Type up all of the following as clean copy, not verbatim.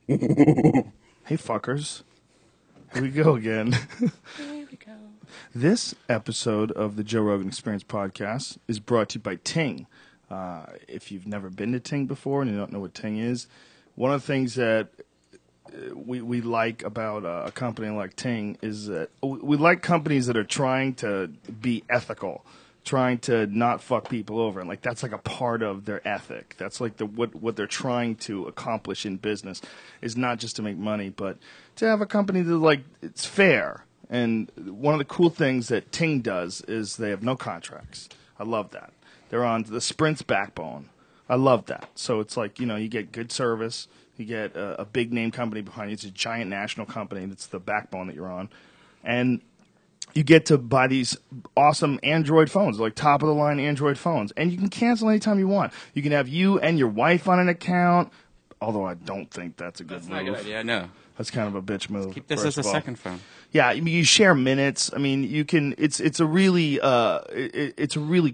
Hey, fuckers. Here we go again. Here we go. This episode of the Joe Rogan Experience podcast is brought to you by Ting. If you've never been to Ting before and you don't know what Ting is, one of the things that we like about a company like Ting is that we like companies that are trying to be ethical, trying to not fuck people over, and like that's like a part of their ethic. That's like what they're trying to accomplish in business is not just to make money, but to have a company that like it's fair. And one of the cool things that Ting does is they have no contracts. I love that. They're on the Sprint's backbone. I love that. So it's like, you get good service. You get a big name company behind you. It's a giant national company. That's the backbone that you're on. And you get to buy these awesome Android phones, like top-of-the-line Android phones. And you can cancel anytime you want. You can have you and your wife on an account, although I don't think that's a good move. That's not a good idea, no. That's kind of a bitch move. Keep this as a second phone. Yeah, I mean, you share minutes. I mean, you can. It's a really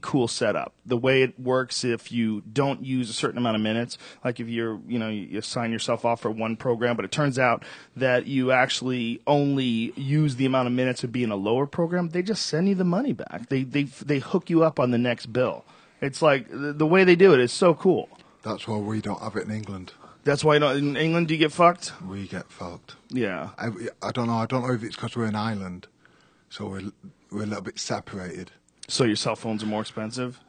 cool setup. The way it works, if you don't use a certain amount of minutes, like if you sign yourself off for one program, but it turns out that you actually only use the amount of minutes to be in a lower program, they just send you the money back. They hook you up on the next bill. It's like the way they do it is so cool. That's why we don't have it in England. That's why in England do you get fucked? We get fucked. Yeah. I don't know. I don't know if it's because we're in Ireland, so we're a little bit separated. So your cell phones are more expensive?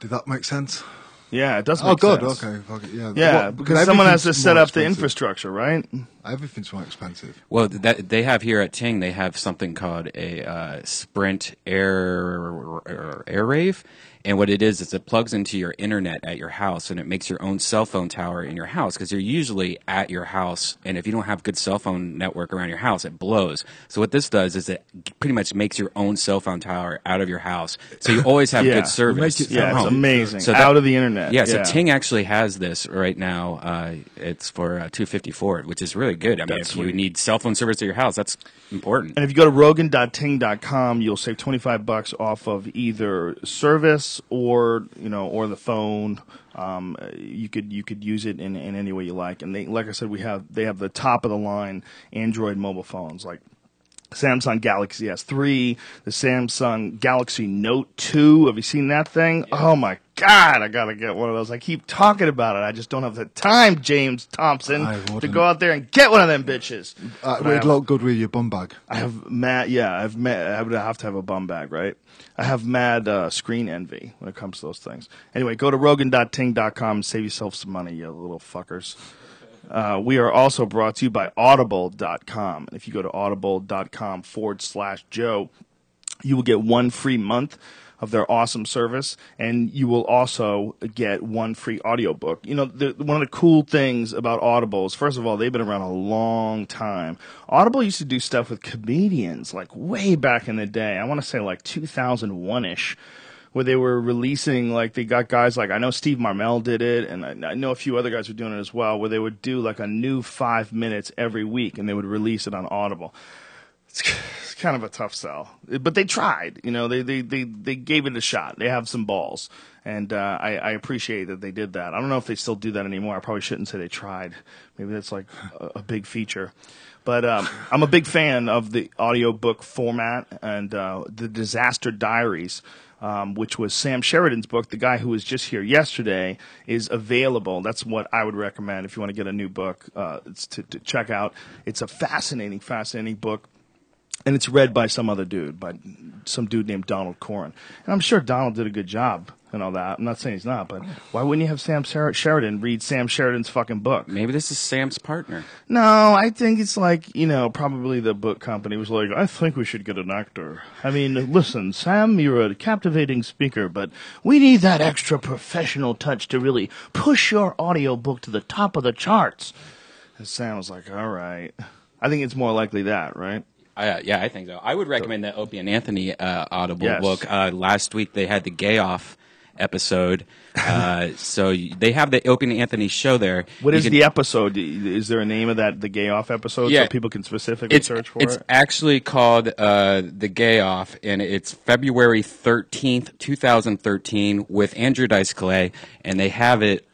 Did that make sense? Yeah, it does make sense. Oh, good. sense. Okay. Fuck it. Yeah. Yeah, because someone has to set up the infrastructure, right? Everything's more expensive. Well, they have here at Ting, they have something called a Sprint Air Rave. And what it is it plugs into your internet at your house, and it makes your own cell phone tower in your house, because you're usually at your house, and if you don't have good cell phone network around your house, it blows. So what this does is it pretty much makes your own cell phone tower out of your house, so you always have good service. It's amazing. So out of the internet. Yeah, so Ting actually has this right now. It's for $250 for it, which is really good. I mean, if you need cell phone service at your house, that's important. And if you go to rogan.ting.com, you'll save $25 off of either service or the phone. You could use it in any way you like. And like I said, they have the top of the line Android mobile phones, like Samsung Galaxy S3, the Samsung Galaxy Note 2. Have you seen that thing? Yeah. Oh my God, I gotta get one of those. I keep talking about it. I just don't have the time, James Thompson, to go out there and get one of them bitches. It'd look good with your bum bag. I would have to have a bum bag, right? I have mad screen envy when it comes to those things. Anyway, go to rogan.ting.com and save yourself some money, you little fuckers. We are also brought to you by audible.com. And if you go to audible.com/Joe, you will get 1 free month of their awesome service, and you will also get 1 free audiobook. One of the cool things about Audible is, first of all, they've been around a long time. Audible used to do stuff with comedians, like way back in the day. I want to say like 2001-ish. Where they were releasing, like, they got guys like, I know Steve Marmel did it, and I know a few other guys were doing it as well, where they would do, like, a new 5 minutes every week, and they would release it on Audible. It's kind of a tough sell. But they tried, they gave it a shot. They have some balls. And I appreciate that they did that. I don't know if they still do that anymore. I probably shouldn't say they tried. Maybe that's, like, a big feature. But I'm a big fan of the audiobook format and the Disaster Diaries. Which was Sam Sheridan's book. The guy who was just here yesterday is available. That's what I would recommend if you want to get a new book to check out. It's a fascinating book. And it's read by some other dude, by some dude named Donald Corrin. And I'm sure Donald did a good job and all that. I'm not saying he's not, but why wouldn't you have Sam Sheridan read Sam Sheridan's fucking book? Maybe this is Sam's partner. No, I think it's like, probably the book company was like, I think we should get an actor. I mean, listen, Sam, you're a captivating speaker, but we need that extra professional touch to really push your audiobook to the top of the charts. And Sam was like, all right. I think it's more likely that, right? Yeah, I think so. I would recommend that Opie and Anthony Audible book. Last week they had the Gay Off episode. So they have the Opie and Anthony show there. What is the episode? Is there a name of that, the Gay Off episode, so people can specifically search for it? It's actually called The Gay Off, and it's February 13th, 2013, with Andrew Dice Clay, and they have it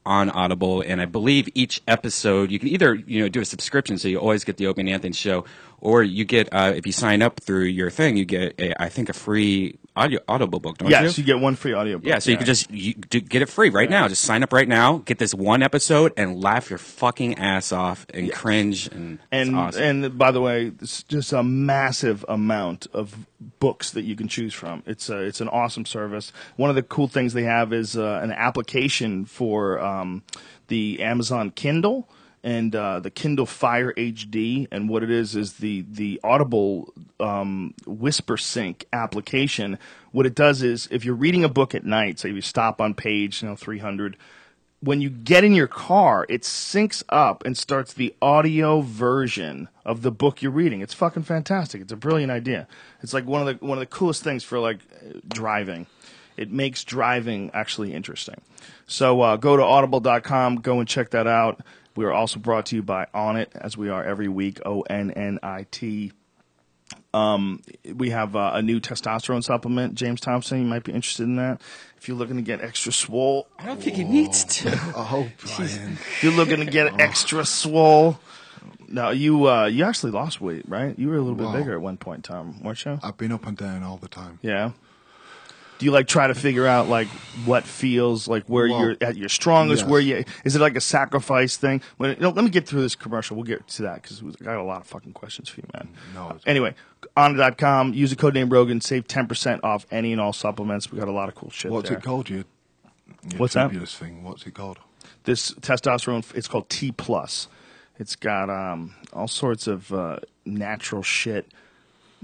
on Audible, and I believe each episode you can either do a subscription, so you always get the Opie and Anthony show, or you get if you sign up through your thing, you get I think a free Audible book. Don't you? Yes, you get one free audiobook. Yeah, so you can just get it free right now. Just sign up right now, get this one episode, and laugh your fucking ass off and cringe. And it's awesome. And by the way, it's just a massive amount of books that you can choose from. It's an awesome service. One of the cool things they have is an application for the Amazon Kindle and the Kindle Fire HD. And what it is the Audible Whisper Sync application. What it does is if you're reading a book at night, say you stop on page 300, when you get in your car, it syncs up and starts the audio version of the book you're reading. It's fucking fantastic. It's a brilliant idea. It's like one of the coolest things for like driving. It makes driving actually interesting. So go to audible.com, go and check that out. We are also brought to you by Onnit, as we are every week, ONNIT. We have a new testosterone supplement, James Thompson. You might be interested in that. If you're looking to get extra swole. I don't think he needs to. Oh, Brian. If you're looking to get extra swole. No, you actually lost weight, right? You were a little bit bigger at one point, Tom, weren't you? I've been up and down all the time. Yeah. Do you like try to figure out like what feels like where you're at your strongest? Yes. Where is it like a sacrifice thing? Let me get through this commercial. We'll get to that because I got a lot of fucking questions for you, man. No. Anyway, on.com. Use the code name Rogan. Save 10% off any and all supplements. We got a lot of cool shit. What's there. it called? Your What's that? fabulous thing. What's it called? This testosterone. It's called T+. It's got all sorts of natural shit.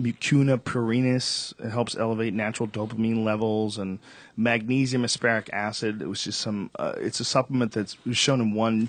Mucuna prurinis. It helps elevate natural dopamine levels, and magnesium asparic acid. It was just it's a supplement that's shown in one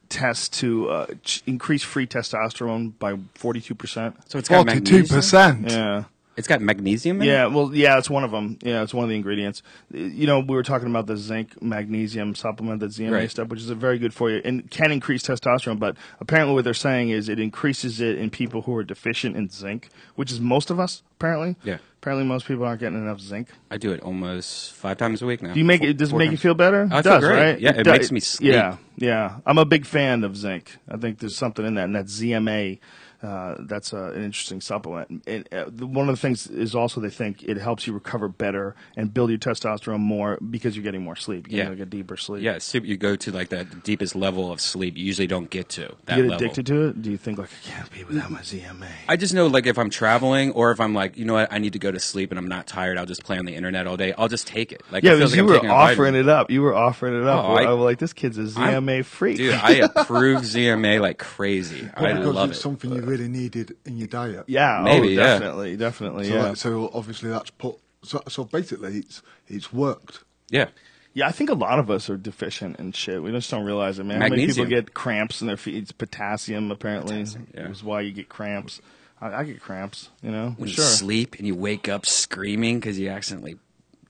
test to increase free testosterone by 42%. So it's got 42%. Yeah. It's got magnesium in it? Yeah, well, yeah, it's one of them. Yeah, it's one of the ingredients. We were talking about the zinc magnesium supplement, that ZMA stuff, which is very good for you and can increase testosterone. But apparently what they're saying is it increases it in people who are deficient in zinc, which is most of us, apparently. Yeah. Apparently most people aren't getting enough zinc. I do it almost 5 times a week now. Do you make it? Does it make you feel better? I It feel does, great. right? Yeah, it makes me sleep. Yeah. I'm a big fan of zinc. I think there's something in that, and that ZMA. That's an interesting supplement. And, one of the things is also they think it helps you recover better and build your testosterone more because you're getting more sleep. You get like a deeper sleep. Yeah, you go to like that deepest level of sleep you usually don't get to. That you get level. addicted to it? Do you think like I can't be without my ZMA? I just know like if I'm traveling or if I'm like, you know what, I need to go to sleep and I'm not tired, I'll just play on the internet all day. I'll just take it. Like, Yeah, it feels because like you I'm were taking a offering vitamin. it up. You were offering it up. Oh, I was like, this kid's a ZMA freak. Dude, I approve ZMA like crazy. I Because love it's it. something you really needed in your diet. Yeah, Maybe, yeah. definitely, So, yeah. so obviously that's put. So basically, it's worked. Yeah. Yeah, I think a lot of us are deficient in shit. We just don't realize it, man. How many people Magnesium. get cramps in their feet? It's potassium, apparently. Yeah. Is why you get cramps. I get cramps, When for you sure. sleep and you wake up screaming because you accidentally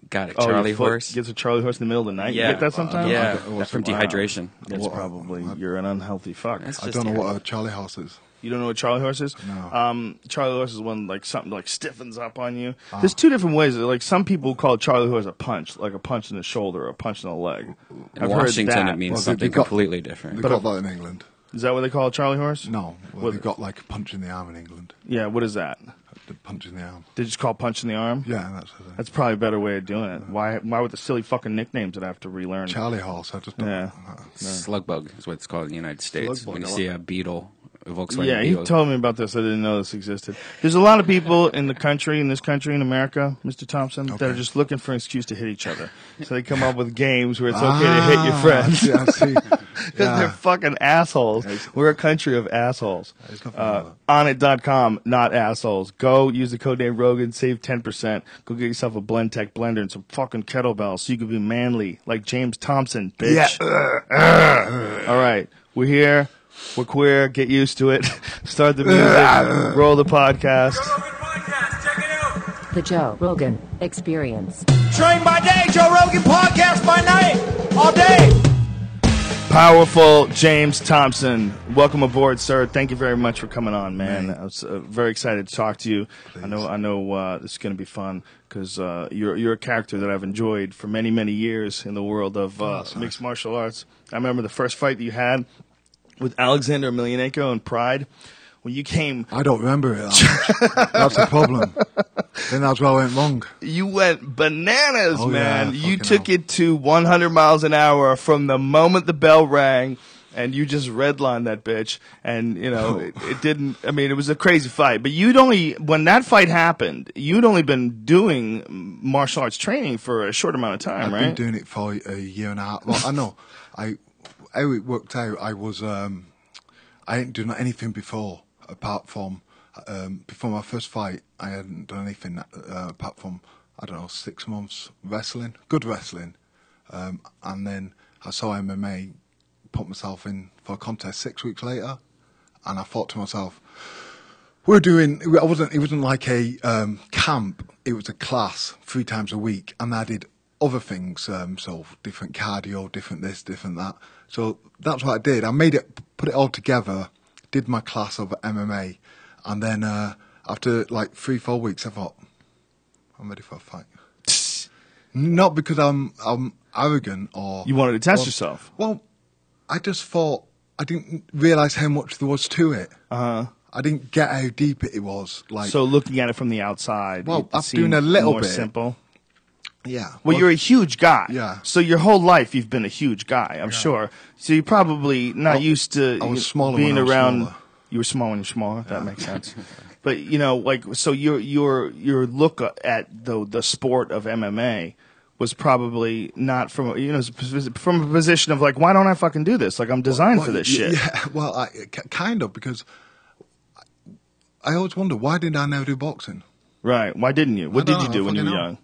got a Oh, Charlie your foot horse. gets a Charlie horse in the middle of the night. Yeah. You get that sometimes? Yeah, Wow. that's from dehydration. That's probably, you're an unhealthy fuck. That's I just don't know terrible. what a Charlie horse is. You don't know what Charlie horse is? No. Charlie horse is when like something like stiffens up on you. There's two different ways. Like some people call Charlie horse a punch, like a punch in the shoulder or a punch in the leg. In I've Washington, heard that. it means Well, something they got- completely They different. got that in England. Is that what they call a Charlie horse? No, well, What- they got like a punch in the arm in England. Yeah, what is that? The punch in the arm. They just call punch in the arm? Yeah, that's the thing. That's probably a better way of doing it. Why with the silly fucking nicknames that I have to relearn? Charlie horse. I just don't. Yeah. Slugbug is what it's called in the United States. Slugbug, When you I see a beetle, a Volkswagen Yeah, he Beetle. told me about this. I didn't know this existed. There's a lot of people in this country, in America, Mr. Thompson, that are just looking for an excuse to hit each other. So they come up with games where it's okay to hit your friends. Yeah, I see. Because they're fucking assholes. We're a country of assholes. There's nothing wrong with Onnit.com, not assholes. Go use the code name Rogan, save 10%. Go get yourself a Blend Tech blender and some fucking kettlebells so you can be manly like James Thompson, bitch. All right, we're here. We're queer. Get used to it. Start the music. Roll the podcast. Rogan Podcast, check it out. The Joe Rogan Experience. Train by day, Joe Rogan Podcast by night, all day. Powerful James Thompson. Welcome aboard, sir. Thank you very much for coming on, man. I was very excited to talk to you. Please. I know this is going to be fun because you're a character that I've enjoyed for many, many years in the world of mixed martial arts. I remember the first fight that you had with Alexander Emelianenko in Pride. When you came, I don't remember it. That's the problem. Then that's where I went wrong. you went bananas, man. Yeah, You took it to 100 miles an hour from the moment the bell rang, and you just redlined that bitch. And, you know, it didn't, I mean, it was a crazy fight. But when that fight happened, you'd only been doing martial arts training for a short amount of time, right? I've been doing it for a year and a half. Well, I know. How it worked out, I hadn't done anything before, apart from, before my first fight, I hadn't done anything apart from, 6 months wrestling, good wrestling. And then I saw MMA, put myself in for a contest 6 weeks later, and I thought to myself, it wasn't like a camp, it was a class 3 times a week, and I did other things, so different cardio, different this, different that. So that's what I did. I put it all together, did my class of MMA, and then after like 3-4 weeks, I thought, I'm ready for a fight. Not because I'm arrogant or... You wanted to test yourself. Well, I just thought, I didn't realise how much there was to it. Uh-huh. I didn't get how deep it was. Like, So looking at it from the outside, Well, it after doing seemed a little more bit. simple. yeah. Well, you're a huge guy. Yeah. So your whole life you've been a huge guy, I'm sure. So you're probably not used to I was smaller being when I was around. smaller. You were small when you're smaller. That makes sense. But you know, like, so your look at the sport of MMA was probably not from from a position of like, why don't I fucking do this? Like, I'm designed for this shit. Yeah, well, kind of, because I always wonder, why did I never do boxing? Right. Why didn't you? What I did don't you do know, when you were fucking young?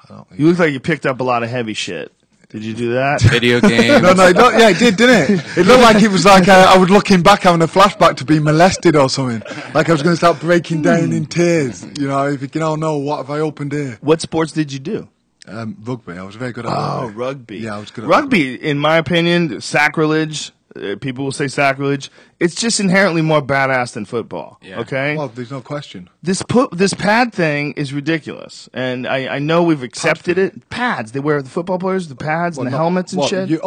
I don't think. You look like you picked up a lot of heavy shit. Did you do that? Video games. No, yeah, it did, didn't it? It looked like it was like I was looking back, having a flashback to being molested or something. Like I was going to start breaking down in tears. You know, if you can all know, what have I opened here? What sports did you do? Rugby. I was very good at Oh, rugby. rugby. Yeah, I was good at rugby. In my opinion, sacrilege. People will say sacrilege. It's just inherently more badass than football. Yeah. Okay. Well, there's no question. This pad thing is ridiculous, and I know we've accepted it. Pads. They wear the football players the pads and the helmets and shit.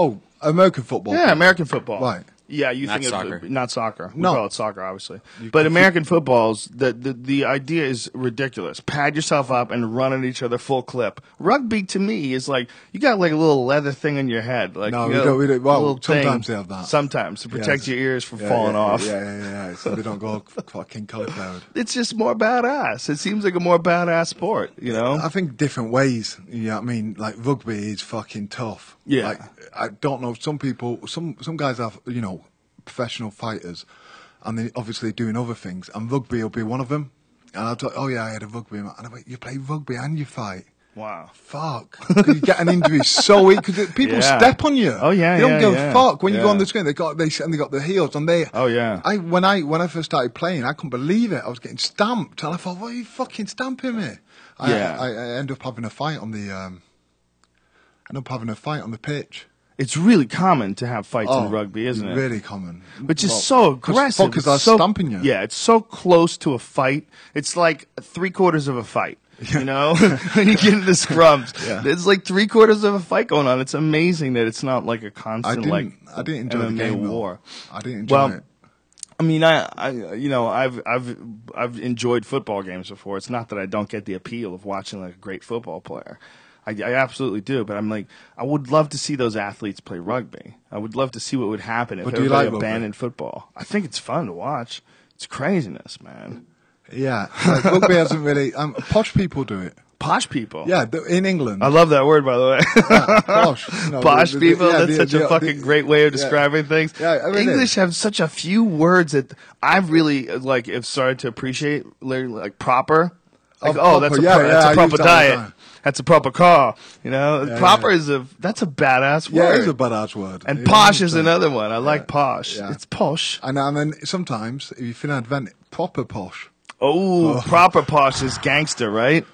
American football. Yeah, American football. Right. Yeah, you Not think soccer. of not soccer. We No. call it soccer, obviously. But American footballs, the idea is ridiculous. Pad yourself up and run at each other full clip. Rugby to me is like you got like a little leather thing on your head. Like, No, you we know, don't. We don't. Well, a little sometimes thing. they have that. Sometimes to protect Yeah. your ears from Yeah, falling off. Yeah. So they don't go fucking cauliflower. It's just more badass. It seems like a more badass sport, you know? I think different ways. You know what I mean? Like rugby is fucking tough. Yeah. Like I don't know. Some people, some guys have, professional fighters, and they obviously doing other things. And rugby will be one of them. And I'll tell, oh yeah, I had a rugby match. And I'm like, you play rugby and you fight. Wow. Fuck. 'Cause you get an injury so easy because people Yeah. step on you. Oh, yeah, They don't yeah, give yeah. a fuck when you go Yeah. on the screen. They got the heels and they. Oh, yeah. When I first started playing, I couldn't believe it. I was getting stamped, and I thought, "Why are you fucking stamping me?" Yeah. I ended up having a fight on the. Pitch. It's really common to have fights Oh, in rugby, isn't it? Really common. Which is so aggressive. Because It's they're so, stamping you. Yeah, it's so close to a fight. It's like 3/4 of a fight. You know, when you get into the scrums, Yeah. it's like 3/4 of a fight going on. It's amazing that it's not like a constant I didn't enjoy the MMA game. war. I didn't enjoy it. I mean, I've enjoyed football games before. It's not that I don't get the appeal of watching like a great football player. I absolutely do, but I'm like, I would love to see those athletes play rugby. I would love to see what would happen if But do you everybody like rugby? abandoned football. I think it's fun to watch. It's craziness, man. Yeah, like, rugby hasn't really. Posh people do it. Posh people. Yeah, in England. I love that word, by the way. Posh. Posh people. yeah, That's such a fucking great way of describing things. Yeah, I mean, English have such a few words that I've really have started to appreciate. Like proper. Like, proper, that's a yeah, that's I a use proper that all the diet. time. That's a proper car. You know, Yeah, proper yeah. is that's a badass Yeah, word. it's a badass word. And Yeah, posh is 100%. another one. I like posh. Yeah. It's posh. And then sometimes, if you feel advantage, proper posh. Oh, proper posh is gangster, right?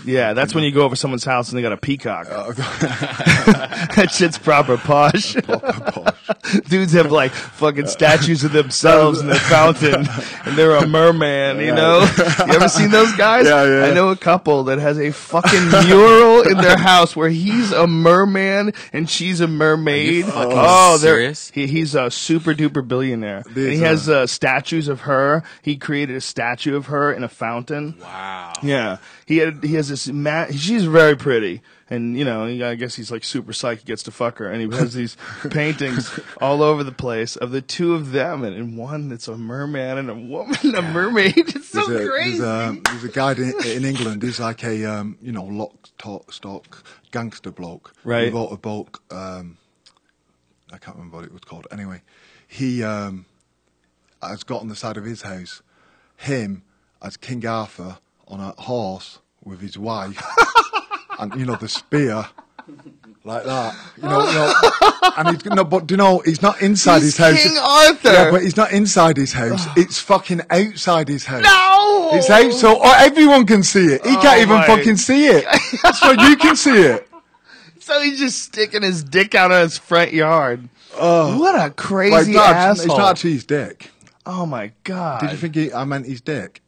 Yeah, that's when you go over someone's house and they got a peacock. That shit's proper posh. Dudes have like fucking statues of themselves in their fountain, and they're a merman, you know? You ever seen those guys? Yeah. I know a couple that has a fucking mural in their house where he's a merman and she's a mermaid. Serious? He's a super duper billionaire. And he has statues of her. He created a statue of her in a fountain. Wow. Yeah, he has this. She's very pretty, and you know, I guess he's like super psyched. He gets to fuck her, and he has these paintings all over the place of the two of them, and in one it's a merman and a woman, a mermaid. It's so crazy. There's a guy in England. He's like a lock, stock gangster bloke. Right. He wrote a book. I can't remember what it was called. Anyway, he has got on the side of his house him as King Arthur on a horse with his wife, and the spear, like that. And he's not inside his house. King Arthur. Yeah, but he's not inside his house. It's fucking outside his house. No, it's out so everyone can see it. He can't even fucking see it, so you can see it. So he's just sticking his dick out of his front yard. What a crazy It's asshole! not actually his dick. Oh my god! Did you think I meant his dick?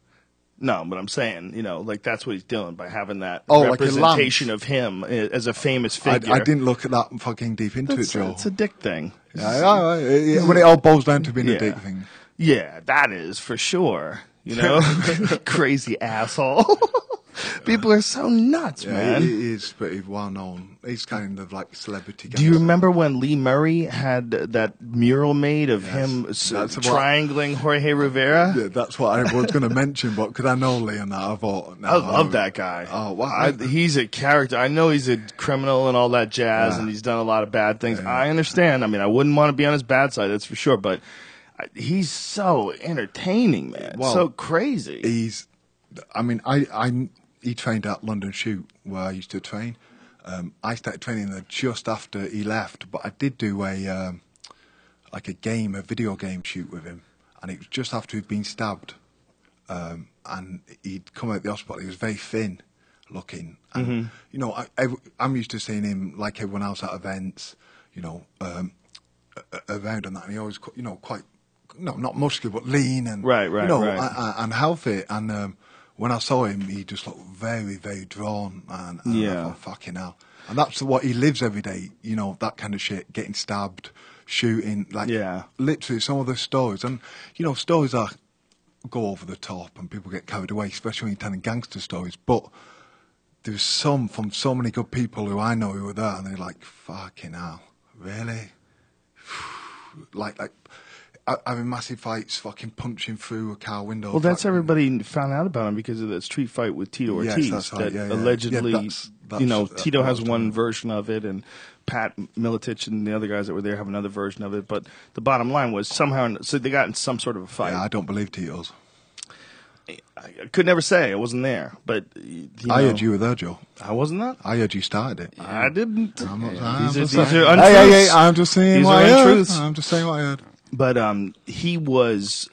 No, but I'm saying, like that's what he's doing by having that like representation of him as a famous figure. I didn't look at that fucking deep into it, Joe. It's a dick thing. Yeah, when it all boils down to being a dick thing. Yeah, that is for sure. Crazy asshole. People are so nuts, man. He is pretty well known. He's kind of like a celebrity. Do you remember when Lee Murray had that mural made of him triangling Jorge Rivera? Yeah, that's what I was going to mention, but because I know Lee and that, I thought... I love that guy. Oh, wow. He's a character. I know he's a criminal and all that jazz, and he's done a lot of bad things. Yeah. I understand. I mean, I wouldn't want to be on his bad side, that's for sure, but he's so entertaining, man. Well, so crazy. He trained at London Shoot, where I used to train. I started training there just after he left, but I did do a video game shoot with him, and it was just after he'd been stabbed, and he'd come out of the hospital. He was very thin looking, and I'm used to seeing him like everyone else at events, around and that, and he always, quite, not muscular but lean and right. and healthy, and when I saw him, he just looked very, very drawn, and I thought, fucking hell. And that's what he lives every day, that kind of shit, getting stabbed, shooting, literally some of the stories. And, stories go over the top and people get carried away, especially when you're telling gangster stories. But there's some from so many good people who I know who were there, and they're like, fucking hell, really? like having massive fights, fucking punching through a car window. Well, that's everybody found out about him because of that street fight with Tito Ortiz. That's right. Allegedly, Tito has one version of it, and Pat Miletich and the other guys that were there have another version of it. But the bottom line was so they got in some sort of a fight. Yeah, I don't believe Tito's. I could never say. I wasn't there. But I heard you were there, Joe. I wasn't that? I heard you started it. I didn't. I'm not These are untruths. Hey, I'm just saying what I heard. I'm just saying what I heard. But he was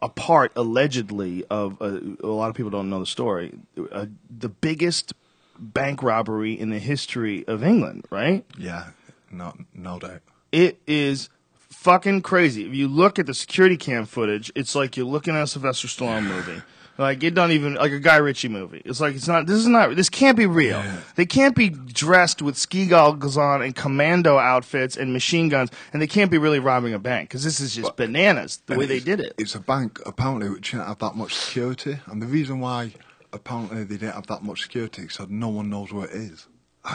a part, allegedly, of a lot of people don't know the story, the biggest bank robbery in the history of England, right? Yeah, no doubt. It is fucking crazy. If you look at the security cam footage, it's like you're looking at a Sylvester Stallone movie. Like, it don't even, like a Guy Ritchie movie. It's like, this can't be real. Yeah. They can't be dressed with ski goggles on and commando outfits and machine guns, and they can't be really robbing a bank, because this is just bananas, the way they did it. It's a bank, apparently, which didn't have that much security, and the reason why, apparently, they didn't have that much security is so no one knows where it is.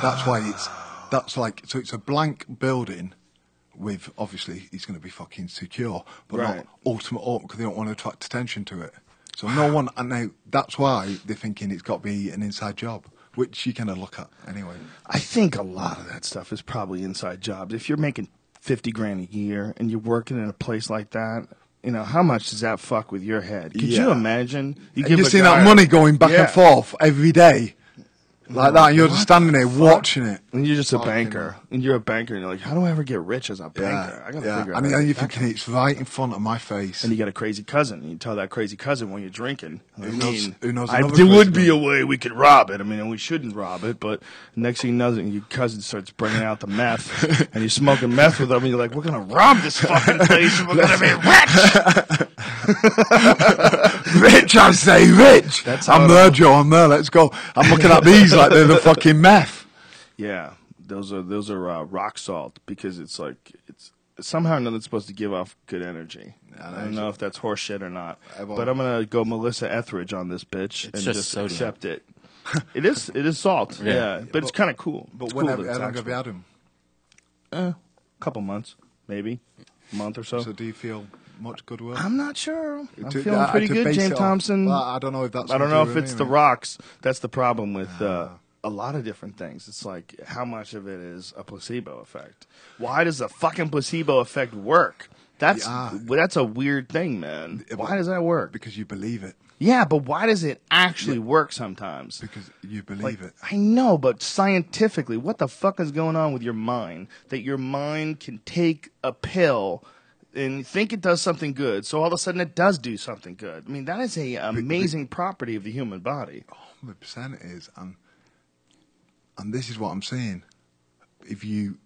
That's why so it's a blank building with, obviously, it's going to be fucking secure, but not ultimate open, because they don't want to attract attention to it. So no one, and now that's why they're thinking it's got to be an inside job, which you kind of look at anyway. I think a lot of that stuff is probably inside jobs. If you're making $50,000 a year and you're working in a place like that, how much does that fuck with your head? Could you imagine? You see that money going back and forth every day. like that, and you're just standing there watching it. And you're just a Fucking banker. hell. And you're a banker, and you're like, how do I ever get rich as a banker? I gotta figure out. And how to you're get that thinking it's right in front of my face. And you got a crazy cousin. And you tell that crazy cousin when you're drinking. Who knows there another would crazy be a cousin? way we could rob it. I mean, and we shouldn't rob it, but next thing you know, your cousin starts bringing out the meth, and you're smoking meth with them, and you're like, we're gonna rob this fucking place, and we're gonna be rich. Rich, I say, rich. That's how I'm it there, Joe. I'm there. Let's go. I'm looking at these like they're the fucking meth. Yeah, those are rock salt because it's like it's somehow or another it's supposed to give off good energy. I don't know if that's horse shit or not, but I'm gonna go Melissa Etheridge on this bitch and just sodium. accept it. It is salt, yeah, but it's kind of cool. But It's when cool how that it's long have you actual. had him? Couple months, maybe a month or so. So do you feel much goodwill? I'm not sure. I'm To- feeling pretty to good, base James it off- Thompson. Well, I don't know if that's. I don't know if something it's to the do, rocks. That's the problem with a lot of different things. It's like how much of it is a placebo effect. Why does the fucking placebo effect work? That's a weird thing, man. Why does that work? because you believe it. Yeah, but why does it actually work sometimes? Because you Like, believe it. I know, but scientifically, what the fuck is going on with your mind that your mind can take a pill and think it does something good, so all of a sudden it does do something good? I mean, that is a amazing property of the human body. 100% it is, and this is what I'm saying. If you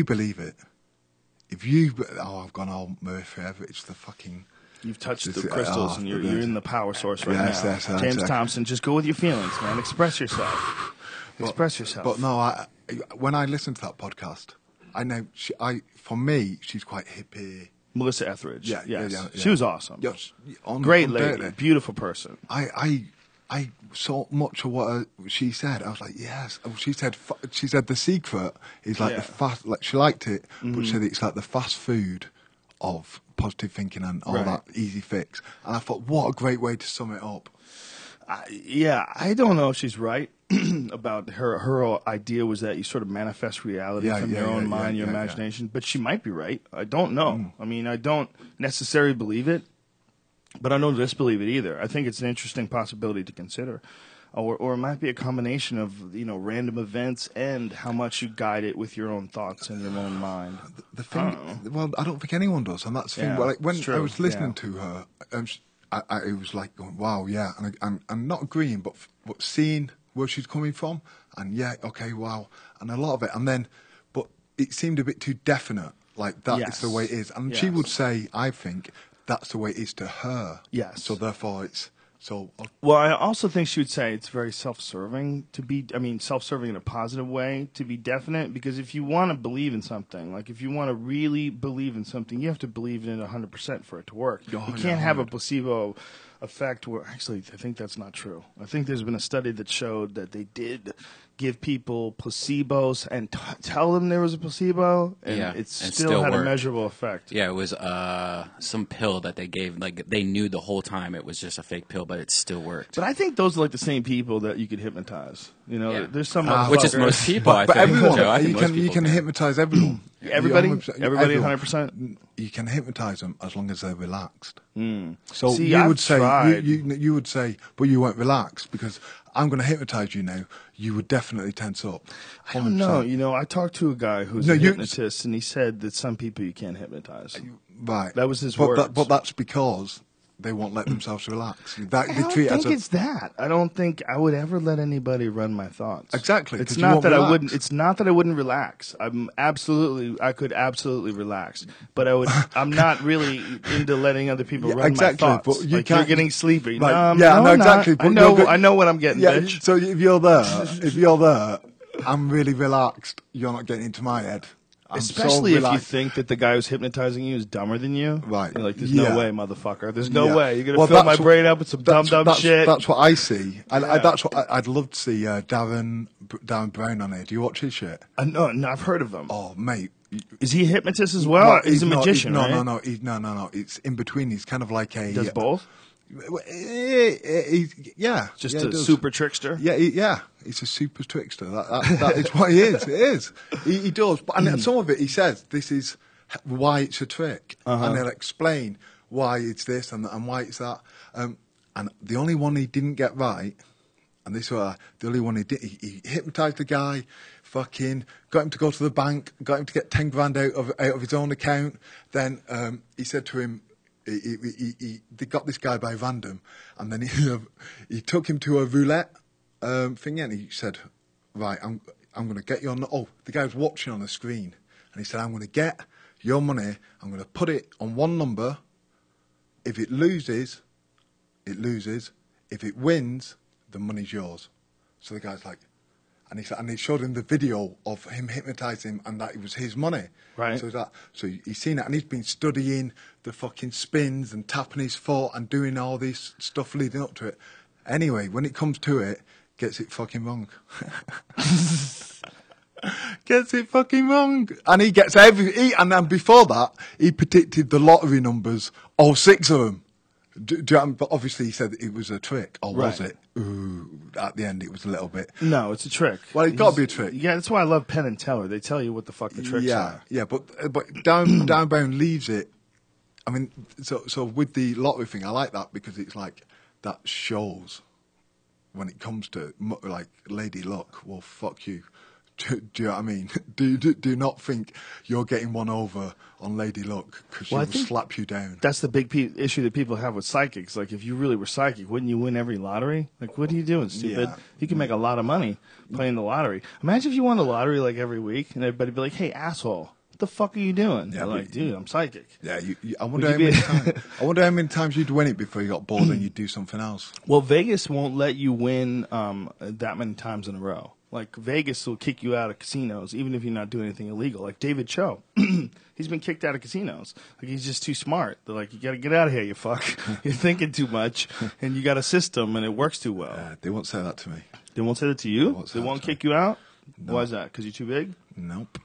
believe it, I've gone all Murphy ever. It's the fucking. You've touched This the is- crystals, oh, and you're yes. in the power source right Yes, now. yes, James exactly. Thompson, just go with your feelings, man. Express yourself. Express yourself. But no, when I listen to that podcast, I know for me, she's quite hippie. Melissa Etheridge. Yeah, yes. yeah. She was awesome. Yes, Great undoubtedly. lady. Beautiful person. I saw much of what she said. I was like, yes. Oh, she said the secret is like Yeah. the fast. Like she liked it, but she said it's like the fast food of positive thinking and all Right. that easy fix. And I thought, what a great way to sum it up. I don't know if she's right about her idea was that you sort of manifest reality from your own mind, your imagination. But she might be right. I don't know. I mean, I don't necessarily believe it, but I don't disbelieve it either. I think it's an interesting possibility to consider. Or it might be a combination of random events and how much you guide it with your own thoughts and your own mind. The thing, well, I don't think anyone does, and that's the thing. Yeah, Well, like when it's true, I was listening yeah. to her, I was like going, "Wow, yeah," and not agreeing, but seeing where she's coming from, and yeah, okay, wow, and a lot of it, and then, but it seemed a bit too definite, like that is the way it is, and she Yes. would say, I think that's the way it is to her. Yes. So therefore, it's so. Well, I also think she would say it's very self-serving self-serving in a positive way to be definite, because if you want to believe in something, like if you want to really believe in something, you have to believe in it 100% for it to work. You can't have a placebo effect where, actually, I think that's not true. I think there's been a study that showed that they did give people placebos and tell them there was a placebo, and Yeah, it and still still had a worked. measurable effect. Yeah, it was some pill that they gave. Like they knew the whole time it was just a fake pill, but it still worked. But I think those are like the same people that you could hypnotize. Yeah. There's some Which is motherfucker- most people. But I think, everyone, Joe, I think you most can people hypnotize everyone. Everybody? Everybody everyone. 100%? You can hypnotize them as long as they're relaxed. So See, you I've would say tried. you would say, but you weren't relaxed because I'm going to hypnotize you now. You would definitely tense up. I don't know. 100%. I talked to a guy who's No, a you- hypnotist, and he said that some people you can't hypnotize. Right. That was his but words. but that's because they won't let themselves relax. I don't think it's that. I don't think I would ever let anybody run my thoughts. Exactly, It's 'cause you not won't that I relax. wouldn't. It's not that I wouldn't relax. I could absolutely relax, but I'm not really into letting other people Yeah, run exactly, my thoughts. but you Like, you're can't- getting sleepy. Like, no, yeah, no, no, I'm not. exactly, I but know. you're I know what I'm getting, Yeah. bitch. So if you're there, I'm really relaxed. You're not getting into my head. I'm so Especially if you relaxed. think that the guy who's hypnotizing you is dumber than you. Right. You're like, there's Yeah. no way, motherfucker. There's no Yeah. way. You're going to Well, fill my that's brain up with some dumb shit. That's what I see. And Yeah. that's what I'd love to see Darren Brown on it. Do you watch his shit? No, I've heard of him. Oh, mate. Is he a hypnotist as well? No, he's a magician, no, right? No. It's in between. He's kind of like a. He does both? Yeah. Just yeah, a he does. super trickster? Yeah. He's a super trickster. That is what he is. It is. He does. But and some of it, he says, this is why it's a trick. And they'll explain why it's this and why it's that. And the only one he didn't get right And this was the only one he did. He hypnotised the guy, fucking got him to go to the bank, got him to get 10 grand out of his own account. Then he said to him, they got this guy by random, and then he took him to a roulette thing, and he said, right, I'm going to get you on. The guy was watching on the screen, and he said, I'm going to get your money. I'm going to put it on one number. If it loses, it loses. If it wins, the money's yours. So the guy's like, and he showed him the video of him hypnotising him, and that it was his money. Right. So he's seen it, and he's been studying the fucking spins and tapping his foot and doing all this stuff leading up to it. Anyway, when it comes to it, gets it fucking wrong. Gets it fucking wrong. And he gets and then before that, he predicted the lottery numbers, all 6 of them. But obviously he said it was a trick, or was it? Ooh, at the end it was a little bit. No, it's a trick. Well, it's got to be a trick. Yeah, that's why I love Penn and Teller. They tell you what the fuck the tricks are. Yeah, but Downbound leaves it. I mean, so with the lottery thing, I like that because it's like that shows when it comes to like Lady Luck. Well, fuck you. Do you know what I mean? Do not think you're getting one over on Lady Luck because she will slap you down. That's the big issue that people have with psychics. Like, if you really were psychic, wouldn't you win every lottery? Like, what are you doing, stupid? Yeah. You can make a lot of money playing the lottery. Imagine if you won the lottery like every week and everybody'd be like, hey, asshole, what the fuck are you doing? Yeah, You're like, dude, I'm psychic. Yeah, I wonder how many times you'd win it before you got bored and you'd do something else. Well, Vegas won't let you win that many times in a row. Like, Vegas will kick you out of casinos, even if you're not doing anything illegal. Like David Cho, he's been kicked out of casinos. Like, he's just too smart. They're like, you got to get out of here, you fuck. You're thinking too much, and you got a system, and it works too well. They won't say that to me. They won't say that to you? They won't kick you out? No. Why is that? Because you're too big? Nope.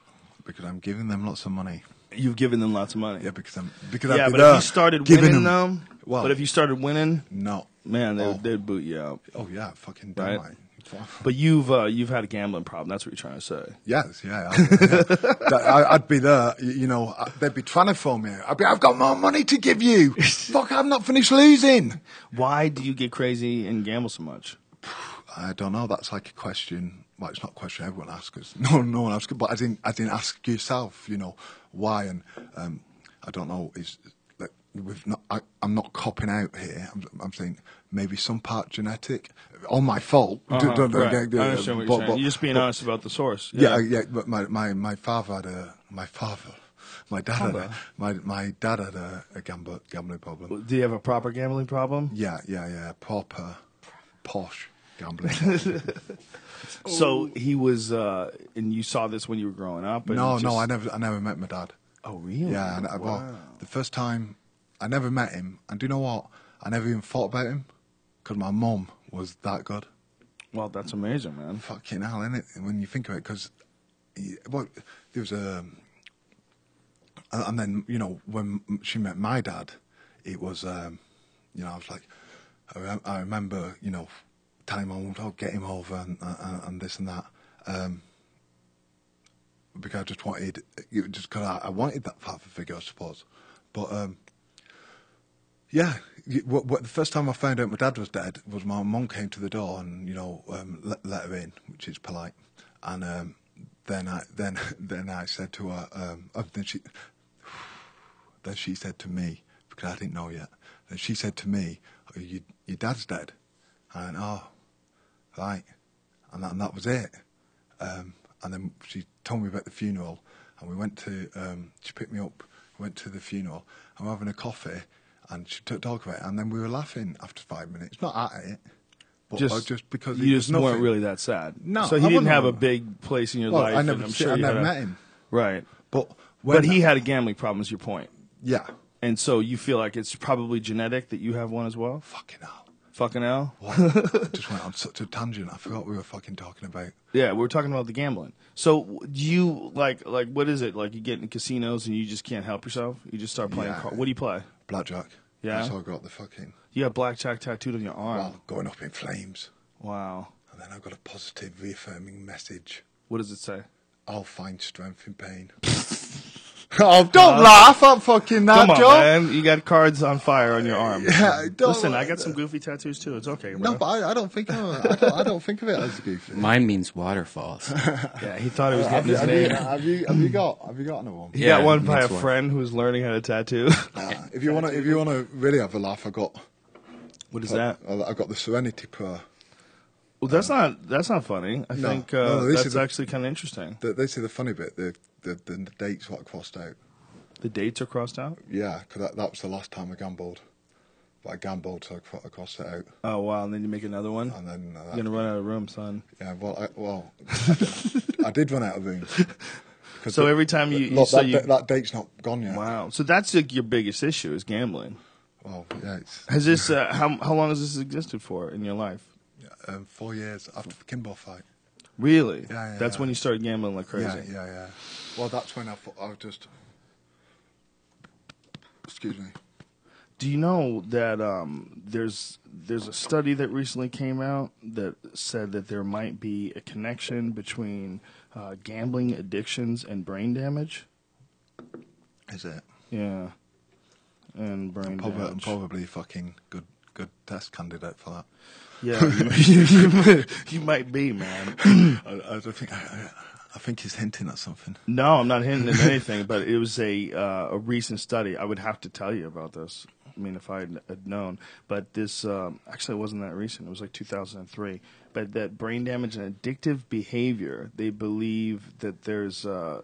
Because I'm giving them lots of money. You've given them lots of money. Yeah, because I've but been if there you started giving winning, them. Well, but if you started winning, no, man, they'd boot you out. Oh yeah, fucking Right? dynamite. But you've had a gambling problem. That's what you're trying to say. Yes, yeah. I'd be there. You know, they'd be trying to phone me out. I've got more money to give you. Fuck, I'm not finished losing. Why do you get crazy and gamble so much? I don't know. That's like a question. Well, it's not a question everyone asks. No one asks. But I didn't ask yourself. You know why? And I don't know. Is like I'm not copping out here. I'm saying maybe some part genetic. On my fault. Right. I understand what you're saying. You're just being honest about the source. Yeah. But my father had my dad had a gambling problem. Do you have a proper gambling problem? Yeah. Proper, posh gambling. So he was, and you saw this when you were growing up. And No, I never met my dad. Oh, really? Yeah, well, the first time I never met him, and do you know what? I never even thought about him because my mum was that good. Well, that's amazing, man. Fucking hell, isn't it? When you think of it, because there was and then when she met my dad, it was I was like, I remember telling my mum, "Oh, get him over," and this and that. Because I just wanted, just because I wanted that father figure, I suppose. But yeah, the first time I found out my dad was dead was my mum came to the door and let her in, which is polite. And then I said to her, then she said to me, because I didn't know yet. Then she said to me, "Oh, your dad's dead." And I went, "Oh, right," and that was it. And then she told me about the funeral, and we went to. She picked me up, went to the funeral, and we were having a coffee, and she took talk about it, and then we were laughing after 5 minutes, not at it, but just because you just weren't really that sad. No, so he didn't have a big place in your life. I never met him. Right, but he had a gambling problem. Is your point? Yeah, and so you feel like it's probably genetic that you have one as well. Fucking hell. Fucking hell. What? I just went on such a tangent. I forgot what we were fucking talking about. Yeah, we were talking about the gambling. So do you like what is it? Like you get in casinos and you just can't help yourself? You just start playing cards. What do you play? Blackjack. Yeah. That's how I got the fucking... You got blackjack tattooed on your arm. Well, going up in flames. Wow. And then I've got a positive reaffirming message. What does it say? I'll find strength in pain. Oh, don't laugh at fucking that, Come on, Joe. man. You got cards on fire on your arm. Yeah, don't- Listen, I got some goofy tattoos too. It's okay, bro. No, but I don't think I don't think of it as goofy. Mine means waterfalls. Yeah, he thought he was Have getting you, his have, name. you, have you got another one? He Yeah, got one by a next one. friend who's learning how to tattoo. If you wanna really have a laugh, I got What is that? I got the Serenity Prayer. Well, that's not funny. I No. think No, this that's is the- actually kind of interesting. This is the funny bit. The dates what I crossed out. The dates are crossed out. Yeah, because that was the last time I gambled. But I gambled, so I crossed it out. Oh wow! And then you make another one. And then You're gonna run out of room, son. yeah, I did run out of room. So every time you Look, so that, you that date's not gone yet. wow. So that's like your biggest issue is gambling. Well, yeah, it's Has this how long has this existed for in your life? 4 years after the Kimbo fight. Really? Yeah, That's yeah. when you started gambling like crazy. Yeah. Well, that's when I thought I was just. Excuse me. Do you know that there's a study that recently came out that said that there might be a connection between gambling addictions and brain damage? Is it? Yeah, and brain I'm damage. probably fucking good test candidate for that. Yeah, you might be, man. I don't think. I think he's hinting at something. No, I'm not hinting at anything, but it was a recent study. I would have to tell you about this. I mean, if I had known. But this actually it wasn't that recent. It was like 2003. But that brain damage and addictive behavior, they believe that there's a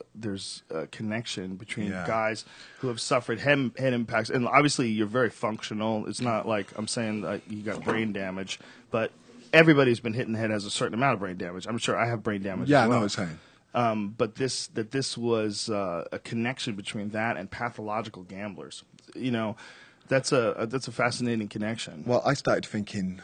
connection between Yeah. guys who have suffered head impacts. And obviously, you're very functional. It's not like I'm saying that you got brain damage, but everybody who's been hit in the head has a certain amount of brain damage. I'm sure I have brain damage. Yeah, as I know well. what you're saying. But this was a connection between that and pathological gamblers. You know, that's a fascinating connection. Well, I started thinking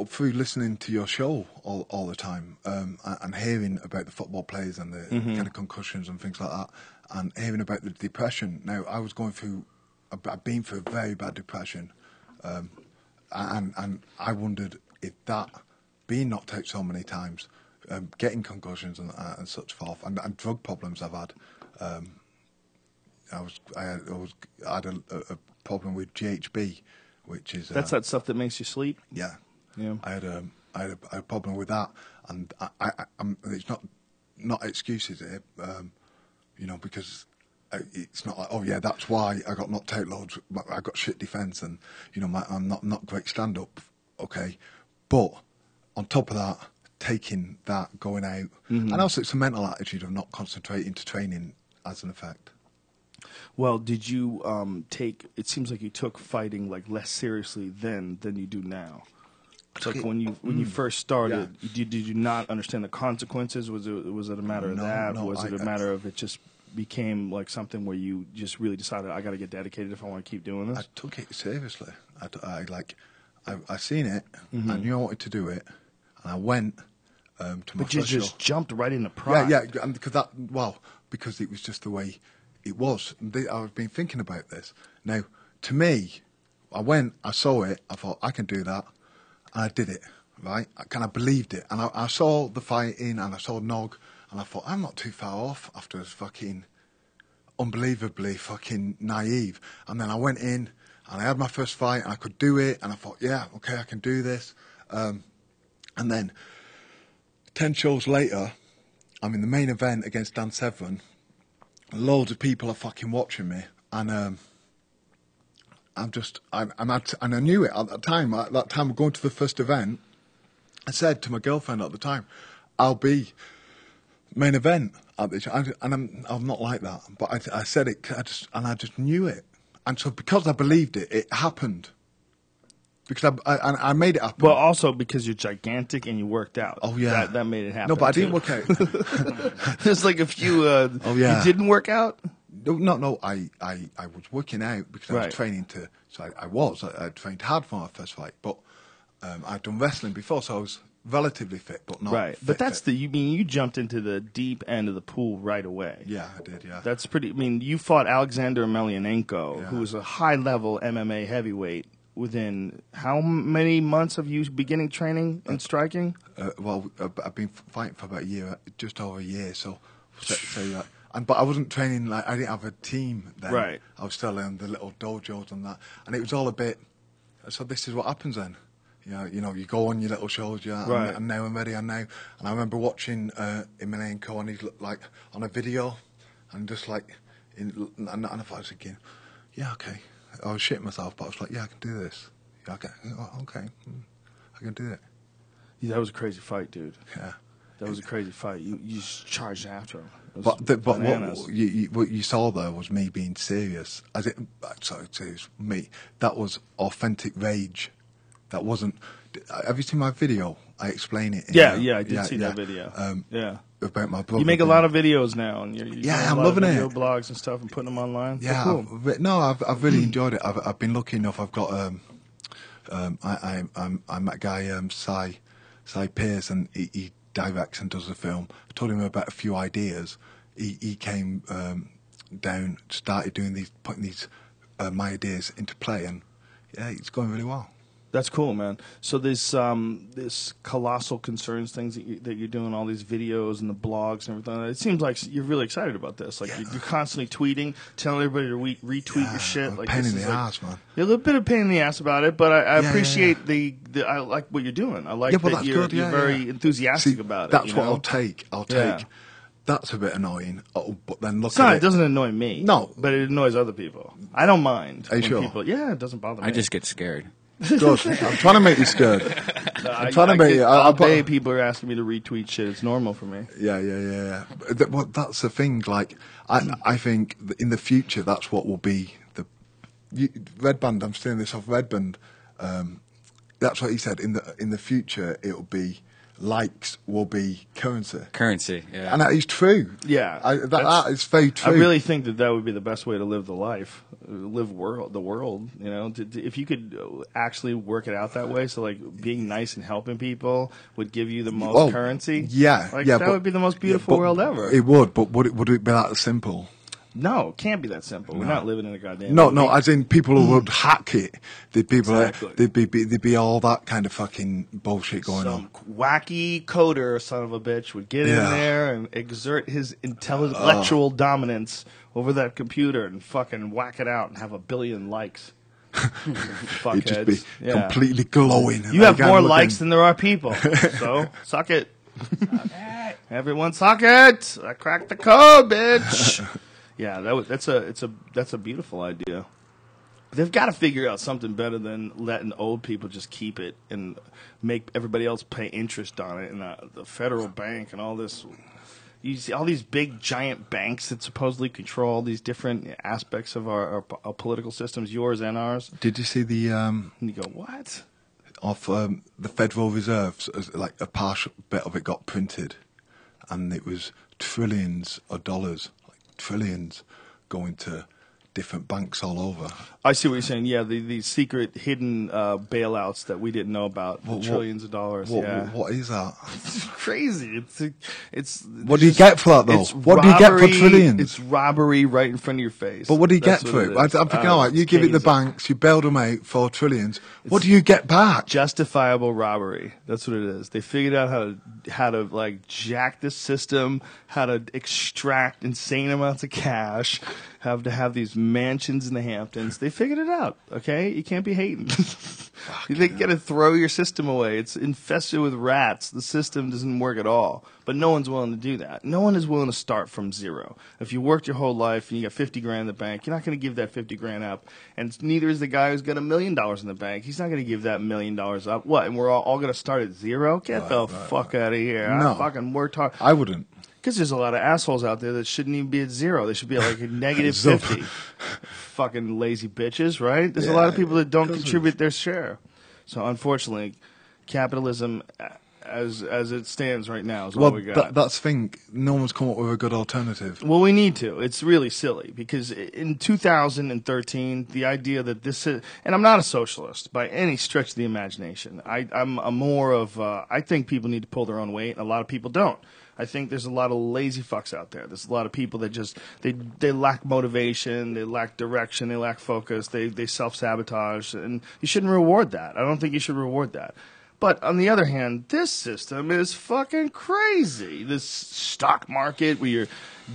through listening to your show all the time and hearing about the football players and the kind of concussions and things like that, and hearing about the depression. Now, I was going through, I've been through a very bad depression, and I wondered if that being knocked out so many times. Getting concussions and such forth, and drug problems I've had. I had a problem with GHB, which is That's that stuff that makes you sleep. yeah. Yeah. I had a problem with that, and I'm it's not excuses here, because it's not like, oh yeah, that's why I got knocked out loads. I got shit defence, and I'm not great stand up. Okay, but on top of that. Taking that, going out, and also it's a mental attitude of not concentrating to training as an effect. Well, did you take? It seems like you took fighting like less seriously then than you do now. It's like when you first started, did you not understand the consequences? Was it a matter of that? No, Was it a matter of it just became like something where you just really decided I got to get dedicated if I want to keep doing this? I took it seriously. I seen it. I knew I wanted to do it, and I went. To my But you first just show. jumped right into pride. Yeah, and because it was just the way it was. I've been thinking about this. Now, to me, I went, I saw it, I thought, I can do that, and I did it, right? I believed it. And I saw the fighting, and I saw Nog, and I thought, I'm not too far off after I was fucking unbelievably fucking naive. And then I went in, and I had my first fight, and I could do it, and I thought, yeah, okay, I can do this. And then 10 shows later, I'm in the main event against Dan Severn. Loads of people are fucking watching me, and I knew it at that time. At that time, going to the first event, I said to my girlfriend at the time, "I'll be main event at this," and I'm not like that. But I said it, I just knew it, and so because I believed it, it happened. Because I made it happen. Well, also because you're gigantic and you worked out. Oh yeah, that made it happen. No, but I too. didn't work out. There's like a few. Oh yeah, you didn't work out. No. I was working out because I Right. was training to. So I trained hard for my first fight, but I'd done wrestling before, so I was relatively fit, but not Right, fit, but that's fit. you jumped into the deep end of the pool right away. Yeah, I did. Yeah, That's pretty. I mean, you fought Alexander Emelianenko, Yeah. who was a high-level MMA heavyweight. Within how many months of you beginning training and striking? I've been fighting for about a year, just over a year. So but I wasn't training, like, I didn't have a team then. Right. I was still in the little dojos and that. And it was all a bit, so this is what happens then. You go on your little shows, Right. and now I'm ready, and now. And I remember watching Emelianenko, and he's like on a video, and just like, and I thought I was thinking, yeah, okay. I was shitting myself, but I was like, yeah, I can do this. Yeah, okay, I can do it. Yeah, that was a crazy fight, dude. Yeah. That was a crazy fight. You just charged after him. It was But bananas. what you saw there was me being serious. Serious. Me. That was authentic rage. That wasn't. Have you seen my video? I explain it. Yeah, I did see that video. Yeah. About my brother. You make a lot of videos now, and you're Yeah, doing I'm a lot loving of it. video blogs and stuff, and putting them online. Yeah, They're cool. I've really enjoyed it. I've been lucky enough. I've got I met a guy Cy Pierce, and he directs and does the film. I told him about a few ideas. He came down, started putting these my ideas into play, and yeah, it's going really well. That's cool, man. So this colossal concerns things that you're doing, all these videos and the blogs and everything. It seems like you're really excited about this. Like you're constantly tweeting, telling everybody to retweet your shit. Like pain this in is the like, ass, man. You're a little bit of pain in the ass about it, but I Yeah, appreciate the I like what you're doing. I like Yeah, well, that that's you're good, yeah, very yeah. enthusiastic See, about it. That's you what know? I'll take. Yeah. That's a bit annoying. But then look It's not. at It doesn't annoy me. No. but it annoys other people. I don't mind. Are you when sure? People, yeah, it doesn't bother me. I just get scared. Good. I'm trying to make you scared. I'm trying to make you. all day people are asking me to retweet shit. It's normal for me. Yeah. Well, that's the thing. Like, I think that in the future, that's what will be Redban. I'm stealing this off Redban. That's what he said. In the future, it will be likes will be currency. Currency, yeah. And that is true. Yeah, That is very true. I really think that would be the best way to live the life, the world. You know, if you could actually work it out that way. So, like, being nice and helping people would give you the most currency. Yeah, that would be the most beautiful world ever. It would, but would it be that simple? No, it can't be that simple. We're not living in a goddamn. No, movie. as in people who would hack it. Exactly. There'd be all that kind of fucking bullshit going Some on. wacky coder, son of a bitch, would get in Yeah. there and exert his intellectual dominance over that computer and fucking whack it out and have 1 billion likes. It'd just be Fuckheads. Yeah. completely glowing. You have Like, more I'm likes looking- than there are people, so suck it. Everyone suck it. I cracked the code, bitch. Yeah, that's a beautiful idea. They've got to figure out something better than letting old people just keep it and make everybody else pay interest on it. And the federal bank and all this. You see all these big giant banks that supposedly control these different aspects of our political systems, yours and ours. Did you see the And you go, what? of the Federal Reserve? Like a partial bit of it got printed, and it was trillions of dollars. Trillions going to different banks all over. I see what you're saying. Yeah, the secret hidden bailouts that we didn't know about. The trillions of dollars. What is that? It's crazy. It's. What do you get for that, though? It's What do you get for robbery. trillions? It's robbery right in front of your face. But what do you That's get for what it? I'm is. thinking, all right, you It's give it the crazy. banks, you bail them out for trillions. What do you get back? Justifiable robbery. That's what it is. They figured out how to like jack the system, how to extract insane amounts of cash, how to have these mansions in the Hamptons. They figured it out. Okay, you can't be hating. They got to throw your system away. It's infested with rats. The system doesn't work at all. But no one's willing to do that. No one is willing to start from zero. If you worked your whole life and you got 50 grand in the bank, you're not going to give that 50 grand up. And neither is the guy who's got $1 million in the bank. He's not going to give that $1 million up. What? And we're all going to start at zero? Get the fuck out of here. No. I fucking worked hard. I wouldn't. Because there's a lot of assholes out there that shouldn't even be at zero. They should be at like a negative 50. Fucking lazy bitches, right? There's a lot of people that don't contribute their share. So unfortunately, capitalism, as it stands right now, is all we got. That's the thing. No one's come up with a good alternative. Well, we need to. It's really silly because in 2013, the idea that this is, and I'm not a socialist by any stretch of the imagination. I'm a more of, I think people need to pull their own weight, and a lot of people don't. I think there's a lot of lazy fucks out there. There's a lot of people that just, they lack motivation, they lack direction, they lack focus, they self-sabotage, and you shouldn't reward that. I don't think you should reward that. But on the other hand, this system is fucking crazy. This stock market where you're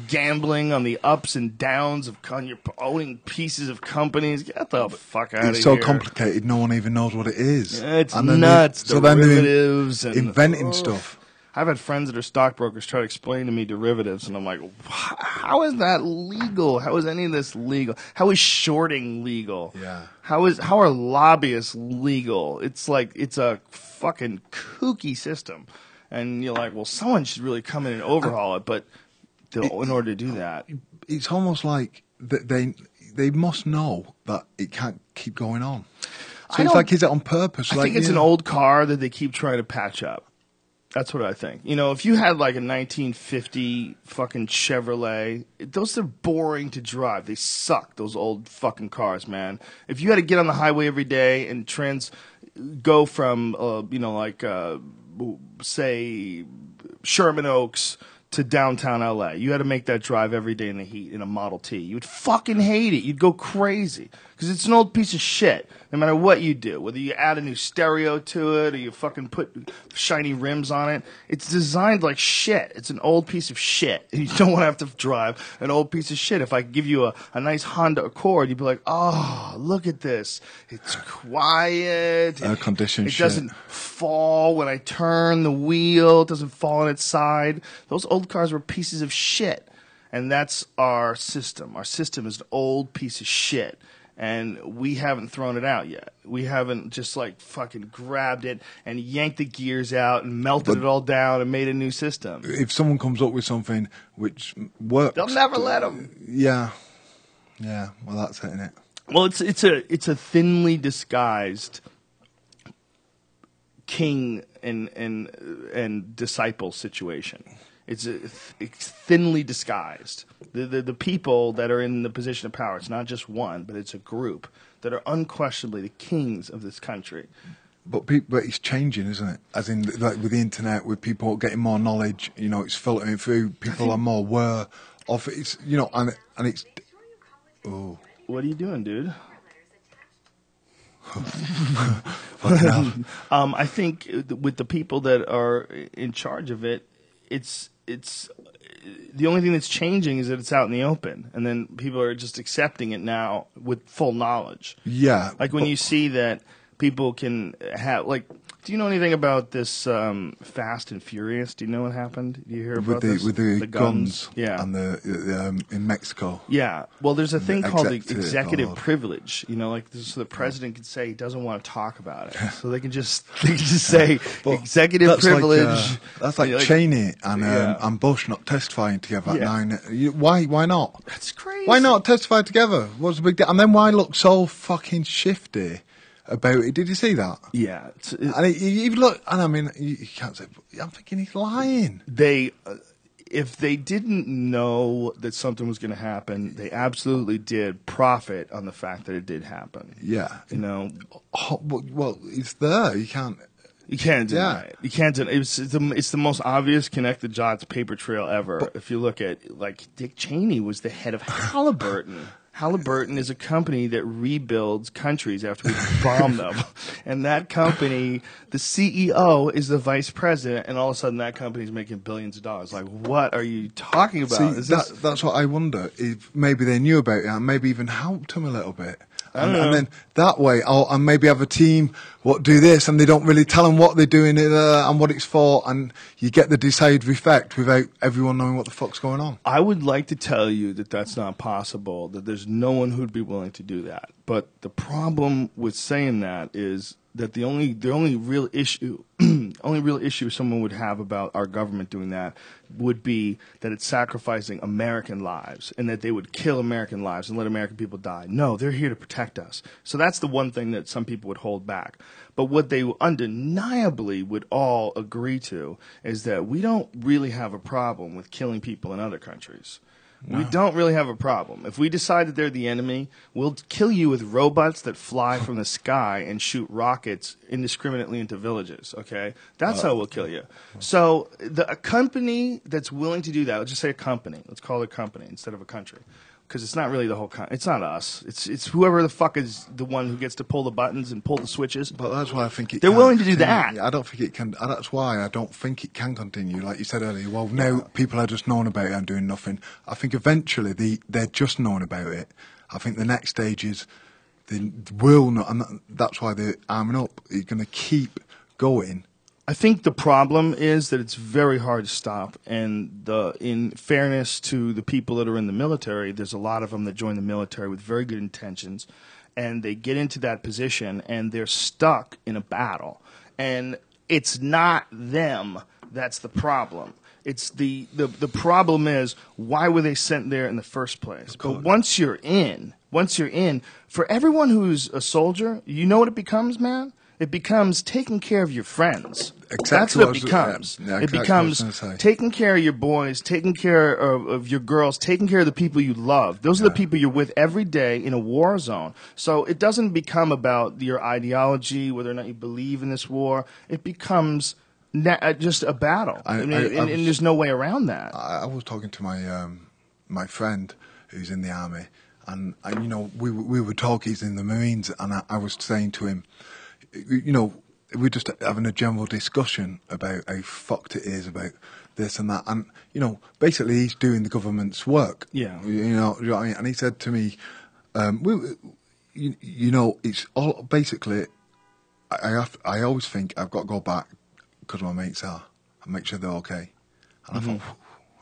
gambling on the ups and downs of you're owning pieces of companies. Get the fuck out of here. It's so complicated, no one even knows what it is. It's And then nuts. so then Derivatives they're and inventing stuff. I've had friends that are stockbrokers try to explain to me derivatives, and I'm like, how is that legal? How is any of this legal? How is shorting legal? Yeah. How are lobbyists legal? It's like it's a fucking kooky system, and you're like, well, someone should really come in and overhaul it, but in order to do that, It's almost like they must know that it can't keep going on. So it's like, is it on purpose? I think it's an old car that they keep trying to patch up. That's what I think. You know, if you had like a 1950 fucking Chevrolet, those are boring to drive. They suck, those old fucking cars, man. If you had to get on the highway every day and go from, say, Sherman Oaks to downtown LA, you had to make that drive every day in the heat in a Model T. You would fucking hate it. You'd go crazy because it's an old piece of shit. No matter what you do, whether you add a new stereo to it or you fucking put shiny rims on it, it's designed like shit. It's an old piece of shit. You don't want to have to drive an old piece of shit. If I give you a nice Honda Accord, you'd be like, oh, look at this. It's quiet. Air-conditioned It shit. doesn't fall when I turn the wheel. It doesn't fall on its side. Those old cars were pieces of shit. And that's our system. Our system is an old piece of shit. And we haven't thrown it out yet. We haven't just like fucking grabbed it and yanked the gears out and melted it all down and made a new system. If someone comes up with something which works, They'll never let them. Yeah. Well, that's it, isn't it? Well, it's a thinly disguised king and disciple situation. It's thinly disguised. The people that are in the position of power, it's not just one, but it's a group that are unquestionably the kings of this country. But it's changing, isn't it? As in, like with the internet, with people getting more knowledge, you know, it's filtering through. People are more aware of it. It's, you know, and it's. Oh. What are you doing, dude? Fucking hell. I think with the people that are in charge of it, it's the only thing that's changing is that it's out in the open, and then people are just accepting it now with full knowledge. Yeah. Like when you see that people can have, like, do you know anything about this Fast and Furious? Do you know what happened? Do you hear about this? With the guns, yeah, and the in Mexico. Yeah, well, there's a thing called the executive or- privilege. You know, like so the president can say he doesn't want to talk about it, so they can just say But executive that's privilege. That's like You know, Cheney yeah. and Bush not testifying together Yeah. at 9. Why not? That's crazy. Why not testify together? What's the big deal? And then why look so fucking shifty about it? Did you see that? Yeah, And you look, and I mean, you can't say. I'm thinking he's lying. they if they didn't know that something was going to happen, they absolutely did profit on the fact that it did happen. Yeah. You know, Well, it's there. You can't. you can't deny Yeah. it. You can't deny it's the most obvious connected dots paper trail ever. If you look at, like, Dick Cheney was the head of Halliburton. Halliburton is a company that rebuilds countries after we bomb them. And that company, the CEO is the vice president, and all of a sudden that company's making billions of dollars. Like, what are you talking about? See, that's what I wonder. If maybe they knew about it and maybe even helped him a little bit. don't know. And then that way, and maybe have a team what do this, and they don't really tell them what they're doing and what it's for, and you get the desired effect without everyone knowing what the fuck's going on. I would like to tell you that that's not possible, that there's no one who'd be willing to do that. But the problem with saying that is that the only real issue someone would have about our government doing that would be that it's sacrificing American lives and that they would kill American lives and let American people die. No, they're here to protect us. So that's the one thing that some people would hold back. But what they undeniably would all agree to is that we don't really have a problem with killing people in other countries. We don't really have a problem. If we decide that they're the enemy, we'll kill you with robots that fly from the sky and shoot rockets indiscriminately into villages, okay? That's how we'll kill you. So a company that's willing to do that, let's just say a company. Let's call it a company instead of a country. because it's not really the whole it's not us. It's whoever the fuck is the one who gets to pull the buttons and pull the switches. But that's why I think they're willing to do that. I don't think it can. That's why I don't think it can continue. Like you said earlier, well, now people are just knowing about it and doing nothing. I think eventually they're just knowing about it. I think the next stage is they will not, and that's why they're arming up. It's going to keep going. I think the problem is that it's very hard to stop, and in fairness to the people that are in the military, there's a lot of them that join the military with very good intentions, and they get into that position, and they're stuck in a battle. And it's not them that's the problem. It's the problem is, why were they sent there in the first place? But once you're in, for everyone who's a soldier, you know what it becomes, man? It becomes taking care of your friends. Exactly. That's what it becomes. Yeah, it becomes taking care of your boys, taking care of your girls, taking care of the people you love. Those are the people you're with every day in a war zone. So it doesn't become about your ideology, whether or not you believe in this war. It becomes just a battle. And there's no way around that. I was talking to my friend who's in the army, and you know, we were talking. He's in the Marines, and I was saying to him, you know, we're just having a general discussion about how fucked it is about this and that, and you know, basically he's doing the government's work. Yeah, you know what I mean? And he said to me, you know, it's all basically. I always think I've got to go back because my mates are and make sure they're okay. And I thought,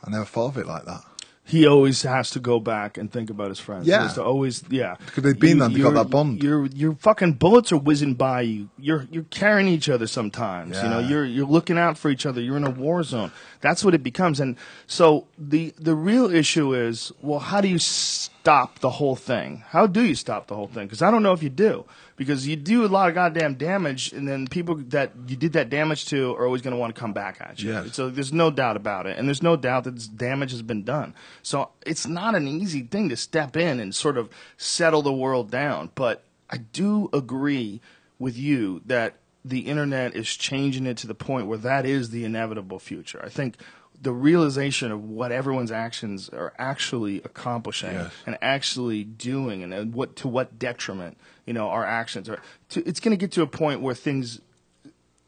I never thought of it like that. He always has to go back and think about his friends. Yeah. He has to always, because they've been there, they got that bond. Your fucking bullets are whizzing by you. You're carrying each other sometimes. Yeah. You know, you're looking out for each other. You're in a war zone. That's what it becomes. And so the real issue is, well, how do you stop the whole thing? How do you stop the whole thing? Because I don't know if you do. Because you do a lot of goddamn damage, and then people that you did that damage to are always going to want to come back at you. Yes. So there's no doubt about it. And there's no doubt that this damage has been done. So it's not an easy thing to step in and sort of settle the world down. But I do agree with you that the internet is changing it to the point where that is the inevitable future. I think the realization of what everyone's actions are actually accomplishing and actually doing, and to what detriment, you know, our actions are. It's going to get to a point where things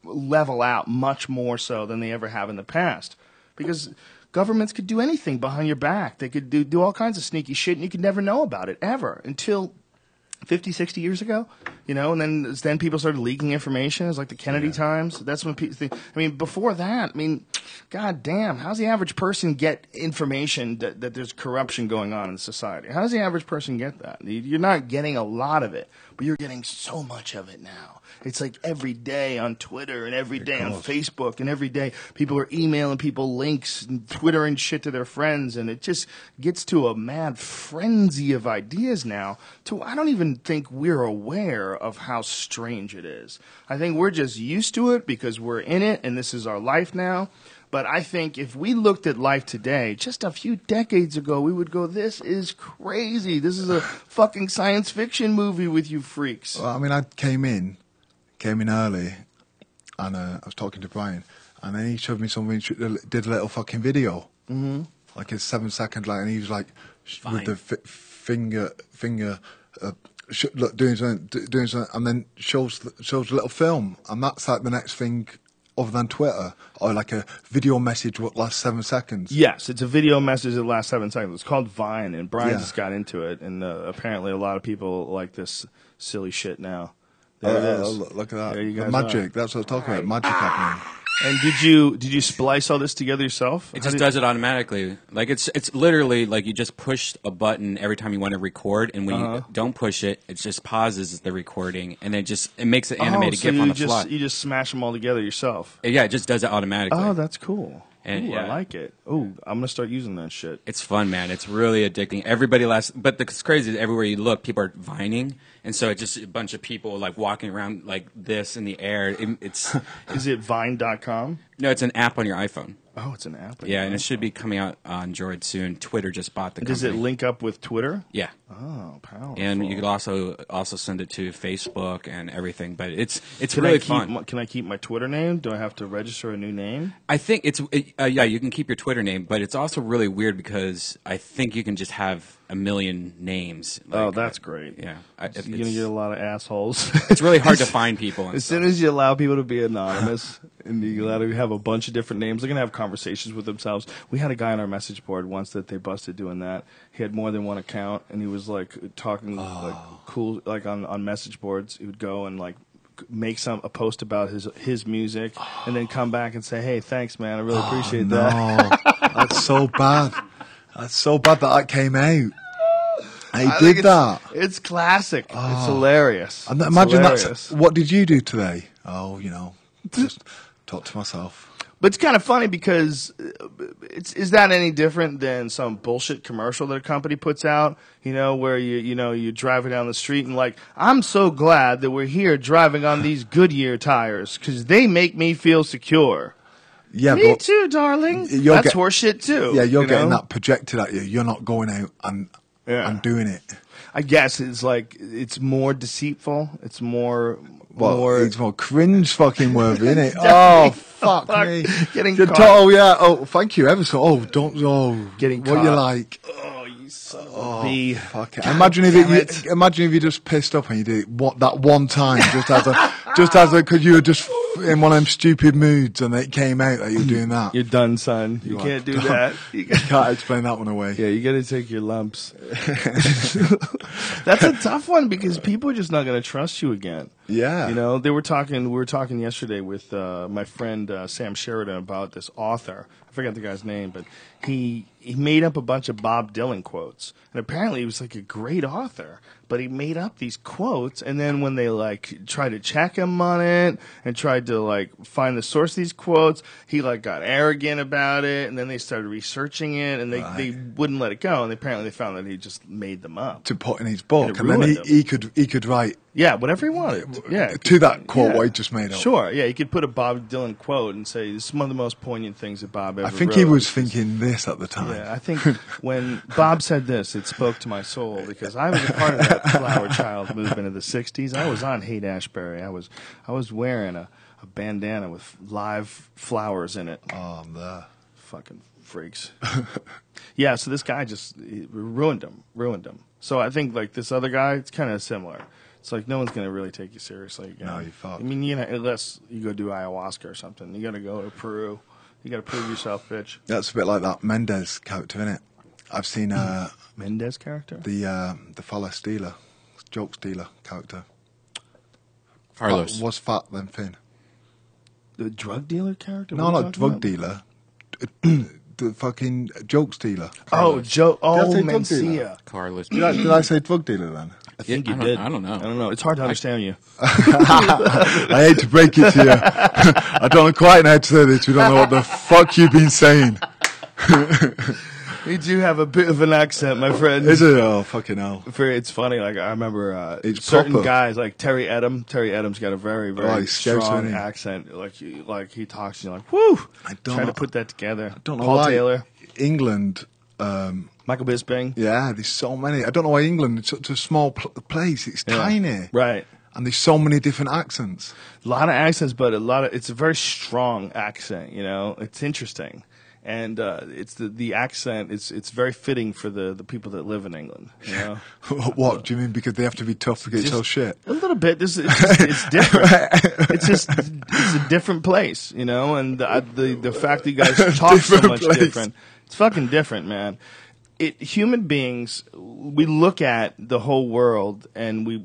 level out much more so than they ever have in the past, because governments could do anything behind your back. They could do all kinds of sneaky shit, and you could never know about it ever until 50, 60 years ago, you know, and then people started leaking information. It's like the Kennedy times. That's when people think, I mean, before that, I mean, god damn, how's the average person get information that there's corruption going on in society? How does the average person get that? You're not getting a lot of it, but you're getting so much of it now. It's like every day on Twitter and every day on Facebook, and every day people are emailing people links and twittering shit to their friends, and it just gets to a mad frenzy of ideas now to I don't even think we're aware of how strange it is. I think we're just used to it because we're in it and this is our life now. But I think if we looked at life today, just a few decades ago, we would go, this is crazy. This is a fucking science fiction movie with you freaks. Well, I mean, I came in early, and I was talking to Brian, and then he showed me something, did a little fucking video. Mm-hmm. Like a 7-second, like, and he was like, with the finger, look, doing something, and then shows a little film, and that's like the next thing other than Twitter, or like a video message what lasts 7 seconds. Yes, it's a video message that lasts 7 seconds. It's called Vine, and Brian just got into it, and apparently a lot of people like this silly shit now. There it is. Look at that. There you guys magic. are. That's what I'm talking about. Magic happening. And did you splice all this together yourself? It just does it automatically. Like it's literally like you just push a button every time you want to record, and when you don't push it, it just pauses the recording, and it makes an animated GIF on the fly. You just smash them all together yourself. Yeah, it just does it automatically. Oh, that's cool. And, I like it. Ooh, I'm gonna start using that shit. It's fun, man. It's really addicting. But it's crazy. Everywhere you look, people are vining, and so it's just a bunch of people like walking around like this in the air. It's Is it Vine.com? No, it's an app on your iPhone. Oh, it's an app. Yeah, and it should be coming out on Android soon. Twitter just bought the company. Does it link up with Twitter? Yeah. Oh, powerful. And you could also send it to Facebook and everything, but it's Can really I keep fun. Can I keep my Twitter name? Do I have to register a new name? I think yeah, you can keep your Twitter name, but it's also really weird because I think you can just have a million names. Oh, that's great. Yeah, You're going to get a lot of assholes. it's really hard to find people. And As stuff. soon as you allow people to be anonymous and you allow to have a bunch of different names, they're going to have conversations with themselves. We had a guy on our message board once that they busted doing that. He had more than one account, and he was like talking like cool, like on message boards. He would go and like make a post about his music, and then come back and say, "Hey, thanks, man. I really appreciate that." That's so bad. That's so bad that came out. He I did think that. It's classic. It's hilarious. And It's imagine hilarious. that's what did you do today? Oh, just talk to myself. But it's kind of funny because is that any different than some bullshit commercial that a company puts out? Where you're driving down the street and like, I'm so glad that we're here driving on these Goodyear tires because they make me feel secure. Yeah, Me but too, darling. you're That's get- horseshit too. yeah, you're you getting know? that projected at you. You're not going out and doing it. I guess it's like it's more deceitful. It's more. It's more cringe fucking worthy, isn't it? Oh, fuck me. Getting You're caught. Oh, yeah. Oh, thank you ever so. Oh, don't. Oh, Getting what you caught. like. Oh, you son of a bee. Fuck it. God Imagine if damn it. imagine if you just pissed up and you did it that one time, just because you were just in one of them stupid moods and it came out that you were doing that. You're done, son. You are can't do done. that. You can't explain that one away. Yeah, you got to take your lumps. That's a tough one because people are just not going to trust you again. Yeah. We were talking yesterday with my friend Sam Sheridan about this author. I forget the guy's name, but he made up a bunch of Bob Dylan quotes. And apparently he was like a great author, but he made up these quotes, and then when they like tried to check him on it and tried to like find the source of these quotes, he like got arrogant about it, and then they started researching it, and they wouldn't let it go, and apparently they found that he just made them up To put in his book, And it and then ruined he could write Yeah, whatever he wanted. Yeah, to that quote what he just made up. Sure, yeah, you could put a Bob Dylan quote and say this is one of the most poignant things that Bob ever I think wrote. he was thinking this at the time. Yeah, I think when Bob said this, it spoke to my soul because I was a part of that Flower Child movement of the '60s. I was on Haight-Ashbury. I was wearing a bandana with live flowers in it. Oh, there. Fucking freaks. Yeah, so this guy just ruined him. So I think like this other guy, it's kind of similar. It's like no one's gonna really take you seriously again. No, you fucked. I mean, unless you go do ayahuasca or something. You got to go to Peru. You got to prove yourself, bitch. That's a bit like that Mendez character, isn't it? I've seen Mendez character. the fella stealer, joke stealer character. Carlos. Was fat then thin. The drug dealer character. No, What are you not talking drug about? dealer. The fucking joke stealer. Oh, Joe. Did I Oh, say drug dealer? Mencia. Carlos. Did I say drug dealer then? I think Yeah, you did. I don't know. I don't know. It's hard to understand you. I hate to break it to you. I don't quite know how to say this. You don't know what the fuck you've been saying. You do have a bit of an accent, my friend. Is it? Oh, fucking hell. It's funny. Like I remember It's certain proper. guys, like Terry Edom. Terry Edom's got a very, very he shouts, strong doesn't he? accent. Like he talks, and you're like, whoo! I don't Try know- to put that together. Don't know Paul why. Taylor, England. Michael Bisping. Yeah, there's so many. I don't know why England. It's such a small place. It's Yeah. tiny. Right. And there's so many different accents. A lot of accents, but it's a very strong accent. It's interesting, and it's the accent. It's very fitting for the people that live in England. What do you mean? Because they have to be tough to get so shit. A little bit. It's different. It's a different place, and the fact that you guys talk so Different much place. different. It's fucking different, man. Human beings, we look at the whole world and we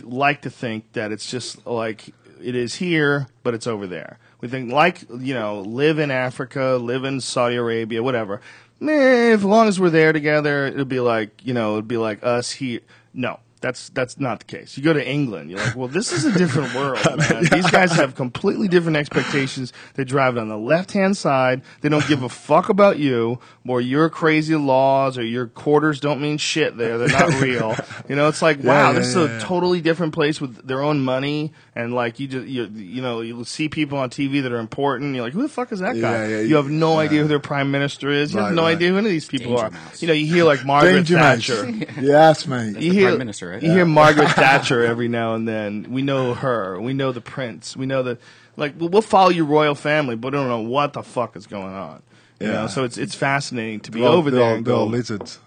like to think that it's just like it is here, but it's over there. We think live in Africa, live in Saudi Arabia, whatever. As long as we're there together, it'll be like us here. No, That's not the case. You go to England, you're like, well, this is a different world, man. These guys have completely different expectations. They drive on the left-hand side. They don't give a fuck about you, or your crazy laws, or your quarters don't mean shit there. They're not real. You know, it's like, wow, this is a totally different place with their own money, and like you see people on TV that are important. You're like, who the fuck is that guy? You have no idea who their prime minister is. You have no idea who any of these people are. You know, you hear like Margaret Thatcher. Yes, mate. You hear Prime Minister. Right? You hear Margaret Thatcher every now and then. We know her. We know the prince. We know that. Like, we'll follow your royal family, but we don't know what the fuck is going on. You know, so it's fascinating to be over there and go. Lizards.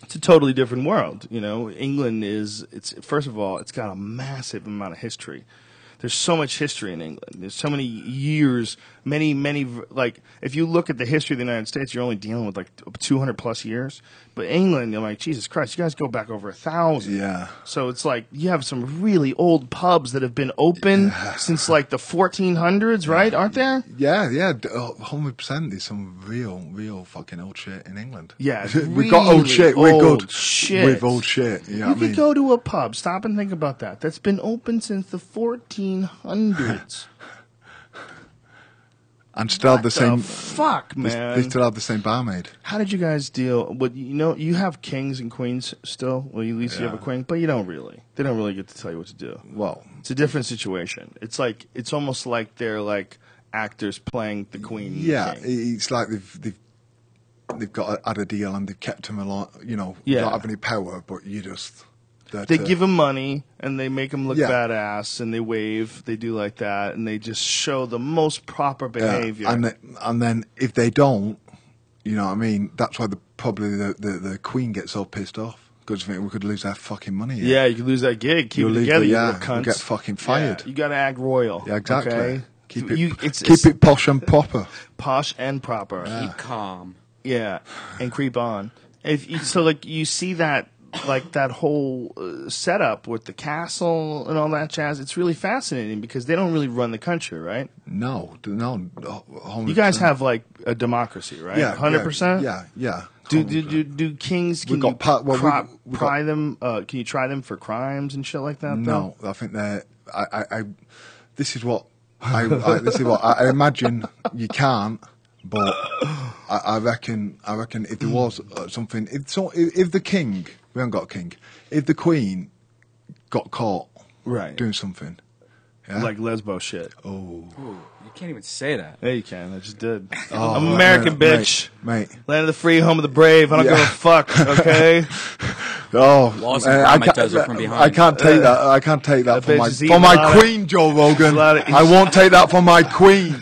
It's a totally different world. You know, England first of all, it's got a massive amount of history. There's so much history in England. There's so many years, many, like, if you look at the history of the United States, you're only dealing with like 200 plus years. But England, you're like, Jesus Christ, you guys go back over 1,000. Yeah. So it's like, you have some really old pubs that have been open since like the 1400s, right? Aren't there? Yeah, 100%. There's some real fucking old shit in England. Yeah. We got old shit. We're good shit. with old shit. You know You what I mean? could go to a pub, stop and think about that. That's been open since the 1400s. And still have the same. Fuck, man. They still have the same barmaid. How did you guys deal? But you know, you have kings and queens still. Well, at least you have a queen, but you don't really. They don't really get to tell you what to do. Well, it's a different situation. It's almost like they're like actors playing the queen. and the yeah, king. it's like they've got had a deal and they've kept him along. You know, Yeah. not have any power, but you just. They give him money and they make him look badass and they wave. They do like that and they just show the most proper behavior. And then if they don't, you know what I mean. That's why probably the queen gets so pissed off because we could lose our fucking money. Yeah, you could lose that gig. Keep it together, you little cunts. We'll get fucking fired. Yeah, you got to act royal. Yeah, exactly. Okay? Keep It's it posh and proper. Posh and proper. Keep calm. Yeah, and creep on. So like you see that. Like that whole setup with the castle and all that jazz, it's really fascinating because they don't really run the country, right? No. 100%. You guys have like a democracy, right? Yeah, 100%. Yeah. Do kings? Can you try them? Can you try them for crimes and shit like that? No, I think they're. This is what I imagine you can't. But I reckon if there was something, if the king, we haven't got a king, if the queen got caught doing something, like lesbo shit. Oh, you can't even say that. Yeah, you can. I just did. Oh, I'm American, bitch. Mate. Land of the free, home of the brave. I don't give a fuck. Okay. Laws and does it from behind. I can't take that. I can't take that for my queen, Joe Rogan. I won't take that for my queen.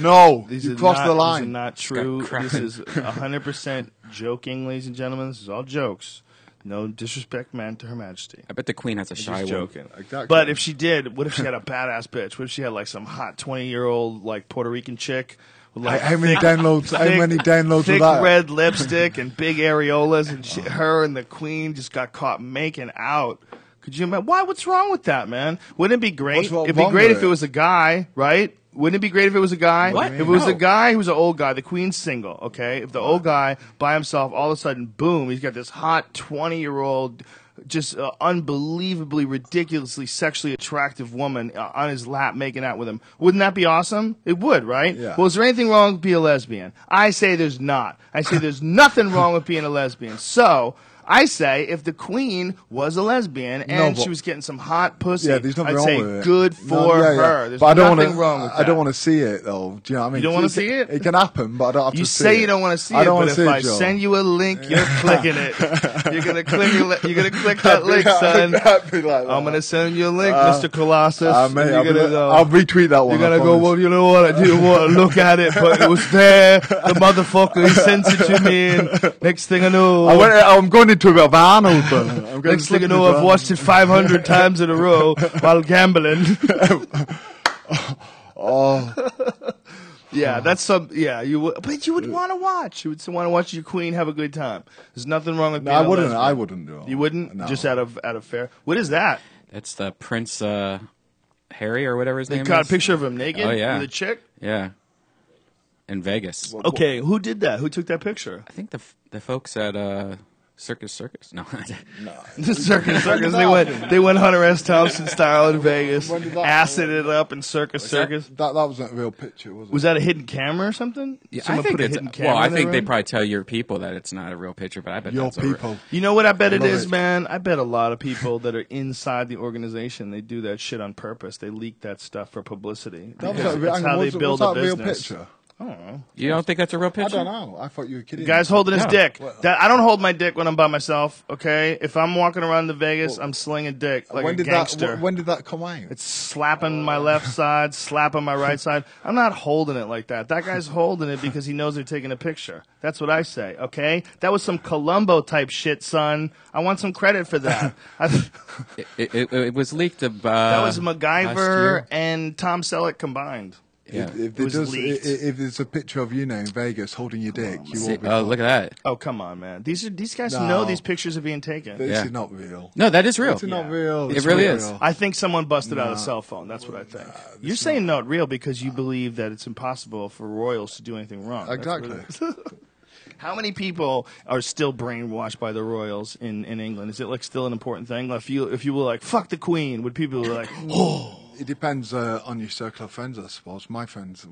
No, you crossed the line. These are not true. This is 100% joking, ladies and gentlemen. This is all jokes. No disrespect meant to Her Majesty. I bet the queen has a shy Just one. joking. Exactly. But if she did, what if she had a badass bitch? What if she had like some hot 20-year-old like Puerto Rican chick? With, like, how many downloads of thick that? Red lipstick and big areolas, and her and the queen just got caught making out. Could you imagine? Why? What's wrong with that, man? Wouldn't it be great? It'd be great if it was a guy, right? Wouldn't it be great if it was a guy? What? If it was a guy who was an old guy, the queen's single, okay? If the old guy by himself, all of a sudden, boom, he's got this hot 20-year-old, just unbelievably, ridiculously sexually attractive woman on his lap making out with him. Wouldn't that be awesome? It would, right? Yeah. Well, is there anything wrong with being a lesbian? I say there's not. I say there's nothing wrong with being a lesbian. So I say if the queen was a lesbian and she was getting some hot pussy, there's nothing I'd wrong say with it. good for her. There's nothing wrong with that. I don't want to see it though. Do you know what I mean? You don't want to see it? It can happen, but I don't have to see it. You say you don't want to see it, but if I send you a link, you're clicking it. You're gonna click that link, son. I'm gonna send you a link, Mr. Colossus. Mate, I'll retweet that one. You're gonna go, well, you know what? I didn't want to look at it, but it was there. The motherfucker, he sent it to me, and next thing I know, I'm going into a bit of Arnold. Next thing you know, I've watched it 500 times in a row while gambling. Yeah, that's some. Yeah, but you would want to watch. You would want to watch your queen have a good time. There's nothing wrong with being a lesbian. I wouldn't do it. You wouldn't? No. Just out of fair. What is that? That's the Prince Harry or whatever his They name got is. a picture of him naked. Oh, yeah. With a chick. Yeah. In Vegas. Okay, who did that? Who took that picture? I think the folks at Circus. No. The circus. They went Hunter S. Thompson style in Vegas, When did that- acid it up in circus. That wasn't a real picture, was it? Was that a hidden camera or something? Yeah, Someone I think put a it's hidden camera. well. I in the think they room? probably tell your people that it's not a real picture, but I bet Your that's people. You know what I bet it Love is, it. man? I bet a lot of people that are inside the organization, they do that shit on purpose. They leak that stuff for publicity. That Because was it's how they build a a real business. picture? I don't know. You don't think that's a real I picture? don't know. I thought you were kidding. Guy's holding his Yeah. dick. I don't hold my dick when I'm by myself, okay? If I'm walking around the Vegas, I'm slinging dick like when a did gangster. when did that come out? It's slapping my left side, slapping my right side. I'm not holding it like that. That guy's holding it because he knows they're taking a picture. That's what I say, okay? That was some Columbo type shit, son. I want some credit for that. It was leaked That was last MacGyver year. and Tom Selleck combined. Yeah. If, was leaked. if there's a picture of you now in Vegas holding your dick, you will be. Oh, look at that. Oh, come on, man. These guys No. know these pictures are being taken. This Yeah. is not real. No, that is real. It's not real. It It's really not is. real. I think someone busted out a cell phone. That's what I think. You're saying not real because you believe that it's impossible for royals to do anything wrong. That's what Exactly. it is. How many people are still brainwashed by the royals in England? Is it like still an important thing? Like if you were like fuck the Queen, would people be like, oh? It depends on your circle of friends, I suppose. My friends,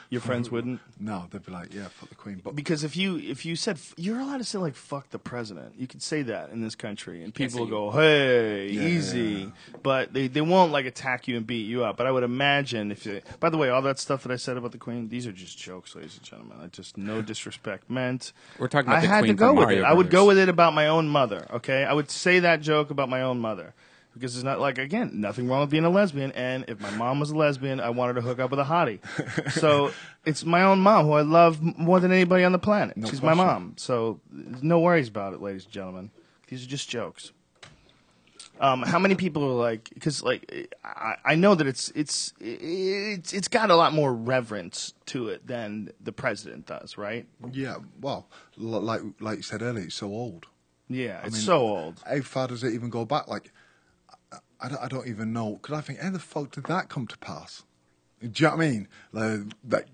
Your friends wouldn't? no, they'd be like, yeah, fuck the Queen. But Because if you said you're allowed to say like fuck the president, you could say that in this country, and people will go, hey, easy, but they won't like attack you and beat you up. But I would imagine if you, by the way, all that stuff that I said about the Queen, these are just jokes, ladies and gentlemen. I just no disrespect meant. We're talking about I the had Queen to go from with Mario it. I would go Brothers. with it about my own mother. Okay, I would say that joke about my own mother. Because it's not like, again, nothing wrong with being a lesbian. And if my mom was a lesbian, I wanted to hook up with a hottie. So it's my own mom who I love more than anybody on the planet. No She's my question. mom. So no worries about it, ladies and gentlemen. These are just jokes. How many people are like? Because like I know that it's got a lot more reverence to it than the president does, right? yeah, well, like you said earlier, it's so old. Yeah, it's mean, so old. How far does it even go back? Like, I don't even know. Because I think, how the fuck did that come to pass? Do you know what I mean? That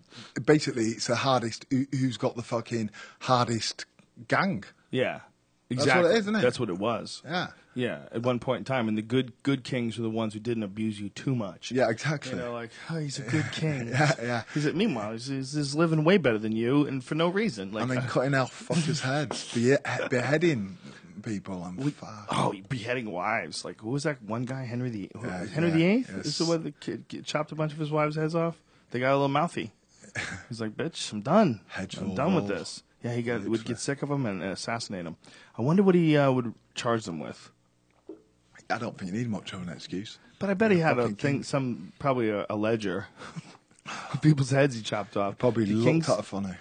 basically, it's the hardest. Who's got the fucking hardest gang? Yeah, That's exactly. what it is, isn't it? That's what it was. Yeah, Yeah, at one point in time, and the good kings were the ones who didn't abuse you too much. yeah, exactly. You know, like, oh, he's a good king. Yeah. Meanwhile, he's living way better than you, and for no reason. Like, I mean, cutting off fuckers' heads, beheading people, and fuck. oh, beheading wives. Like, who was that one guy, Henry the Yeah, Henry yeah, VIII? yes. Is the one that chopped a bunch of his wives' heads off? They got a little mouthy. He's like, bitch, I'm done. Heads I'm roll, done with roll. this. Yeah, he would get sick of them and assassinate them. I wonder what he would charge them with. I don't think you need much of an excuse. But I bet he had a fucking thing, probably a ledger of people's heads he chopped off. Probably The looked kings- at it funny.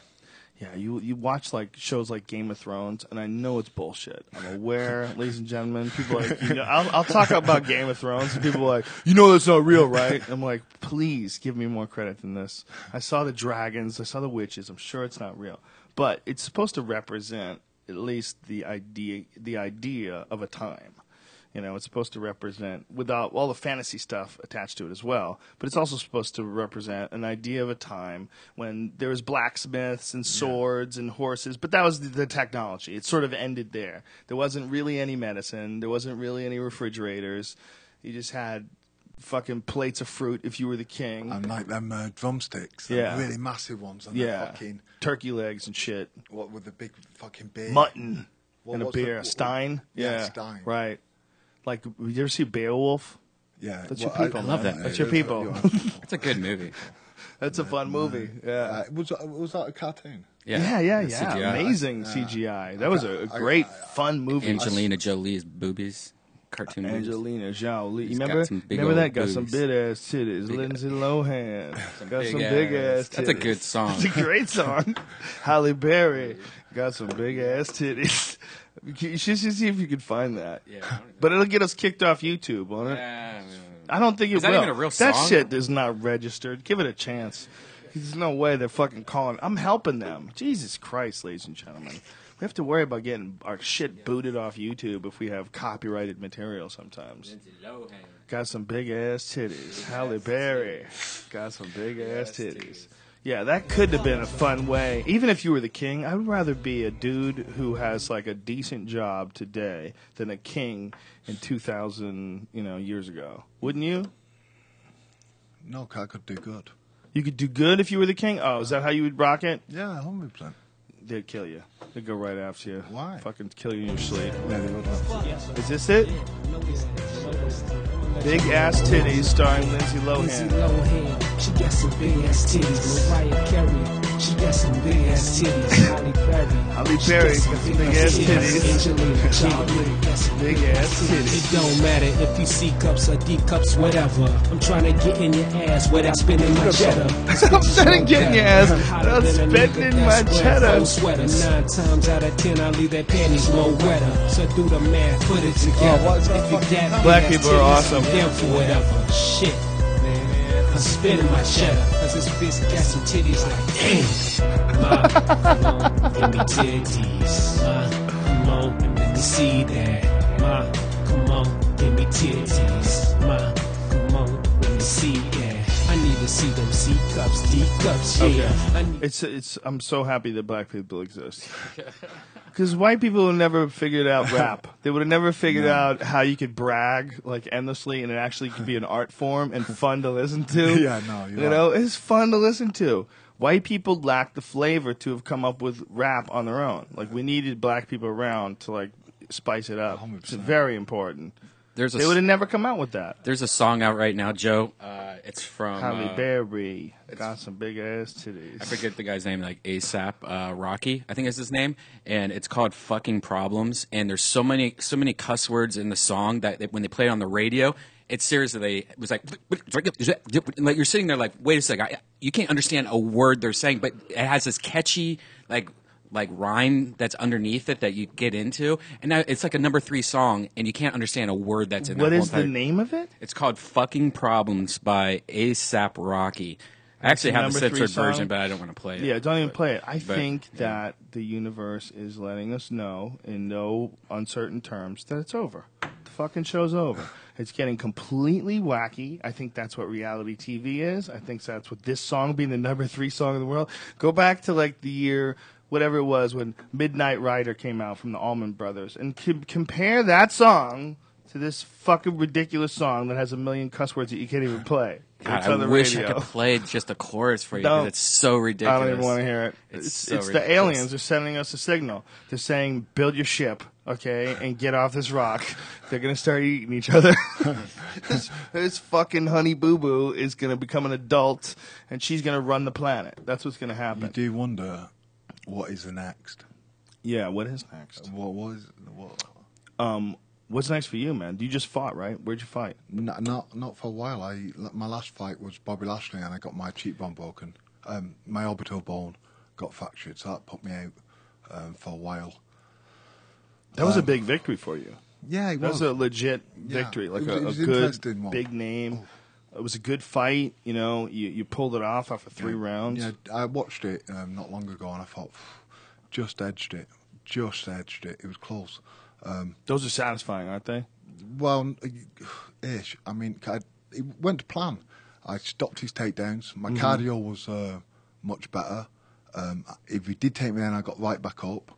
Yeah, you watch like shows like Game of Thrones, and I know it's bullshit. I'm aware, ladies and gentlemen. People are like, I'll talk about Game of Thrones, and people are like, that's not real, right? I'm like, please give me more credit than this. I saw the dragons, I saw the witches. I'm sure it's not real, but it's supposed to represent at least the idea of a time. You know, it's supposed to represent, without all the fantasy stuff attached to it as well, but it's also supposed to represent an idea of a time when there was blacksmiths and swords and horses, but that was the technology. It sort of ended there. There wasn't really any medicine. There wasn't really any refrigerators. You just had fucking plates of fruit if you were the king. And like them drumsticks, them Yeah. really massive ones, and the Yeah. fucking Turkey legs and shit. what with the big fucking beer, Mutton and a what's the- beer. Stein. Yeah, Stein. Right. Like, you ever see Beowulf? Yeah, That's your well, people, I love man. that That's your movie. people. It's a good movie. That's a fun movie. Yeah. was that a cartoon? Yeah, Yeah. CGI. Amazing CGI. That was a great, fun movie. Angelina Jolie's boobies, cartoon boobies. Angelina Jolie. She's Remember? got some big Remember old that? Got some boobies. big ass titties. Lindsay Lohan. Got some big ass titties. That's a good song. It's a great song. Halle Berry got some big ass titties. You should see if you can find that. Yeah, I don't But it'll get us kicked off YouTube, won't it? I don't think it Is that will. even a real That song? shit is not registered. Give it a chance. There's no way they're fucking calling. I'm helping them. Jesus Christ, ladies and gentlemen. We have to worry about getting our shit booted off YouTube if we have copyrighted material sometimes. Got some big ass titties. Halle Berry got some big ass titties. Yeah, that could have been a fun way. Even if you were the king, I would rather be a dude who has like a decent job today than a king in 2000, years ago. Wouldn't you? No, I could do good. You could do good if you were the king? Oh, is that how you would rock it? Yeah, 100%. They'd kill you. They'd go right after you. Why? Fucking kill you in your sleep. Yeah, they would have. Is this it? Big Ass Titties starring Lindsay Lindsay Lohan. Lohan, she got some big ass titties. Mariah Carey, she got some big ass titties. Halle Berry, Halle Berry got some big ass titties. Angelina Jolie got some Big ass titties. It don't matter if you C cups or D cups, whatever. I'm trying to get in your ass without spending my cheddar. I'm trying to get in your ass without spending my cheddar. Sweater 9 times out of 10, I leave that panties more wetter. So do the math, put it together. If you got Black people are awesome. Down for whatever. Shit, man. I'm spending my cheddar. Cause this bitch got some titties like, damn. Ma, come on, give me titties. Ma, come on, and let me see that. Ma, come on, give me titties. Ma, come on, let me see that. I need to see them C cups, D cups, yeah. I need It's. I'm so happy that black people exist. Because white people would never figured out rap. They would have never figured out how you could brag like endlessly and it actually could be an art form and fun to listen to. Yeah, no, you're you know, it's fun to listen to. White people lack the flavor to have come up with rap on their own. Like we needed black people around to like spice it up. 100%. It's very important. There's They would have never come out with that. There's a song out right now, Joe. It's from Halle Berry got some big ass titties. I forget the guy's name, like ASAP Rocky, I think is his name, and it's called "Fucking Problems." And there's so many cuss words in the song that when they play it on the radio, it's seriously it was like you're sitting there like, wait a second, you can't understand a word they're saying, but it has this catchy like rhyme that's underneath it that you get into, and now it's like a number 3 song, and you can't understand a word that's in. What that is the name of it? It's called "Fucking Problems" by ASAP Rocky. I actually have the number 3 censored song? version, but I don't want to play it. Yeah, don't even play it. I but, think that the universe is letting us know in no uncertain terms that it's over. The fucking show's over. It's getting completely wacky. I think that's what reality TV is. I think that's what this song being the number 3 song in the world. Go back to like the year, whatever it was, when Midnight Rider came out from the Allman Brothers, and compare that song to this fucking ridiculous song that has a million cuss words that you can't even play. God, It's on I the wish radio. I could play just a chorus for you Don't. because it's so ridiculous. I don't even want to hear it. It's It's so the ridiculous. aliens are sending us a signal. They're saying, build your ship, okay, and get off this rock. They're going to start eating each other. this fucking Honey Boo Boo is going to become an adult, and she's going to run the planet. That's what's going to You happen. do wonder what is the next. Yeah, what is next? What? What's next for you, man? You just fought, right? Where'd you fight? Not for a while. My last fight was Bobby Lashley, and I got my cheekbone broken. My orbital bone got fractured, so that put me out for a while. That was a big victory for you. Yeah, it That was. was a legit Yeah. victory, like It a was good, interesting one. big name. It was a good fight. You know, you pulled it off after 3 rounds. Yeah, I watched it not long ago, and I thought, just edged it. It was close. Those are satisfying, aren't they? Well, ish. I mean, it went to plan. I stopped his takedowns. My cardio was much better. If he did take me down, I got right back up.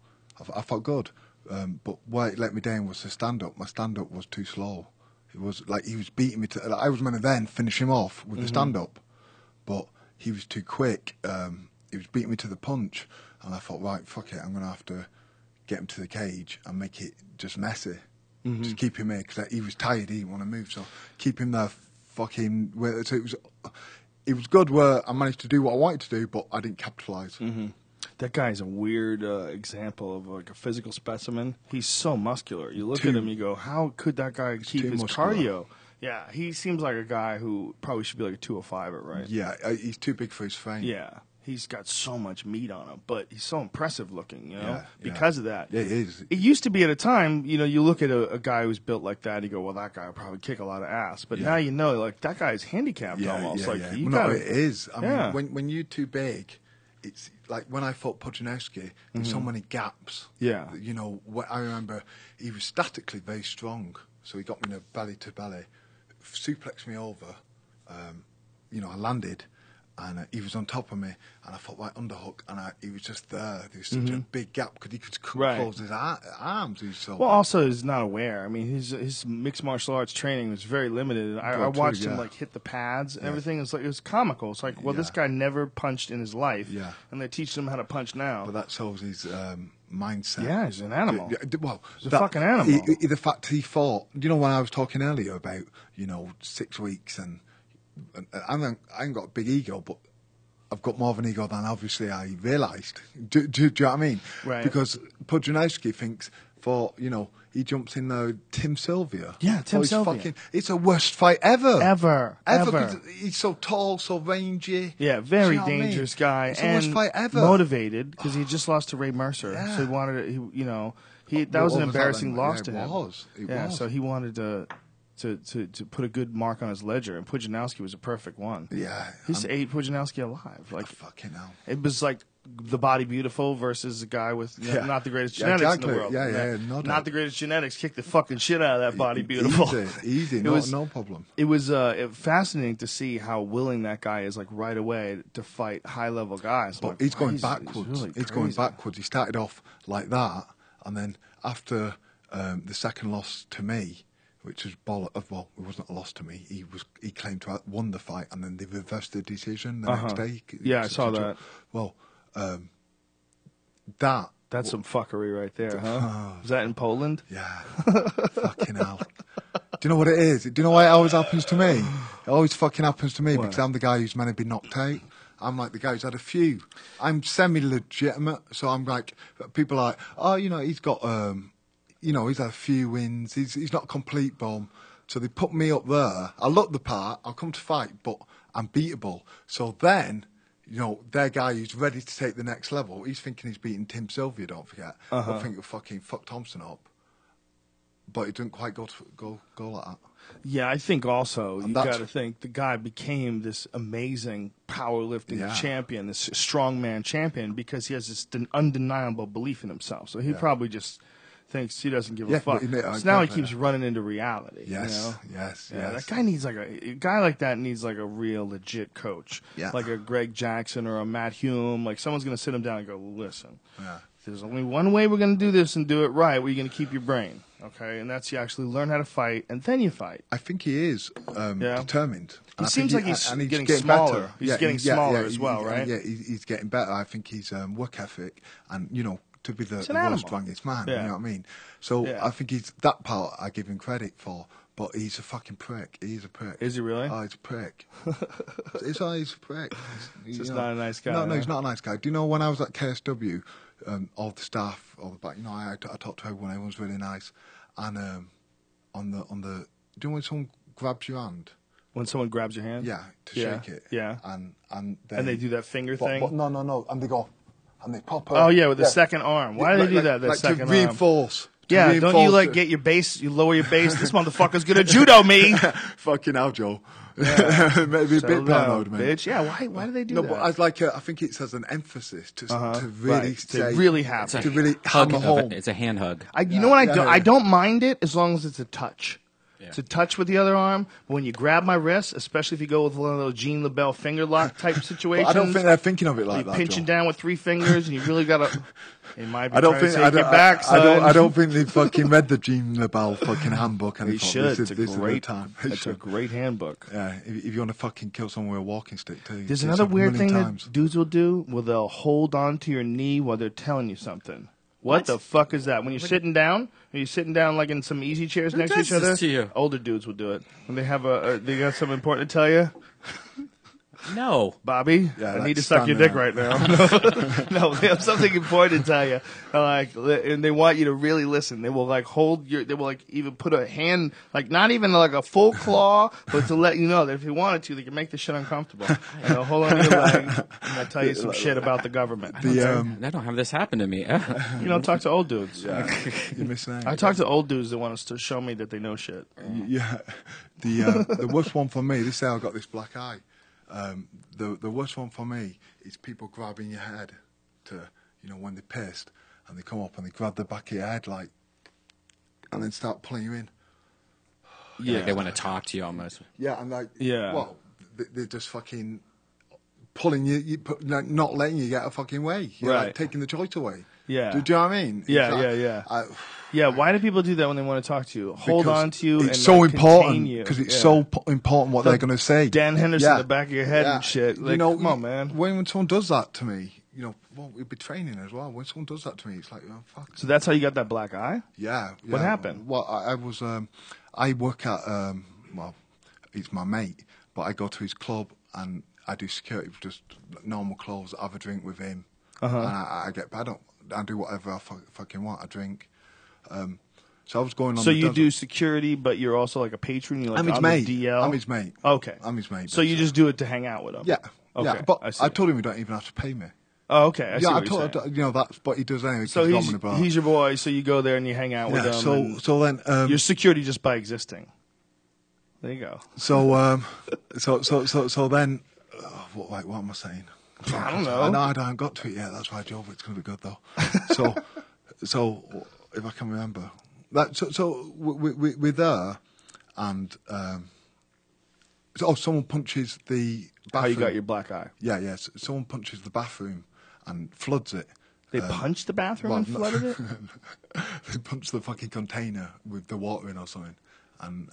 I felt good. But where it let me down was the stand-up. My stand-up was too slow. It was like he was beating me. I was going to then finish him off with the stand-up. But he was too quick. He was beating me to the punch. And I thought, right, fuck it. I'm going to have to get him to the cage and make it just messy. Just keep him here, because he was tired, he didn't want to move, so keep him there fucking... So it was good where I managed to do what I wanted to do, but I didn't capitalise. That guy's a weird example of like a physical specimen. He's so muscular. You look at him, you go, how could that guy keep too his muscular. cardio? Yeah, he seems like a guy who probably should be like a 205er, right? Yeah, he's too big for his frame. Yeah. He's got so much meat on him, but he's so impressive looking, you know, Yeah, because of that. Yeah, it is. It used to be at a time, you know, you look at a guy who's built like that, you go, well, that guy will probably kick a lot of ass. But now you know, like, that guy's handicapped almost. Like, you Well, gotta, no, it is. I Yeah. mean, when you're too big, it's like when I fought Pudzianowski, there's so many gaps. Yeah. You know, I remember he was statically very strong, so he got me in a belly to belly, suplexed me over. You know, I landed, and he was on top of me, and I thought, right, underhook, and he was just there. There was such a big gap because he couldn't close his arms. He was so well, also he's not aware. I mean, his mixed martial arts training was very limited. I watched him like hit the pads and everything. It was comical. It's like, well, this guy never punched in his life, and they're teaching him how to punch now. But that shows his mindset. Yeah, he's an animal. Well, he's a fucking animal. The fact he fought. You know, when I was talking earlier about 6 weeks and I ain't got a big ego, but I've got more of an ego than obviously I realised. Do you know what I mean? Right. Because Podjanowski thinks he jumps in there with Tim Sylvia. Yeah, Tim Sylvia. It's the worst fight ever. Ever. 'Cause he's so tall, so rangy. Yeah, very Do you know what I mean? dangerous guy. It's the worst fight ever. Motivated because he just lost to Ray Mercer. Yeah. So he wanted that was an embarrassing loss to him. It was. So he wanted to put a good mark on his ledger, and Podjanowski was a perfect one. Yeah. He used to ate Podjanowski alive. Like, fucking hell. it was like the Body Beautiful versus a guy with not the greatest genetics in the world. Not the greatest genetics. Kick the fucking shit out of that Body Beautiful. Easy. No problem. It was fascinating to see how willing that guy is, like right away, to fight high level guys. But he's going backwards. He's going backwards. He started off like that, and then after the second loss to me, which was well, it wasn't a loss to me. He claimed to have won the fight, and then they reversed the decision the next day. Yeah, I saw that. Well, that's some fuckery right there, huh? Was that in Poland? Yeah. Fucking hell. Do you know what it is? Do you know why it always happens to me? It always fucking happens to me because I'm the guy who's meant to be knocked out. I'm like the guy who's had a few. I'm semi-legitimate, so I'm like, people are like, oh, he's got, he's had a few wins. He's not a complete bomb. So they put me up there. I look the part. I'll come to fight, but I'm beatable. So then, their guy who's ready to take the next level, he's thinking he's beating Tim Sylvia, don't forget. I think he'll fucking fuck Thompson up. But it didn't quite go like that. Yeah, I think also you got to think the guy became this amazing powerlifting champion, this strongman champion, because he has this undeniable belief in himself. So he probably just thinks he doesn't give a fuck. So now he keeps running into reality. Yes. That guy needs a guy like that needs like a real legit coach, like a Greg Jackson or a Matt Hume. Like someone's going to sit him down and go, listen, there's only one way we're going to do this and do it right. Where you're going to keep your brain, okay? And that's you actually learn how to fight, and then you fight. I think he is determined. He seems like he's getting smaller. Better. He's getting smaller as well, right? Yeah, he's getting better. I think he's work ethic and to be the world's strongest man. You know what I mean? So I think he's that part I give him credit for. But he's a fucking prick. He's a prick. Is he really? Oh, he's a prick. He's a prick. He's just not a nice guy. No, he's not a nice guy. Do you know when I was at KSW, all the staff, I talked to everyone. Everyone's really nice. And on the, do you know when someone grabs your hand? When someone grabs your hand? Yeah, to shake it. Yeah. And they do that finger thing? But no. And they go, and they pop up. Oh, yeah, with the second arm. Why do they do that, second arm? To reinforce. Yeah, don't you get your base, you lower your base, this motherfucker's gonna judo me. Fucking hell, Joe. Yeah. Maybe a bit paranoid, man. Bitch. Yeah, why do they do that? No, but I think it's as an emphasis to really say. To really have to really hammer home. It's a hand hug. You know what I don't mind it as long as it's a touch. Yeah. To touch with the other arm, but when you grab my wrist, especially if you go with one of those Jean LaBelle finger lock type situations, well, I don't think they're thinking of it like that. You're pinching down with 3 fingers, and you really got to. It might be I don't think to take your back, son. I don't think they fucking read the Jean LaBelle fucking handbook. And they should. It's a great time. It's a great handbook. Yeah, if you want to fucking kill someone with a walking stick, too. There's another weird thing that dudes will do, where they'll hold on to your knee while they're telling you something. What the fuck is that? When you're sitting down, are you sitting down like in some easy chairs next to each other? To you? Older dudes will do it. When they have they got something important to tell you. No. Bobby, I need to suck your dick right now. No, they have something important to tell you. And they want you to really listen. They will they will even put a hand, not even like a full claw, but to let you know that if they wanted to, they can make the shit uncomfortable. And they'll hold on to your leg and they'll tell you some shit about the government. I don't have this happen to me. You don't talk to old dudes. Yeah. You're missing out. I talk to old dudes that want us to show me that they know shit. Yeah. The worst one for me, this is how I got this black eye. The worst one for me is people grabbing your head to, when they're pissed and they come up and they grab the back of your head and then start pulling you in. Yeah, they want to talk to you almost. Yeah, and well, they just fucking pulling you not letting you get a fucking way. You're like Right. taking the choice away. Yeah. Do you know what I mean? Yeah, It's yeah, like, Yeah, why do people do that when they want to talk to you? Hold because on to you and it's so like, important contain you. because it's Yeah. so important what they're going to say. Dan Henderson Yeah. in the back of your head and shit. Like, come on, man. When someone does that to me, well, we'd be training as well. When someone does that to me, it's like, oh, fuck. So that's how you got that black eye? Yeah. What happened? Well, I was, I work at, well, he's my mate, but I go to his club and I do security with just normal clothes, have a drink with him, and I get, I do whatever I fucking want, I drink. So I was going on. So you do security, but you're also like a patron? You're like I'm his on mate. the DL? I'm his mate. Okay. I'm his mate. So you just do it to hang out with him? Yeah. Okay. Yeah, but see. I told him you don't even have to pay me. Oh, okay. I see Yeah, what you're saying. that's what he does anyway. So 'cause he's got money, he's your boy, so you go there and you hang out with him. So then you're security just by existing. There you go. So then, what am I saying? I don't know. No, I haven't got to it yet. That's why I drove. It's going to be good though. So if I can remember that. So we're there, and someone punches the bathroom. How you got your black eye? Yeah, yes. Someone punches the bathroom and floods it. They punched the bathroom and flooded it? They punched the fucking container with the water in or something. And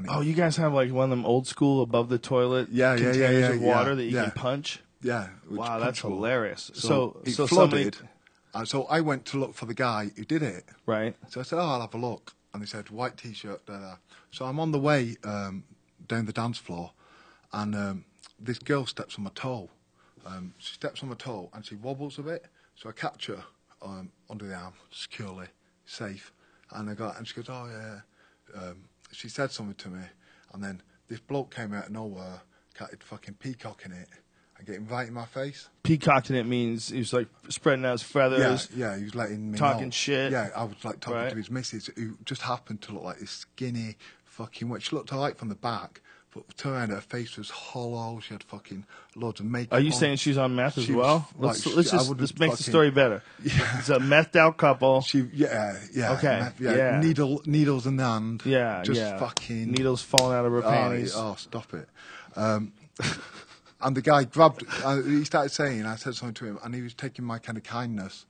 Oh, you guys have like one of them old school above the toilet containers of water that you can punch? Yeah. Wow, that's hilarious. So it somebody... flooded. And so I went to look for the guy who did it. Right. So I said, I'll have a look. And they said, white T-shirt, da. So I'm on the way down the dance floor, and this girl steps on my toe. She steps on my toe, and she wobbles a bit. So I catch her under the arm, securely, safe. And she goes, oh, yeah. She said something to me, and then this bloke came out of nowhere, started fucking peacocking it, and getting right in my face. Peacocking it means he was like spreading out his feathers. Yeah, he was letting me talking know. shit. Yeah, I was like talking to his missus, who just happened to look like this skinny fucking witch. She looked alright from the back, but turned around, her face was hollow. She had fucking loads of makeup. Are you on. saying she's on meth as She well? was, This makes the story better. Yeah. It's a methed out couple. Yeah. Okay. Yeah. Needles in the hand. Yeah. Just fucking needles falling out of her panties. Oh, stop it. And the guy grabbed. He started saying. I said something to him, and he was taking my kind of kindness,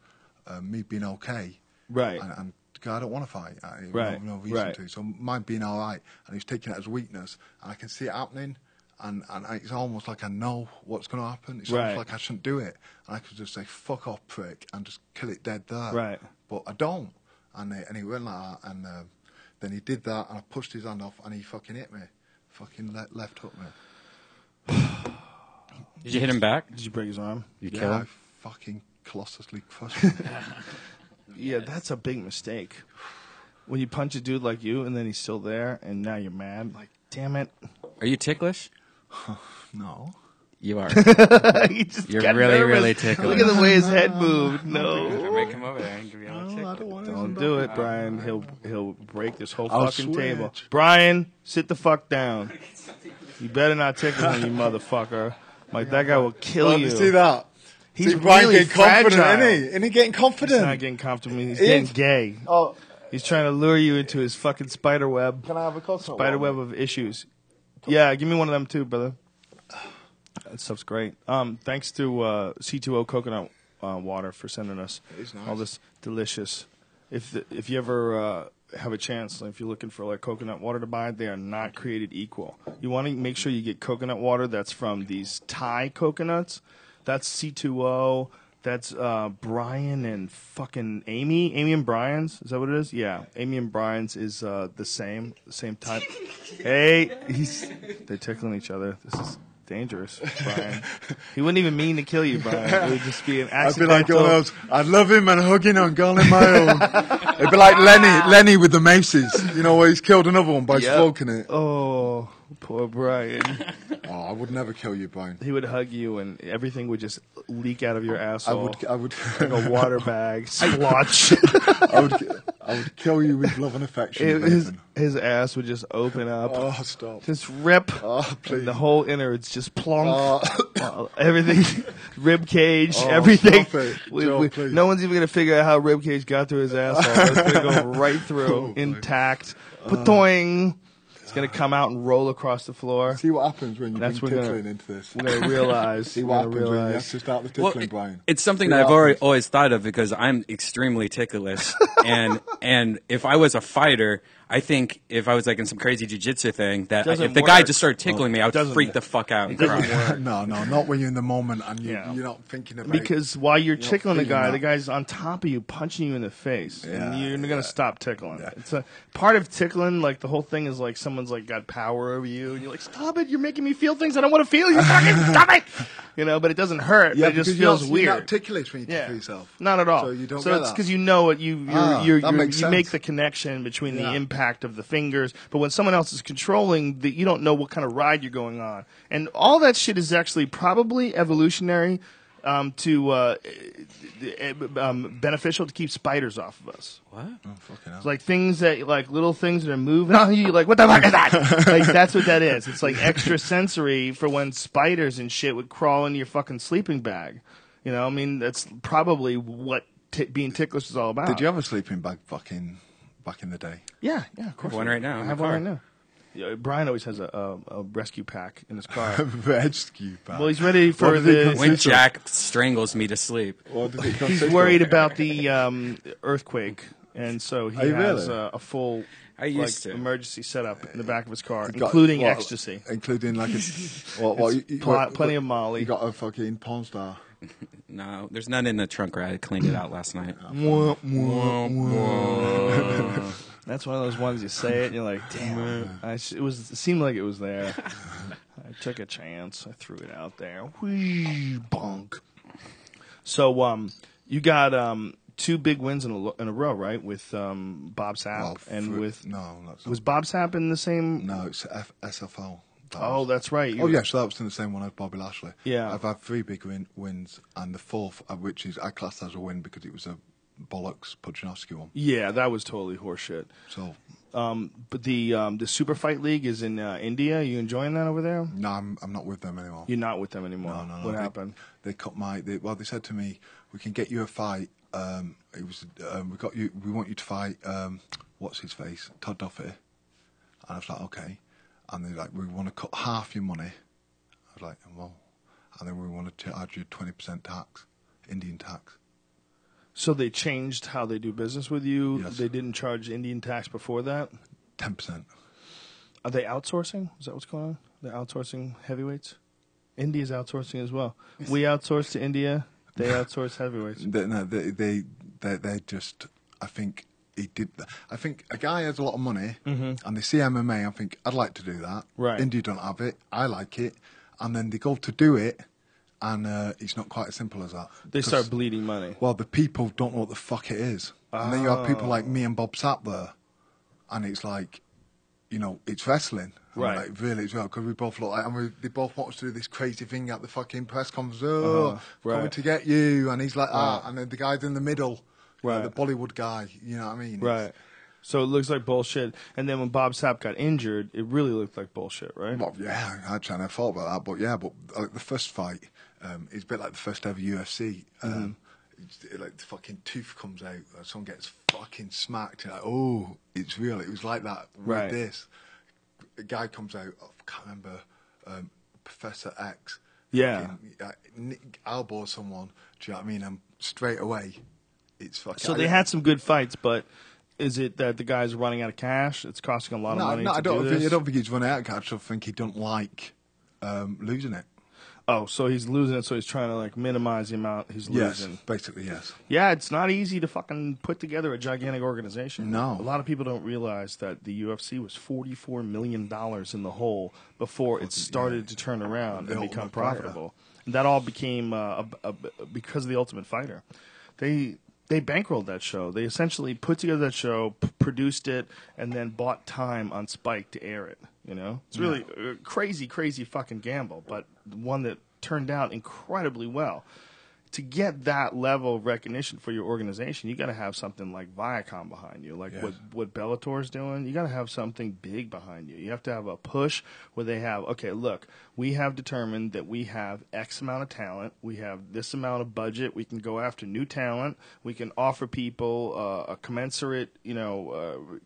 me being okay. Right. And I don't want to fight. Right. No reason to. So mine being all right, and he's taking it as weakness, and I can see it happening, and it's almost like I know what's going to happen. It's almost like I shouldn't do it, and I could just say "fuck off, prick," and just kill it dead there. Right. But I don't, and he went like that, and then he did that, and I pushed his hand off, and he fucking hit me, fucking left hook me. Did you hit him back? Did you break his arm? You kill him? I fucking colossusly crushed him. Yeah, that's a big mistake. When you punch a dude like you and then he's still there and now you're mad, like, damn it. Are you ticklish? No. You are. He just You're got really, nervous. really ticklish. Look at the way his head moved. No. Make him over there and give you a little tickle. Don't do it, Brian. He'll break this whole I'll fucking switch. table. Brian, sit the fuck down. You better not tickle him, you motherfucker. Like, that guy will kill you. You see that? He's Brian really getting confident, fragile. isn't he? Isn't he getting confident? He's not getting comfortable. He's getting gay. Oh, He's trying to lure you into his fucking spider web. can I have a coconut? Spider web of issues. Yeah, give me one of them too, brother. That stuff's great. Thanks to C2O Coconut Water for sending us It is nice. all this delicious. If you ever have a chance, if you're looking for like coconut water to buy, they are not created equal. You want to make sure you get coconut water that's from these Thai coconuts. That's C2O. That's Brian and fucking Amy. Amy and Brian's. Is that what it is? Yeah. Amy and Brian's is the same type. Hey, they're tickling each other. This is dangerous, Brian. He wouldn't even mean to kill you, Brian. It would just be an I'd be accidental. like, I'd love him and hug him and girl in my own. It'd be like Lenny with the maces, where he's killed another one by smoking it. Oh, poor Brian. Oh, I would never kill you, Brian. He would hug you and everything would just leak out of your asshole. I would like a water bag, splotch. I would kill you with love and affection. His ass would just open up. Oh, stop. Just rip. Oh, please. And the whole innards just plunk. Everything. Rib cage, Oh, everything. stop it. Joe, please. No one's even going to figure out how rib cage got through his asshole. It's going to go right through, intact. Patoing. It's gonna come out and roll across the floor. See what happens when you That's bring what we're tickling into this. We're gonna realize. See we're what gonna happens when you have realize. to start the Well, tickling, Brian. it's something See that I've what happens. always thought of because I'm extremely ticklish, and if I was a fighter, I think if I was like in some crazy jiu-jitsu thing, that Doesn't if the guy work. just started tickling me, I would doesn't- freak the fuck out and cry. No, not when you're in the moment and Yeah. you're not thinking about Because while you're not tickling the feeling guy, that. the guy's on top of you, punching you in the face, and Yeah, you're gonna stop tickling. Yeah. It's a part of tickling. Like the whole thing is like someone's like got power over you, and you're like, "Stop it! You're making me feel things I don't want to feel. You fucking stop it!" You know, but it doesn't hurt. Yeah, but it just because you're feels not- weird. You're not ticklish when you Yeah. tickle yourself. Not at all. So you don't So get it's that. because you know what you that makes you make sense. the connection between the Yeah. impact of the fingers. But when someone else is controlling, you don't know what kind of ride you're going on, and all that shit is actually probably evolutionary to beneficial to keep spiders off of us. What? Oh, fucking hell. It's like things that like little things that are moving on you. You're like, what the fuck is that? Like that's what that is. It's like extra sensory for when spiders and shit would crawl into your fucking sleeping bag. You know, I mean, that's probably what being ticklish is all about. Did you have a sleeping bag back in the day? Yeah, of course. one I do. right now in I my have one car. right now. Yeah, Brian always has a rescue pack in his car. Rescue bag. Well, he's ready for What did it the. consist When of? Jack strangles me to sleep. What did it He's consist worried of? about the earthquake, and so he Are you has really? a full I used to. emergency setup in the back of his car, Got- including what, ecstasy. Including like a Plenty of Molly. You got a fucking porn star. No, there's none in the trunk. Right? I cleaned it out last night. That's one of those ones you say it and you're like, damn. It seemed like it was there. I took a chance. I threw it out there. Whee, bonk. So, you got two big wins in a row, right? With Bob Sapp no, that's was Bob Sapp in the same? no, it's SFL. Oh, that's right. Oh yeah, so that was in the same one as Bobby Lashley. Yeah. I've had three big wins, and the fourth, which is I classed as a win because it was a bollocks Pudzianowski one. Yeah, that was totally horseshit. So But the Super Fight League is in India. You enjoying that over there? no, I'm not with them anymore. You're not with them anymore. No. What they, happened? They cut my. They said to me, "We can get you a fight. It was we got you. We want you to fight. What's his face? Todd Duffy." And I was like, "Okay." And they're like, "We want to cut half your money." I was like, "Well," and then we want to charge you 20% tax, Indian tax. So they changed how they do business with you. Yes. They didn't charge Indian tax before that. 10%. Are they outsourcing? Is that what's going on? They're outsourcing heavyweights. India's outsourcing as well. We outsource to India. They outsource heavyweights. They just. I think he did. I think a guy has a lot of money, and they see MMA. I think I'd like to do that. Right. India don't have it. I like it, and then they go to do it, and it's not quite as simple as that. They 'Cause, start bleeding money. Well, the people don't know what the fuck it is, and then you have people like me and Bob Sapp there, and it's like, you know, it's wrestling. And we're Right. like, really, it's real, because we both look like, and they both want us to do this crazy thing at the fucking press conference. Coming right. to get you, and he's like, and then the guy's in the middle, you know, Right. the Bollywood guy. You know what I mean? Right. So it looks like bullshit. And then when Bob Sapp got injured, it really looked like bullshit, right? Well, yeah, I actually never thought about that, but yeah, but like the first fight, it's a bit like the first ever UFC. Like the fucking tooth comes out, someone gets fucking smacked. You're like, oh, it's real. It was like that with Right. this. A guy comes out, I can't remember, Professor X. Yeah. Fucking, elbow someone. Do you know what I mean? And straight away, it's fucking. So they had some good fights, but is it that the guy's running out of cash? It's costing a lot of money No, to I don't do think. this? I don't think he's running out of cash. I think he don't like losing it. Oh, so he's losing it, so he's trying to like minimize the amount he's losing. Yes, basically yes. Yeah, it's not easy to fucking put together a gigantic organization. No. A lot of people don't realize that the UFC was $44 million in the hole before it started to turn around The and become Ultimate Fighter. profitable. And that all became because of the Ultimate Fighter. They bankrolled that show. They essentially put together that show, produced it, and then bought time on Spike to air it. You know, it's really a crazy, crazy fucking gamble, but one that turned out incredibly well. To get that level of recognition for your organization, you got to have something like Viacom behind you, like Yes. what Bellator's doing. You got to have something big behind you. You have to have a push where they have, okay, look, we have determined that we have X amount of talent, we have this amount of budget, we can go after new talent, we can offer people a commensurate,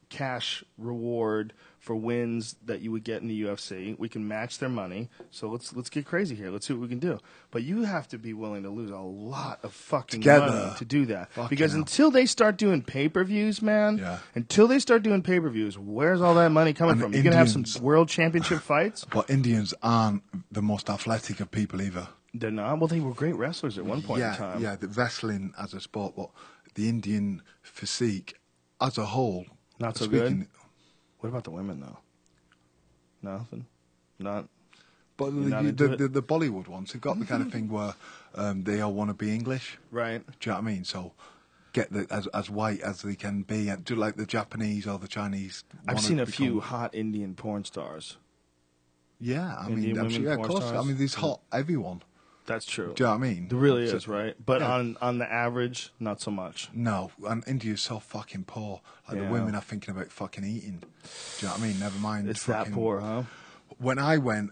cash reward for wins that you would get in the UFC. We can match their money. So let's get crazy here. Let's see what we can do. But you have to be willing to lose a lot of fucking money to do that. Because until they start doing pay-per-views, man, until they start doing pay-per-views, where's all that money coming from? You're going to have some world championship fights? But Indians aren't the most athletic of people either. They're not? Well, they were great wrestlers at one point in time. Yeah, the wrestling as a sport, but the Indian physique as a whole. Not so good? What about the women, though? Nothing? Not? But the Bollywood ones, they've got the kind of thing where they all want to be English. Right. Do you know what I mean? So get as white as they can be, and do like the Japanese or the Chinese. I've seen a few hot Indian porn stars. Yeah, I Indian mean, of course. stars. I mean, there's hot everyone. That's true. Do you know what I mean? There really is, right? But on the average, not so much. No, and India's so fucking poor. Like the women are thinking about fucking eating. Do you know what I mean? Never mind. It's that poor, huh? When I went,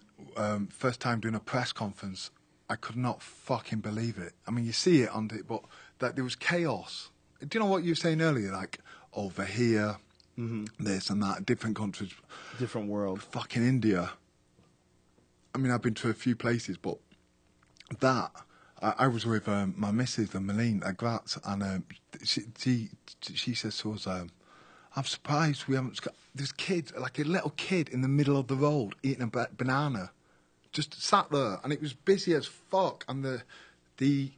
first time doing a press conference, I could not fucking believe it. I mean, you see it on it, but that there was chaos. Do you know what you were saying earlier? Like, over here, this and that, different countries. Different world. Fucking India. I mean, I've been to a few places, but that I was with my missus, the Malene, Graz, and she says to us, "I'm surprised we haven't got this kid, like a little kid, in the middle of the road eating a banana, just sat there, and it was busy as fuck, and the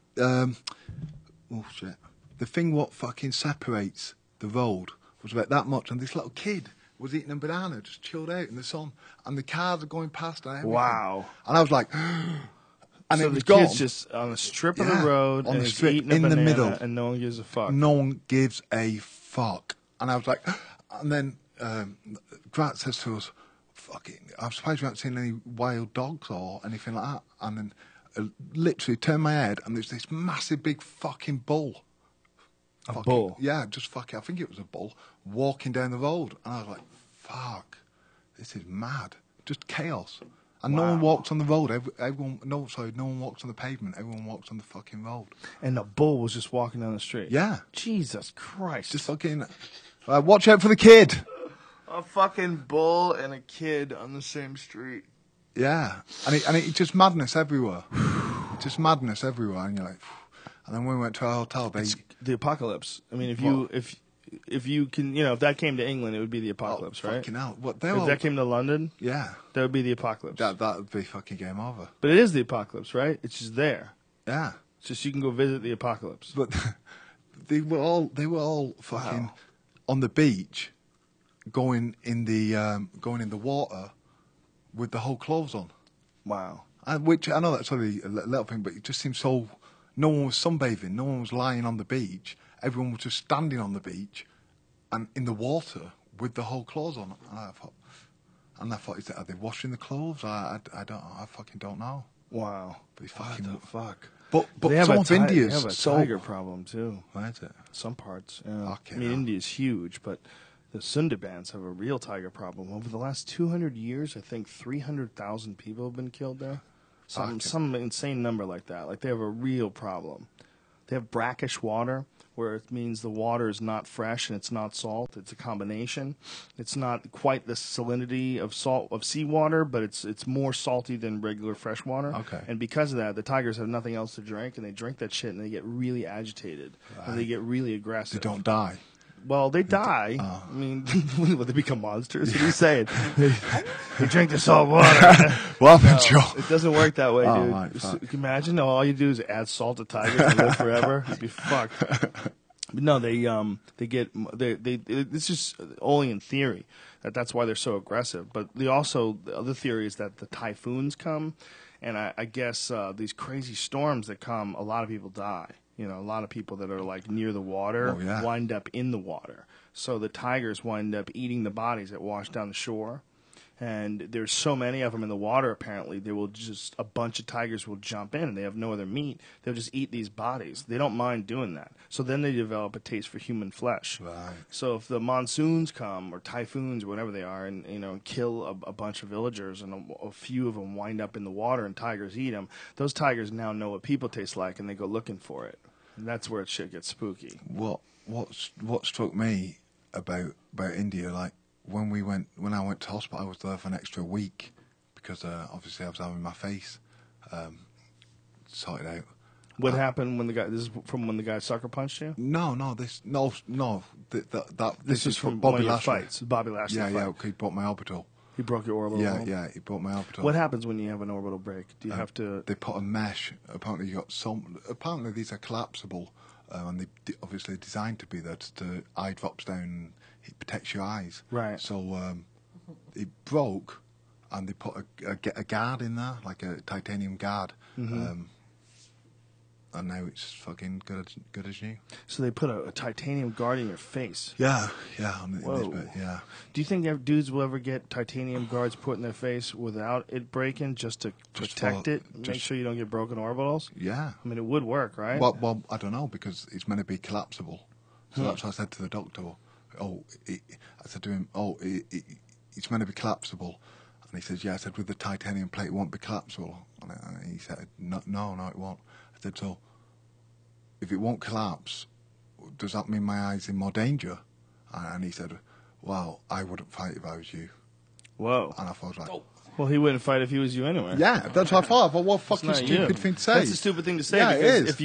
thing what fucking separates the road was about that much, and this little kid was eating a banana, just chilled out in the sun, and the cars are going past and everything. Wow! And I was like." And so it was the gone. Kid's just on the strip of the road, on and the he's strip, eating a in banana, the middle, and no one gives a fuck. No one gives a fuck. And I was like, and then Grant says to us, "Fucking, I'm surprised we haven't seen any wild dogs or anything like that." And then literally turned my head, and there's this massive, big fucking bull. Bull? Yeah, just fucking. I think it was a bull walking down the road, and I was like, "Fuck, this is mad. Just chaos." And no one walks on the road. No one walks on the pavement. Everyone walks on the fucking road. And the bull was just walking down the street. Yeah. Jesus Christ. Just fucking. Watch out for the kid. A fucking bull and a kid on the same street. Yeah, and it just madness everywhere. Just madness everywhere, and you're like. And then when we went to our hotel, it's the apocalypse. I mean, if you can, if that came to England, it would be the apocalypse, right? Fucking hell. If that came to London, yeah, that would be the apocalypse. That would be fucking game over. But it is the apocalypse, right? It's just there. Yeah. It's just you can go visit the apocalypse. But they were all fucking on the beach, going in the water with the whole clothes on. Wow. Which I know that's only a little thing, but it just seems so. No one was sunbathing. No one was lying on the beach. Everyone was just standing on the beach and in the water with the whole clothes on. And I thought, are they washing the clothes? I fucking don't know. Wow. But fucking, what the fuck? But they have some of India's they have a tiger problem too. Where is it? Some parts. Yeah. Okay, I mean, India's huge, but the Sundarbans have a real tiger problem. Over the last 200 years, I think 300,000 people have been killed there. Some insane number like that. Like, they have a real problem. They have brackish water, where it means the water is not fresh and it's not salt. It's a combination. It's not quite the salinity of seawater, but it's more salty than regular fresh water. Okay. And because of that, the tigers have nothing else to drink, and they drink that shit, and they get really agitated. Right. And they get really aggressive. They don't die. Well, they die. I mean, they become monsters. What are you saying? They drink the salt water. What happened, Joe? It doesn't work that way, dude. Right, Can you imagine? All you do is add salt to tigers and live forever. You'd be fucked. But no, it's just only in theory that's why they're so aggressive. But the other theory is that the typhoons come, and I guess these crazy storms that come, a lot of people die. A lot of people that are like near the water wind up in the water. So the tigers wind up eating the bodies that wash down the shore. And there's so many of them in the water, apparently, a bunch of tigers will jump in, and they have no other meat. They'll just eat these bodies. They don't mind doing that. So then they develop a taste for human flesh. Right. So if the monsoons come, or typhoons, or whatever they are, and kill a bunch of villagers, and a few of them wind up in the water, and tigers eat them, those tigers now know what people taste like, and they go looking for it. And that's where shit gets spooky. What struck me about India, like, when I went to hospital, I was there for an extra week because obviously I was having my face sorted out. What happened when the guy? This is from when the guy sucker punched you. This This is from Bobby one of your Lashley. fights. Bobby Lashley. Yeah, fight. yeah. Okay, he broke my orbital. He broke your orbital. Yeah, bone? yeah. He broke my orbital. What happens when you have an orbital break? Do you have to? They put a mesh. Apparently, you got some. Apparently, these are collapsible, and they obviously designed to be there. The eye drops down. It protects your eyes. Right. So it broke, and they put a guard in there, like a titanium guard. Mm-hmm. And now it's fucking good as new. So they put a titanium guard in your face. Yeah, on this Whoa. bit, yeah. Do you think dudes will ever get titanium guards put in their face without it breaking, just to protect it, make sure you don't get broken orbitals? Yeah. I mean, it would work, right? Well, I don't know, because it's meant to be collapsible. So that's what I said to the doctor. I said to him, it's meant to be collapsible. And he says, yeah. I said, with the titanium plate, it won't be collapsible. And he said, no, it won't. I said, so if it won't collapse, does that mean my eye's in more danger? And he said, well, I wouldn't fight if I was you. Whoa. And I thought, like, Well, he wouldn't fight if he was you anyway. yeah, that's what I thought. But what a fucking Not stupid you. thing to say. That's a stupid thing to say. Yeah, it because is. if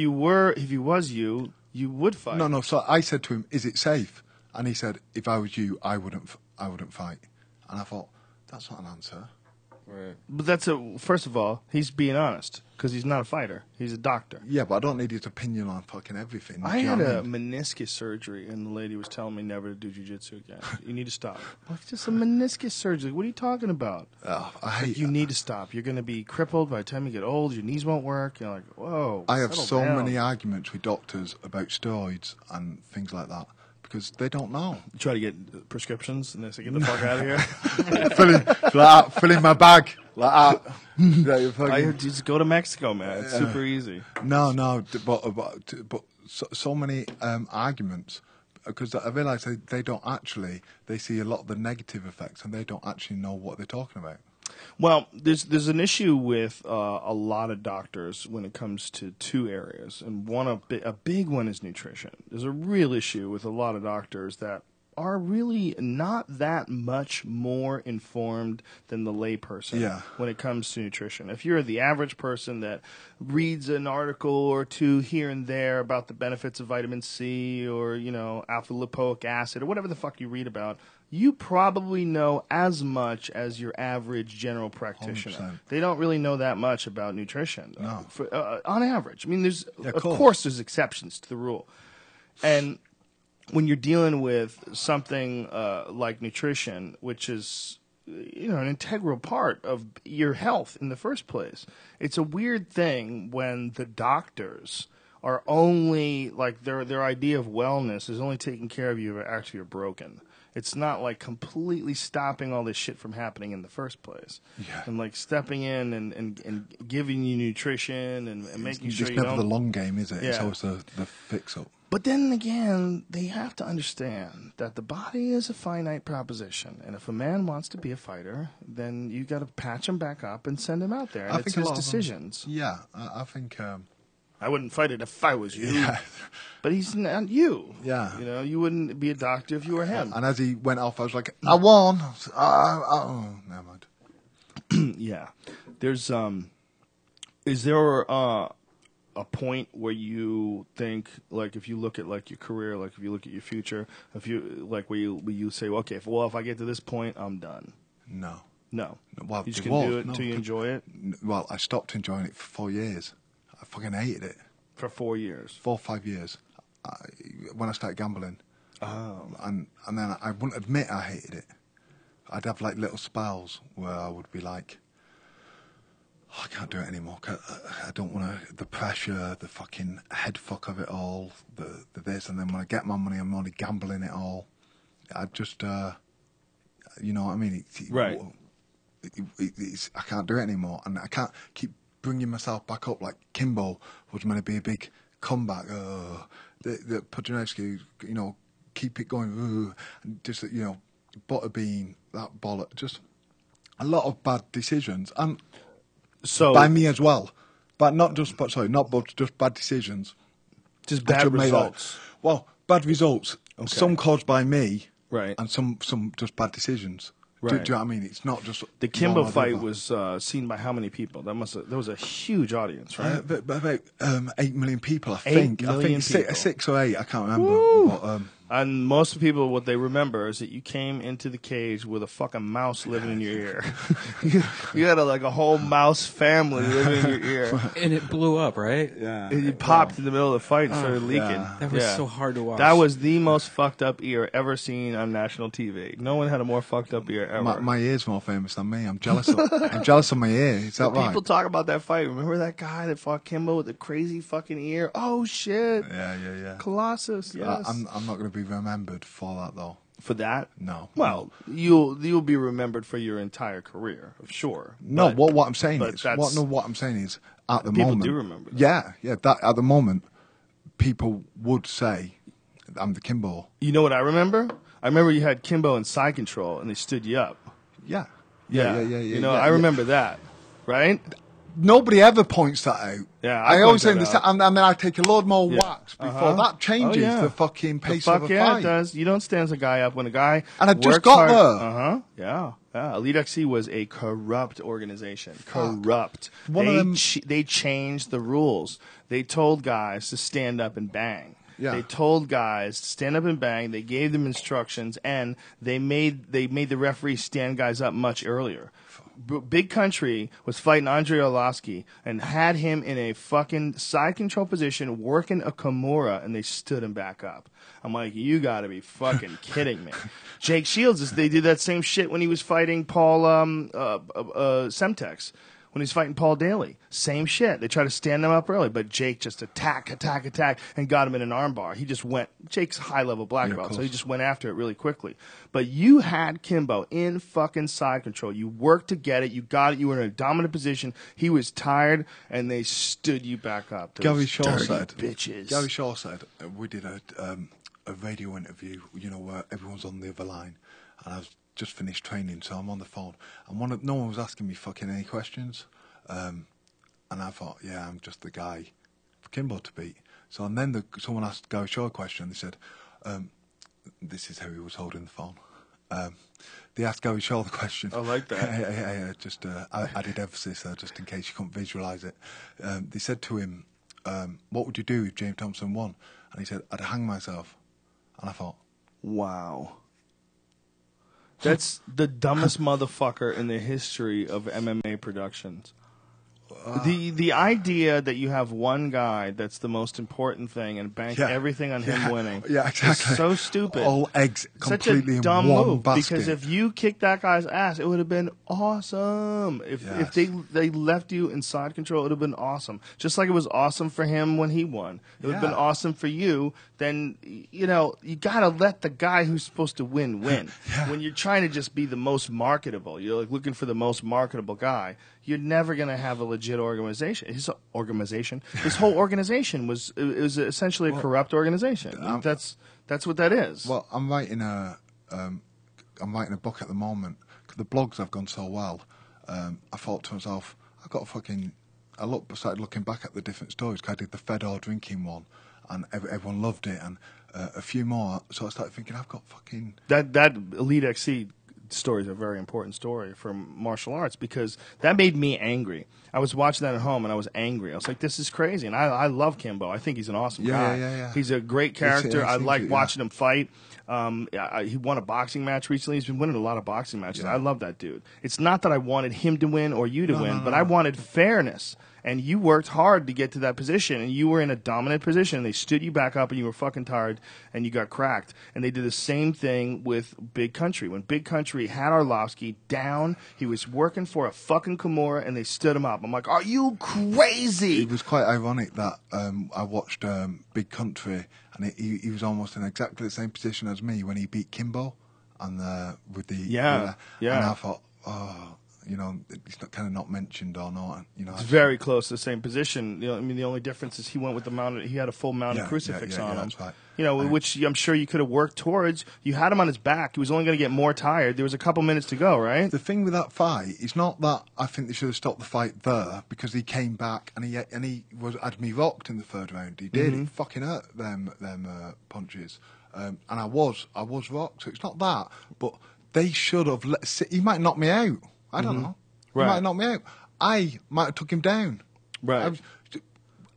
he was you, you would fight. No. So I said to him, is it safe? And he said, if I was you, I wouldn't fight. And I thought, that's not an answer. Right. But first of all, he's being honest because he's not a fighter. He's a doctor. Yeah, but I don't need his opinion on fucking everything. I Do you had know what a meniscus surgery, and the lady was telling me never to do jiu-jitsu again. You need to stop. Like, just a meniscus surgery. What are you talking about? I hate You need to stop. You're going to be crippled by the time you get old. Your knees won't work. You're like, whoa. I have settle so down. many arguments with doctors about steroids and things like that because they don't know. You try to get prescriptions, and they say, get the fuck out of here. Filling my bag like that. Yeah, you're I fucking- just go to Mexico, man. It's super easy. No, but so many arguments because I realise they don't actually. They see a lot of the negative effects and they don't actually know what they're talking about. Well, there's an issue with a lot of doctors when it comes to two areas, and a big one is nutrition. There's a real issue with a lot of doctors that are really not that much more informed than the layperson when it comes to nutrition. If you're the average person that reads an article or two here and there about the benefits of vitamin C or, alpha lipoic acid or whatever the fuck you read about, you probably know as much as your average general practitioner. 100%. They don't really know that much about nutrition on average. I mean, of course. course there's exceptions to the rule. And when you're dealing with something like nutrition, which is an integral part of your health in the first place, it's a weird thing when the doctors are only like their idea of wellness is only taking care of you if actually you're broken. It's not like completely stopping all this shit from happening in the first place. Yeah. And like stepping in and giving you nutrition and making sure It's you never don't. the long game, is it? Yeah. It's always the fix-up. But then again, they have to understand that the body is a finite proposition, and if a man wants to be a fighter, then you got to patch him back up and send him out there. And it's a his lot of them- decisions. Yeah, I think. I wouldn't fight it if I was you, Yeah. but he's not you. Yeah. You wouldn't be a doctor if you were him. And as he went off, I was like, I won. Oh, never mind. Yeah. There's is there a point where you think, like, if you look at like your career, like if you look at your future, if you like where you say, okay, if I get to this point, I'm done. No. Well, You just it can do was, it until you enjoy it Well, I stopped enjoying it for 4 years. I fucking hated it. for 4 years. 4 or 5 years. When I started gambling. Oh. And then I wouldn't admit I hated it. I'd have like little spells where I would be like, oh, I can't do it anymore. I don't want to, the pressure, the fucking head fuck of it all, the this, and then when I get my money, I'm only gambling it all. I just, you know what I mean? Right. I can't do it anymore, and I can't keep bringing myself back up. Like Kimbo was meant to be a big comeback. The Podjanowski, keep it going. And just Butterbean, that bollock. Just a lot of bad decisions, and So by me as well. But just bad decisions. just I bad should make that- results. Well, bad results. Okay. Some caused by me, Right. And some just bad decisions. Right. Do you know what I mean? It's not just The Kimbo one or the fight other. was seen by how many people? There was a huge audience, right? About 8 million people, I 8 think. million I think people. 6 or 8, I can't remember. Woo! But, And most people, what they remember is that you came into the cage with a fucking mouse living in your ear. You had a whole mouse family living in your ear. And it blew up, right? yeah. And it popped in the middle of the fight and started leaking. yeah. That was so hard to watch. That was the most fucked up ear ever seen on national TV. No one had a more fucked up ear ever. My ear's more famous than me. I'm jealous of my ear. Is that right? People talk about that fight. Remember that guy that fought Kimbo with the crazy fucking ear? Oh shit! Yeah. Colossus. Yes. I'm not going to be remembered for that, though. For that? No. Well, you'll be remembered for your entire career, sure. No, But what I'm saying but is, that's- what I'm saying is, at the People moment, do remember that. Yeah, that at the moment, people would say, "I'm the Kimbo." You know what I remember? I remember you had Kimbo in side control, and they stood you up. Yeah. You know, yeah, I remember that, right? Nobody ever points that out. Yeah, I I always point that understand, and then I take a load more Yeah. whacks before that changes Oh, yeah. the fucking pace Fuck of a yeah, fight. it does. You don't stand a guy up when a guy. And I just works got hard. there. Yeah. Elite XC was a corrupt organization. Corrupt. One of They them- they changed the rules. They told guys to stand up and bang. Yeah. They told guys to stand up and bang. They gave them instructions, and they made the referee stand guys up much earlier. Big Country was fighting Andrei Arlovsky and had him in a fucking side control position working a Kimura, and they stood him back up. I'm like, you got to be fucking kidding me. Jake Shields, they did that same shit when he was fighting Paul Semtex. When he's fighting Paul Daly, same shit. They try to stand him up early, but Jake just attack, and got him in an armbar. He just went. Jake's high-level black belt, so he just went after it really quickly. But you had Kimbo in fucking side control. You worked to get it. You got it. You were in a dominant position. He was tired, and they stood you back up. Those Gary Shaw dirty said, bitches. Gary Shaw said, we did a radio interview, where everyone's on the other line, and I've just finished training, so I'm on the phone, and no one was asking me fucking any questions, and I thought, yeah, I'm just the guy for Kimbo to beat. So, and then someone asked Gary Shaw a question, they said, this is how he was holding the phone. They asked Gary Shaw the question. I like that. Yeah, just added emphasis there, just in case you couldn't visualise it. They said to him, what would you do if James Thompson won? And he said, I'd hang myself. And I thought, Wow. That's the dumbest motherfucker in the history of MMA productions. The idea that you have one guy that's the most important thing and bank everything on him winning is so stupid. All eggs Such completely a dumb in one move basket. because if you kicked that guy's ass, it would have been awesome. If they left you in side control, it would have been awesome. Just like it was awesome for him when he won. It would have been awesome for you. Then you gotta let the guy who's supposed to win win. When you're trying to just be the most marketable, you're like looking for the most marketable guy. You're never gonna have a legit organization. His whole organization was essentially a corrupt organization. That's what that is. Well, I'm writing a book at the moment. 'Cause the blogs have gone so well. I thought to myself, started looking back at the different stories. 'Cause I did the Fedor drinking one, and everyone loved it, and a few more. So I started thinking, I've got fucking that Elite XC story is a very important story for martial arts because that made me angry. I was watching that at home and I was angry. I was like, this is crazy. And I love Kimbo. I think he's an awesome guy. Yeah. He's a great character. I like yeah. watching him fight. He won a boxing match recently. He's been winning a lot of boxing matches. Yeah. I love that dude. It's not that I wanted him to win or you to win, but I wanted fairness. And you worked hard to get to that position, and you were in a dominant position. They stood you back up, and you were fucking tired, and you got cracked. And they did the same thing with Big Country. When Big Country had Arlovsky down, he was working for a fucking Kimura, and they stood him up. I'm like, are you crazy? It was quite ironic that I watched Big Country, and he was almost in exactly the same position as me when he beat Kimbo, and and I thought, it's kind of not mentioned or not. It's very close to the same position. The only difference is he went with the mounted. He had a full mounted crucifix on him. That's right. Which I'm sure you could have worked towards. You had him on his back. He was only going to get more tired. There was a couple minutes to go, right? The thing with that fight, it's not that I think they should have stopped the fight there because he came back and he had me rocked in the third round. He did. It fucking hurt them punches. and I was rocked. So it's not that, but they should have. He might knock me out. I don't know. He Right. might knock me out. I might have took him down. Right.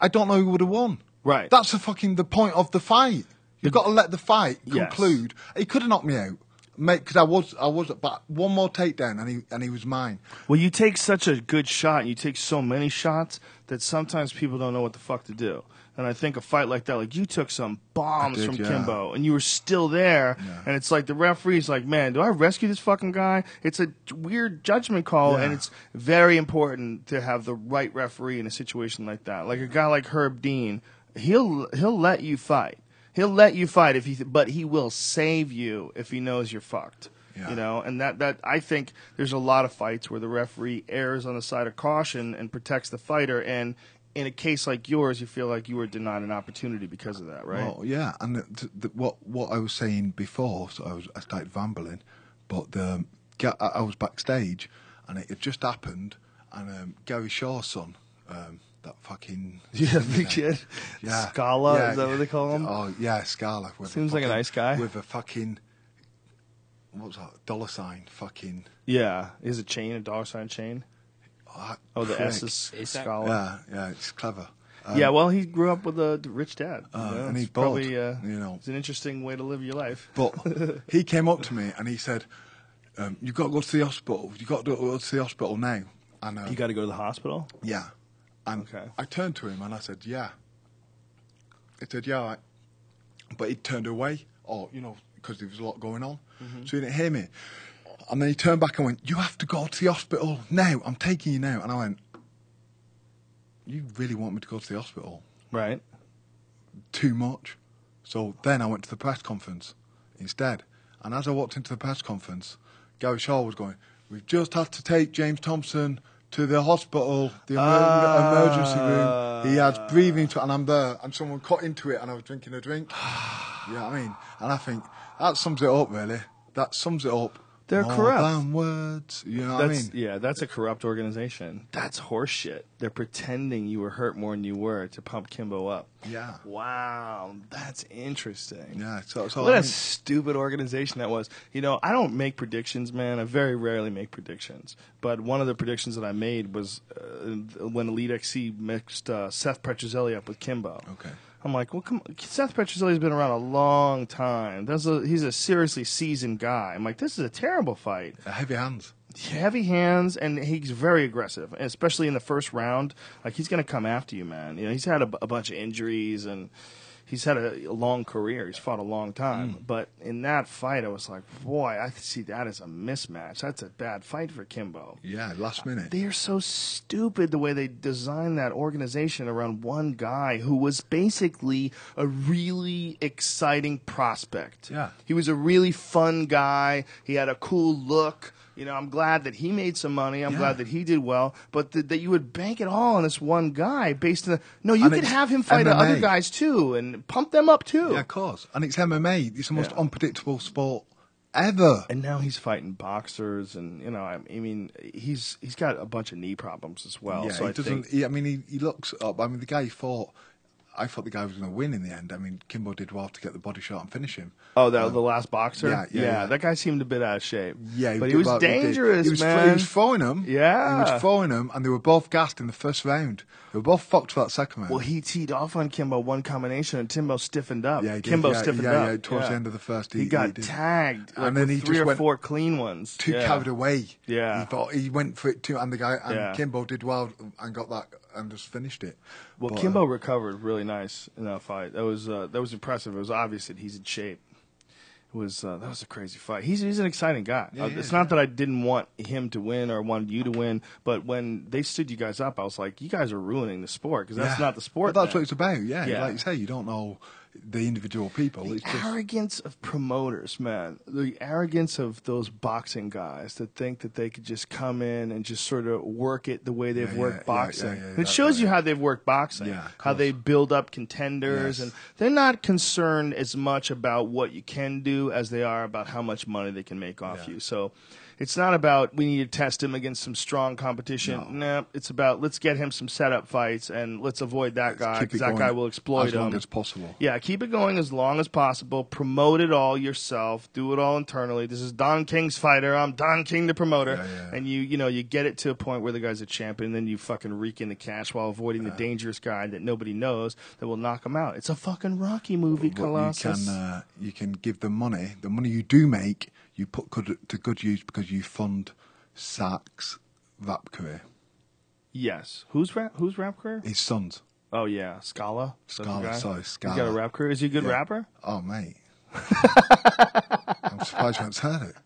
I don't know who would have won. Right. That's the point of the fight. You've got to let the fight Yes. conclude. He could have knocked me out, mate, because I was, but one more takedown and he was mine. Well, you take such a good shot, and you take so many shots that sometimes people don't know what the fuck to do. And I think a fight like that, like you took some bombs from Kimbo, and you were still there, and it's like the referee's like, man, do I rescue this fucking guy? It's a weird judgment call, and it's very important to have the right referee in a situation like that. Like a guy like Herb Dean, he'll let you fight. He'll let you fight but he will save you if he knows you're fucked. Yeah. You know, and that I think there's a lot of fights where the referee errs on the side of caution and protects the fighter, and in a case like yours, you feel like you were denied an opportunity because of that, right? Well, yeah, and what I was saying before, so I started rambling, but I was backstage, and it had just happened, and Gary Shaw's son, that fucking The kid. yeah, Scala, yeah, is that what they call him? Oh yeah, Scala. Seems like a nice guy. with a fucking what's that dollar sign? Fucking Yeah. Is a chain, a dollar sign chain? Oh, the prick. S is Is that- Scala. Yeah, it's clever. Yeah, well, he grew up with a rich dad. You know? and he's It's probably, bored, you know. It's an interesting way to live your life. But he came up to me and he said, "You've got to go to the hospital. You've got to go to the hospital now." And You got to go to the hospital? yeah, and Okay. I turned to him and I said, "Yeah." He said, "Yeah," all right. But he turned away, because there was a lot going on, so he didn't hear me. And then he turned back and went, "You have to go to the hospital now. I'm taking you now." And I went, "You really want me to go to the hospital? Right. Too much." So then I went to the press conference instead. And as I walked into the press conference, Gary Shaw was going, "We've just had to take James Thompson to the hospital, the emergency room. He has breathing and I'm there." And someone cut into it and I was drinking a drink. You know what I mean? And I think that sums it up, really. That sums it up. They're More corrupt. than words. You know what I mean? Yeah, that's a corrupt organization. That's horseshit. They're pretending you were hurt more than you were to pump Kimbo up. Yeah. Wow, that's interesting. Yeah. So What I a mean, stupid organization that was. You know, I don't make predictions, man. I very rarely make predictions. But one of the predictions that I made was when Elite XC mixed Seth Petrozelli up with Kimbo. okay. I'm like, well, come on. Seth Petrozelli's been around a long time. He's a seriously seasoned guy. I'm like, this is a terrible fight. Heavy hands. Heavy hands, and he's very aggressive, and especially in the first round. Like, he's going to come after you, man. You know, he's had a bunch of injuries, and he's had a long career. He's fought a long time. But in that fight, I was like, boy, I see that as a mismatch. That's a bad fight for Kimbo. Yeah. Last minute. They are so stupid the way they designed that organization around one guy who was basically a really exciting prospect. Yeah. He was a really fun guy. He had a cool look. You know, I'm glad that he made some money. I'm glad that he did well. But that you would bank it all on this one guy based on no, you And could it's have him fight MMA. other guys too and pump them up too. Yeah, of course. And it's MMA. It's the most Yeah. unpredictable sport ever. And now he's fighting boxers, and you know, I mean, he's got a bunch of knee problems as well. Yeah, so he I doesn't. think He looks up. I mean, the guy he fought. I thought the guy was going to win in the end. I mean, Kimbo did well to get the body shot and finish him. Oh, the last boxer? Yeah. That guy seemed a bit out of shape. Yeah, but he was dangerous, he was, man. He was throwing them. Yeah. He was throwing them, and they were both gassed in the first round. They were both fucked for that second round. Well, he teed off on Kimbo one combination, and Timbo stiffened up. Yeah, he did. Kimbo Yeah, stiffened yeah, up. yeah, towards the end of the first, he he got did. tagged, And like, then with he three just or went four clean ones. too Yeah. carried away. Yeah. He went for it too, and the guy and Yeah. Kimbo did well and got that and just finished it. Well, But, Kimbo recovered really nice in that fight. That was impressive. It was obvious that he's in shape. It was that was a crazy fight. He's an exciting guy. It's not that I didn't want him to win or wanted you to win, but when they stood you guys up, I was like, you guys are ruining the sport because that's not the sport. But that's man. what it's about. Yeah, Yeah. like you say, you don't know the individual people. The It's just arrogance of promoters, man. The arrogance of those boxing guys that think that they could just come in and just sort of work it the way they've Yeah, worked yeah, boxing. yeah, It that's shows right. you how they've worked boxing, Yeah, of how they build up contenders, Yes. and they're not concerned as much about what you can do as they are about how much money they can make off Yeah. you. So it's not about we need to test him against some strong competition. No, it's about let's get him some setup fights and let's avoid that guy keep because it that going guy will exploit as him long as possible. Yeah, Yeah, keep it going as long as possible. Promote it all yourself. Do it all internally. This is Don King's fighter. I'm Don King, the promoter. Yeah. And you get it to a point where the guy's a champion, and then you fucking rake in the cash while avoiding the dangerous guy that nobody knows that will knock him out. It's a fucking Rocky movie, Colossus. You can give them money. The money you do make, you put to good use because you fund Sack's rap career. Yes. Who's rap career? His sons. Oh, yeah. Scala? Scala. He's got a rap career. Is he a good rapper? Oh, mate. I'm surprised you haven't heard it.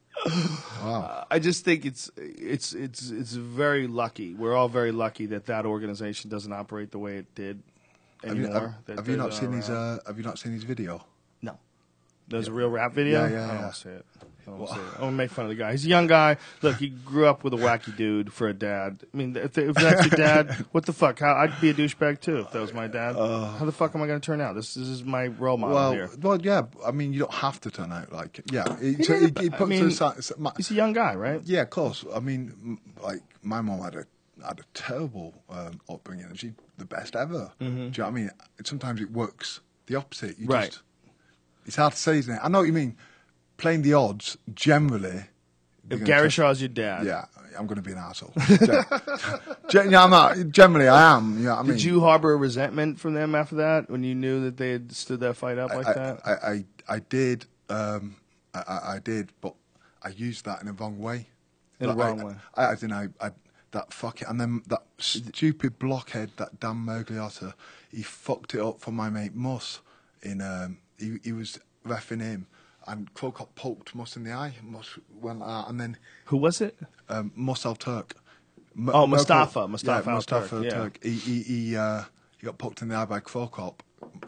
Wow. I just think it's very lucky. We're all very lucky that organization doesn't operate the way it did anymore. Have you not seen his video? No. There's a real rap video? Yeah. I don't want to see it. I don't want to make fun of the guy. He's a young guy. Look, he grew up with a wacky dude for a dad. I mean, if that's your dad, what the fuck? I'd be a douchebag too if that was my dad. How the fuck am I going to turn out? This is my role model here. Well, yeah. I mean, you don't have to turn out like it. Yeah. He's a young guy, right? Yeah, of course. I mean, like my mom had a terrible upbringing, and she's the best ever. Do you know what I mean? Sometimes it works the opposite. It's hard to say, isn't it? I know what you mean. Playing the odds, generally... If Gary Shaw's your dad... Yeah, I'm going to be an arsehole. I'm not. Generally, I am. You know what I mean? Did you harbor a resentment from them after that, when you knew that they had stood that fight up like that? I did. I did, but I used that in a wrong way. In a wrong way? That fuck it. And then that stupid blockhead, that Dan Mergliotta, he fucked it up for my mate Mus. He was reffing him. And Krokop poked Mus in the eye. Mus went out, and then who was it? Mus Al Turk. Mustafa. Mustafa Al Turk. He got poked in the eye by Krokop.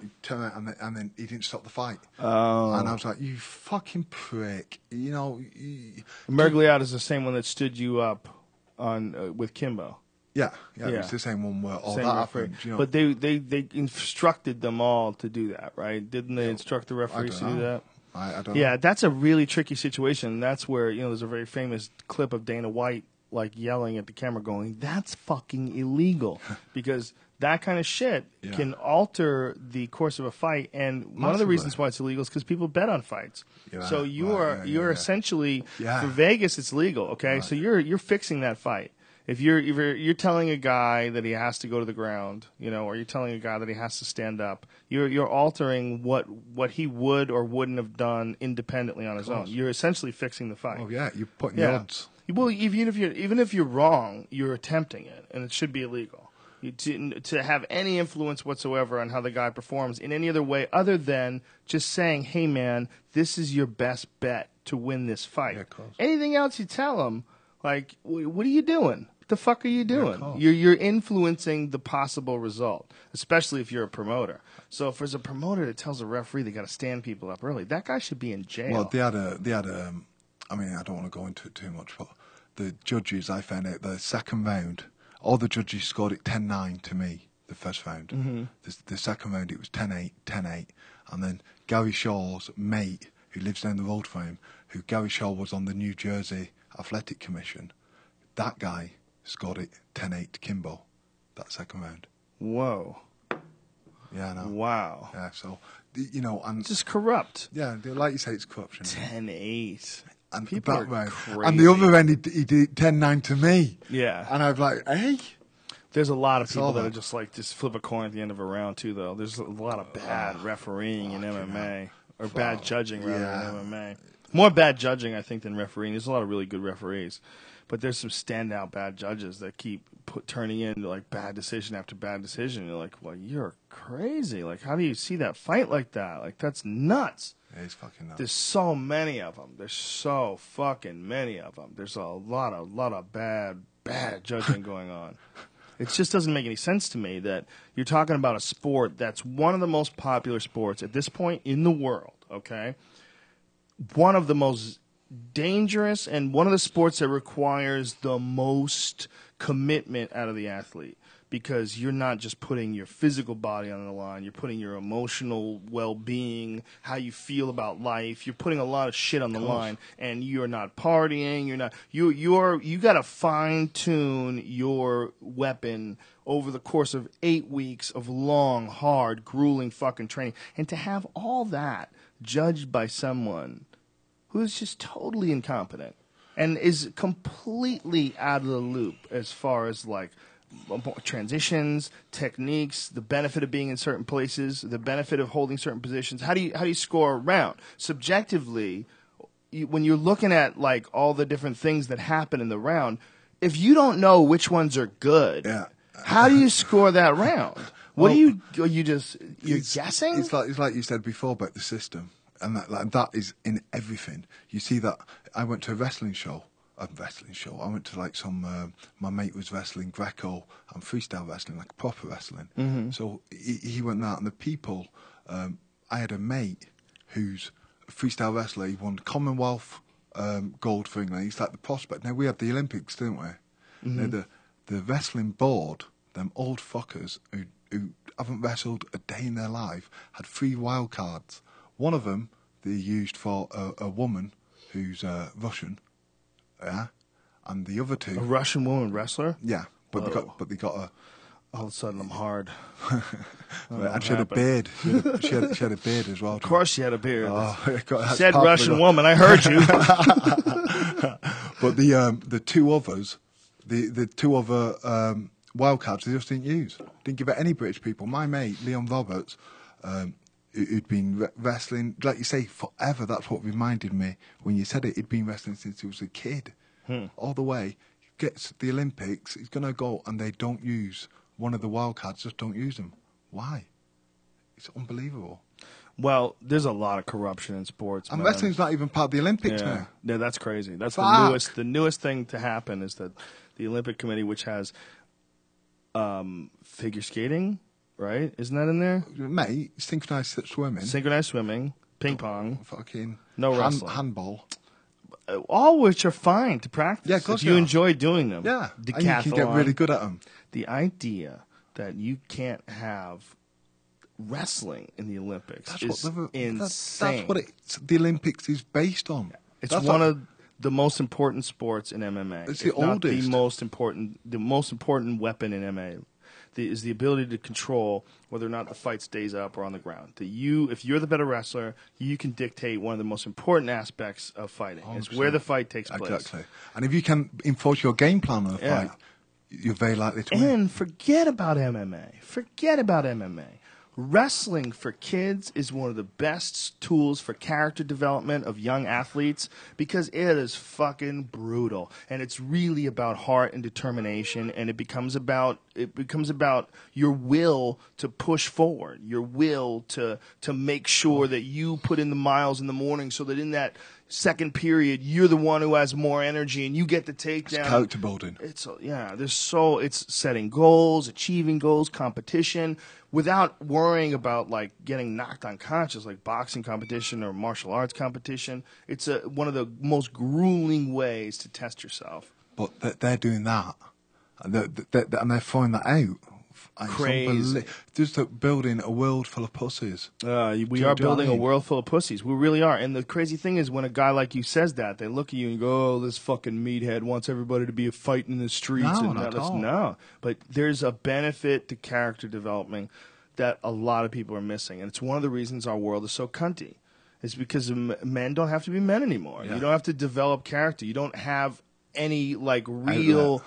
He turned out, and then he didn't stop the fight. Oh. And I was like, "You fucking prick!" You know. Mergliotta's the same one that stood you up on with Kimbo. Yeah. It was the same one where all that happened. You know. But they instructed them all to do that, right? Didn't they instruct the referees to do that? I don't know. Yeah, that's a really tricky situation. That's where, there's a very famous clip of Dana White, yelling at the camera going, that's fucking illegal. Because that kind of shit can alter the course of a fight. And one of the reasons why it's illegal is because people bet on fights. Yeah, so you're essentially, for Vegas, it's legal, okay? Right. So you're fixing that fight. If you're telling a guy that he has to go to the ground, or you're telling a guy that he has to stand up, you're altering what he would or wouldn't have done independently on his own. You're essentially fixing the fight. Oh yeah, you're putting the odds. Well, even if you're wrong, you're attempting it, and it should be illegal. To have any influence whatsoever on how the guy performs in any other way other than just saying, "Hey man, this is your best bet to win this fight." Yeah, anything else you tell him, what are you doing? What the fuck are you doing? You're influencing the possible result, especially if you're a promoter. So if there's a promoter that tells a referee they got to stand people up early, that guy should be in jail. Well, they had I mean, I don't want to go into it too much, but the judges, I found out the second round, all the judges scored it 10-9 to me, the first round. Mm-hmm. The second round, it was 10-8, 10-8. And then Gary Shaw's mate, who lives down the road from him, who Gary Shaw was on the New Jersey Athletic Commission, that guy scored it 10-8 to Kimbo, that second round. Whoa. Yeah, I know. Wow. Yeah, so, and... It's just corrupt. Yeah, like you say, it's corruption. 10-8. And people are round. crazy. And the other end, he did it 10-9 to me. Yeah. And I was like, hey... There's a lot of people that are just flip a coin at the end of a round, too, though. There's a lot of bad refereeing in MMA. Or bad judging, rather, in MMA. More bad judging, I think, than refereeing. There's a lot of really good referees. But there's some standout bad judges that keep turning in bad decision after bad decision. You're like, well, you're crazy. How do you see that fight like that? That's nuts. Yeah, it's fucking nuts. There's so many of them. There's so fucking many of them. There's a lot of bad judging going on. It just doesn't make any sense to me that you're talking about a sport that's one of the most popular sports at this point in the world, okay? One of the most dangerous and one of the sports that requires the most commitment out of the athlete because you're not just putting your physical body on the line, you're putting your emotional well-being, how you feel about life. You're putting a lot of shit on the line, and you're not partying. You got to fine-tune your weapon over the course of 8 weeks of long, hard, grueling fucking training. And to have all that judged by someone who is just totally incompetent and is completely out of the loop as far as like transitions, techniques, the benefit of being in certain places, the benefit of holding certain positions. How do you score a round? Subjectively, when you're looking at like all the different things that happen in the round, if you don't know which ones are good, how do you score that round? You're guessing? It's like you said before about the system, and that is in everything. You see that. I went to a wrestling show. I went to like some. My mate was wrestling Greco and freestyle wrestling, like proper wrestling. Mm-hmm. So he went there, and the people. I had a mate who's a freestyle wrestler. He won Commonwealth gold for England. He's like the prospect. Now we had the Olympics, didn't we? Mm-hmm. Now the wrestling board, them old fuckers who haven't wrestled a day in their life, had 3 wild cards. One of them they used for a woman who's Russian. Yeah, and the other 2. A Russian woman wrestler? Yeah, but they got a. All of a sudden, I'm hard. And she had a beard. She had a beard as well. Of course, she had a beard. Oh, said Russian woman. I heard you. But the 2 others, the 2 other wildcards, they just didn't use. Didn't give it any British people. My mate Leon Roberts, who'd been wrestling, like you say, forever. That's what reminded me when you said it. He'd been wrestling since he was a kid, all the way. Gets the Olympics, he's going to go, and they don't use one of the wild cards. Just don't use them. Why? It's unbelievable. Well, there's a lot of corruption in sports. And man. Wrestling's not even part of the Olympics now. Yeah, that's crazy. That's Fuck. the newest thing to happen is that the Olympic Committee, which has figure skating, right? Isn't that in there? Mate, synchronized swimming, ping pong, fucking no wrestling, handball. All which are fine to practice. Yeah, of course if you enjoy doing them. Yeah, Decathlon, and you can get really good at them. The idea that you can't have wrestling in the Olympics is insane. That's what the Olympics is based on. It's one of the most important sports in MMA. It's the oldest. The most important weapon in MMA is the ability to control whether or not the fight stays up or on the ground. If you're the better wrestler, you can dictate one of the most important aspects of fighting. 100%. It's where the fight takes place. Exactly. And if you can enforce your game plan on a fight, you're very likely to win. And forget about MMA. Wrestling for kids is one of the best tools for character development of young athletes because it is fucking brutal. And it's really about heart and determination, and it becomes about your will to push forward, your will to make sure that you put in the miles in the morning so that in that second period you're the one who has more energy and you get the takedown. It's character building. It's setting goals, achieving goals, competition without worrying about like getting knocked unconscious like boxing competition or martial arts competition. It's one of the most grueling ways to test yourself. But they're doing that, and they're throwing that out. Crazy. Just building a world full of pussies. We are building a world full of pussies. We really are. And the crazy thing is when a guy like you says that, they look at you and go, oh, this fucking meathead wants everybody to be fighting in the streets. No. But there's a benefit to character development that a lot of people are missing. And it's one of the reasons our world is so cunty. It's because men don't have to be men anymore. Yeah. You don't have to develop character. You don't have any like real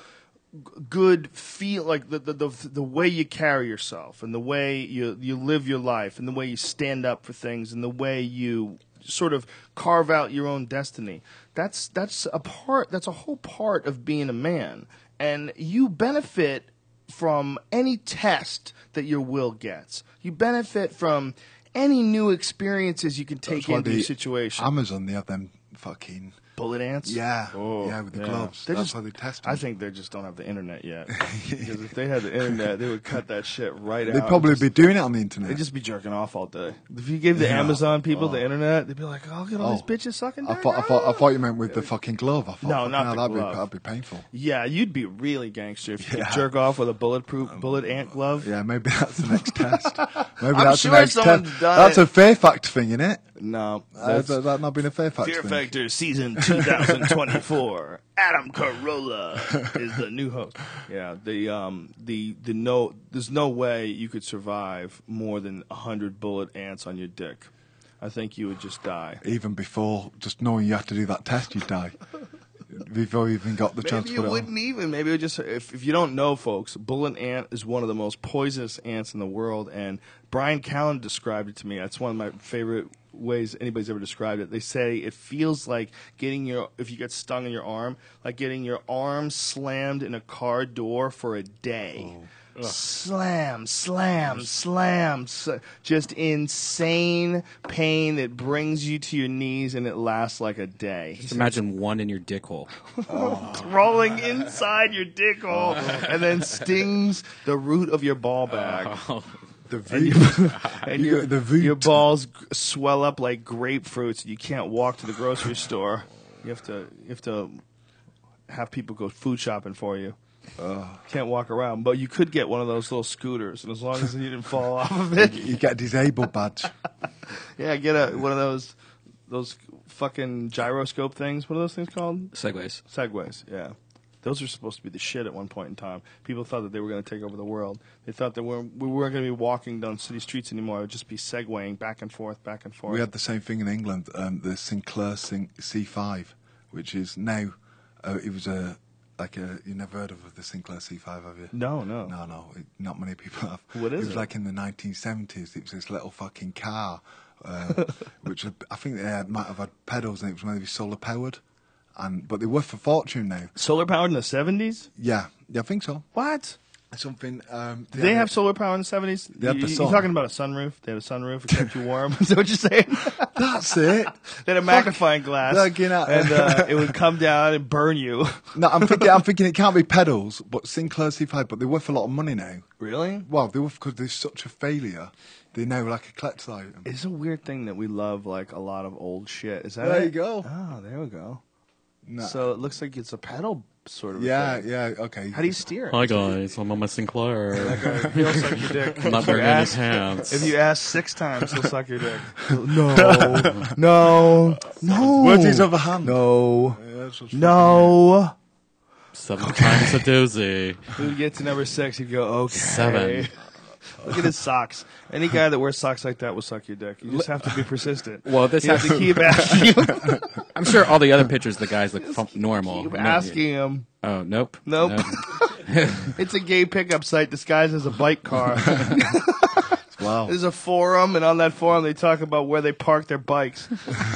good feel, like the way you carry yourself and the way you live your life and the way you stand up for things and the way you sort of carve out your own destiny. That's a whole part of being a man, and you benefit from any test that your will gets. You benefit from any new experiences you can take into your situation. Amazon, they have them fucking bullet ants? Yeah, Oh, yeah, with the yeah. gloves. They're That's just- how they test I them. think they just don't have the internet yet. Because if they had the internet, they would cut that shit right out. They'd probably be doing it on the internet. They'd just be jerking off all day. If you gave the Yeah. Amazon people the internet, they'd be like, "Oh, get all these bitches sucking I dick." thought you meant with the fucking glove. I thought, No, fucking not hell, the glove. that'd be painful. Yeah, you'd be really gangster if you Yeah. could jerk off with a bullet ant glove. Yeah, maybe that's the next test. Maybe I'm that's sure the next someone's test. done That's it. a Fear Factor thing, isn't it? No, Has that's that not been a Fear Factor Fear thing? Factor season 2024. Adam Carolla is the new host. Yeah, there's no way you could survive more than 100 bullet ants on your dick. I think you would just die. Even before, just knowing you have to do that test, you'd die. Before you even got the chance Maybe to you put it wouldn't on. even. Maybe it would just. If you don't know, folks, bullet ant is one of the most poisonous ants in the world, and Brian Callen described it to me. That's one of my favorite ways anybody's ever described it. They say it feels like if you get stung in your arm, like getting your arm slammed in a car door for a day. Slam, slam, slam. Just insane pain that brings you to your knees, and it lasts like a day. Just imagine one in your dick hole. Rolling inside your dick hole, and then stings the root of your ball bag. The And You got the root. your balls swell up like grapefruits. You can't walk to the grocery store. You have to have people go food shopping for you. Can't walk around, but you could get one of those little scooters, and as long as you didn't fall off of it, You get a disabled badge. yeah, get one of those fucking gyroscope things. What are those things called? Segways. Segways, yeah. Those are supposed to be the shit at one point in time. People thought that they were going to take over the world. They thought that we weren't going to be walking down city streets anymore. It would just be segwaying back and forth, back and forth. We had the same thing in England, the Sinclair C5, which is now, it was you never heard of the Sinclair C5, have you? No. No, not many people have. What is it? Was it? like in the 1970s. It was this little fucking car, which I think they might have had pedals, and it was maybe solar powered, but they're worth a fortune now. Solar powered in the 70s? Yeah, I think so. What? Something. Did they have solar power in the 70s? They had the You sun. talking about a sunroof? They had a sunroof. It kept you warm. Is that what you're saying? That's it. They had a magnifying glass, Look, you know- and it would come down and burn you. No, I'm thinking it can't be pedals, but Sinclair C5. But they're worth a lot of money now. Really? Well, they're worth because they're such a failure. They're now like a collector's item. It's a weird thing that we love, like a lot of old shit. Is that There it? you go. Oh, there we go. No. So it looks like it's a pedal sort of. Yeah, thing. yeah, okay. How do you steer it? Hi guys, I'm on my Sinclair. He'll suck your dick. I'm not If you wearing any ask- pants. If you ask 6 times, he'll suck your dick. No. Where's his other hand? No. Yeah, that's what's 7 times a doozy. We would get to number 6, he'd go, okay. 7. Look at his socks. Any guy that wears socks like that will suck your dick. You just have to be persistent. Well, this You have has to keep asking him. I'm sure all the other pictures, the guys look normal. Keep No- asking him. Oh, nope. Nope. It's a gay pickup site disguised as a bike car. Wow. There's a forum, and on that forum they talk about where they park their bikes.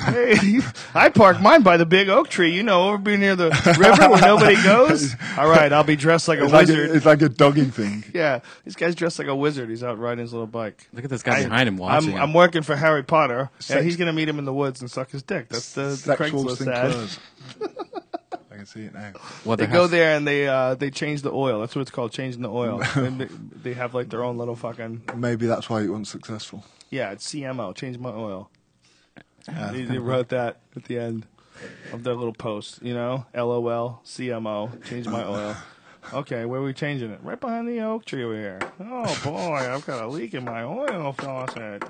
Hey, I park mine by the big oak tree, over near the river where nobody goes. All right, I'll be dressed like a wizard. It's like a dogging thing. Yeah, this guy's dressed like a wizard. He's out riding his little bike. Look at this guy behind him watching I'm him. working for Harry Potter, and Sex- he's going to meet him in the woods and suck his dick. That's the Sexual Craigslist ad. Sinclairs. I can see it now. Well, They there go has- there and they change the oil. That's what it's called, changing the oil. And they have like their own little fucking Maybe that's why it wasn't successful. yeah. It's CMO, change my oil. They wrote that at the end of their little post. LOL CMO, change my oil. Okay, where are we changing it? Right behind the oak tree over here. Oh boy, I've got a leak in my oil faucet.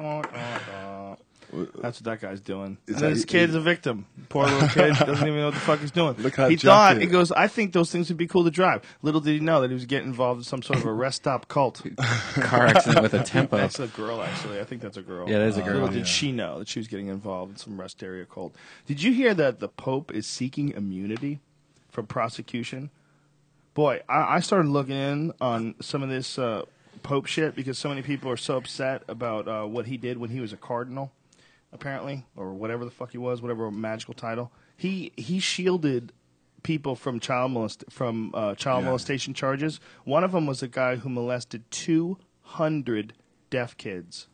That's what that guy's doing. And that- then his kid's a victim. Poor little kid doesn't even know what the fuck he's doing. Look at that He thought, jacket. he goes, I think those things would be cool to drive. Little did he know that he was getting involved in some sort of a rest stop cult. car accident with a tempo. That's a girl, actually. I think that's a girl. Yeah, that is a girl. Little did she know that she was getting involved in some rest area cult. Did you hear that the Pope is seeking immunity from prosecution? Boy, I started looking in on some of this Pope shit because so many people are so upset about what he did when he was a cardinal, apparently, or whatever the fuck he was, whatever magical title. He shielded people from child molestation charges. One of them was a guy who molested 200 deaf kids.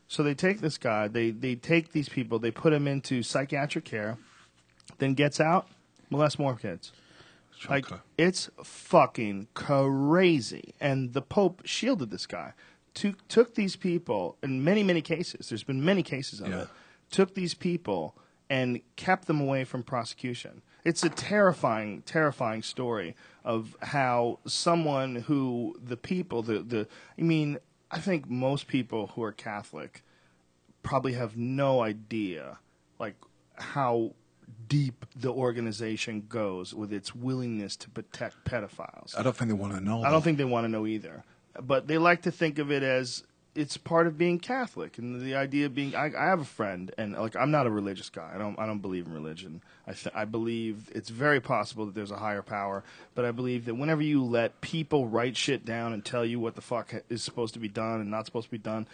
So they take this guy, they take these people, they put him into psychiatric care, then gets out, molests more kids. Like, Shocker. it's fucking crazy. And the Pope shielded this guy. Took these people, in many, many cases, there's been many cases of it, took these people and kept them away from prosecution. It's a terrifying, terrifying story of how someone who the people, I think most people who are Catholic probably have no idea, like, how deep the organization goes with its willingness to protect pedophiles. I don't think they want to know. I don't think they want to know either. But they like to think of it as it's part of being Catholic, and the idea of being. I have a friend, and like I'm not a religious guy. I don't believe in religion. I believe it's very possible that there's a higher power, but I believe that whenever you let people write shit down and tell you what the fuck is supposed to be done and not supposed to be done,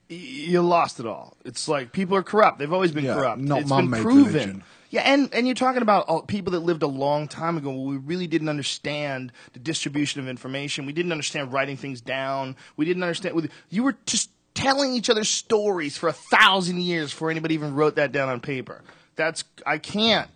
you lost it all. It's like people are corrupt. They've always been corrupt. Not It's been man-made proven. religion. Yeah, and you're talking about people that lived a long time ago. Well, we really didn't understand the distribution of information. We didn't understand writing things down. We didn't understand. You were just telling each other stories for 1,000 years before anybody even wrote that down on paper. I can't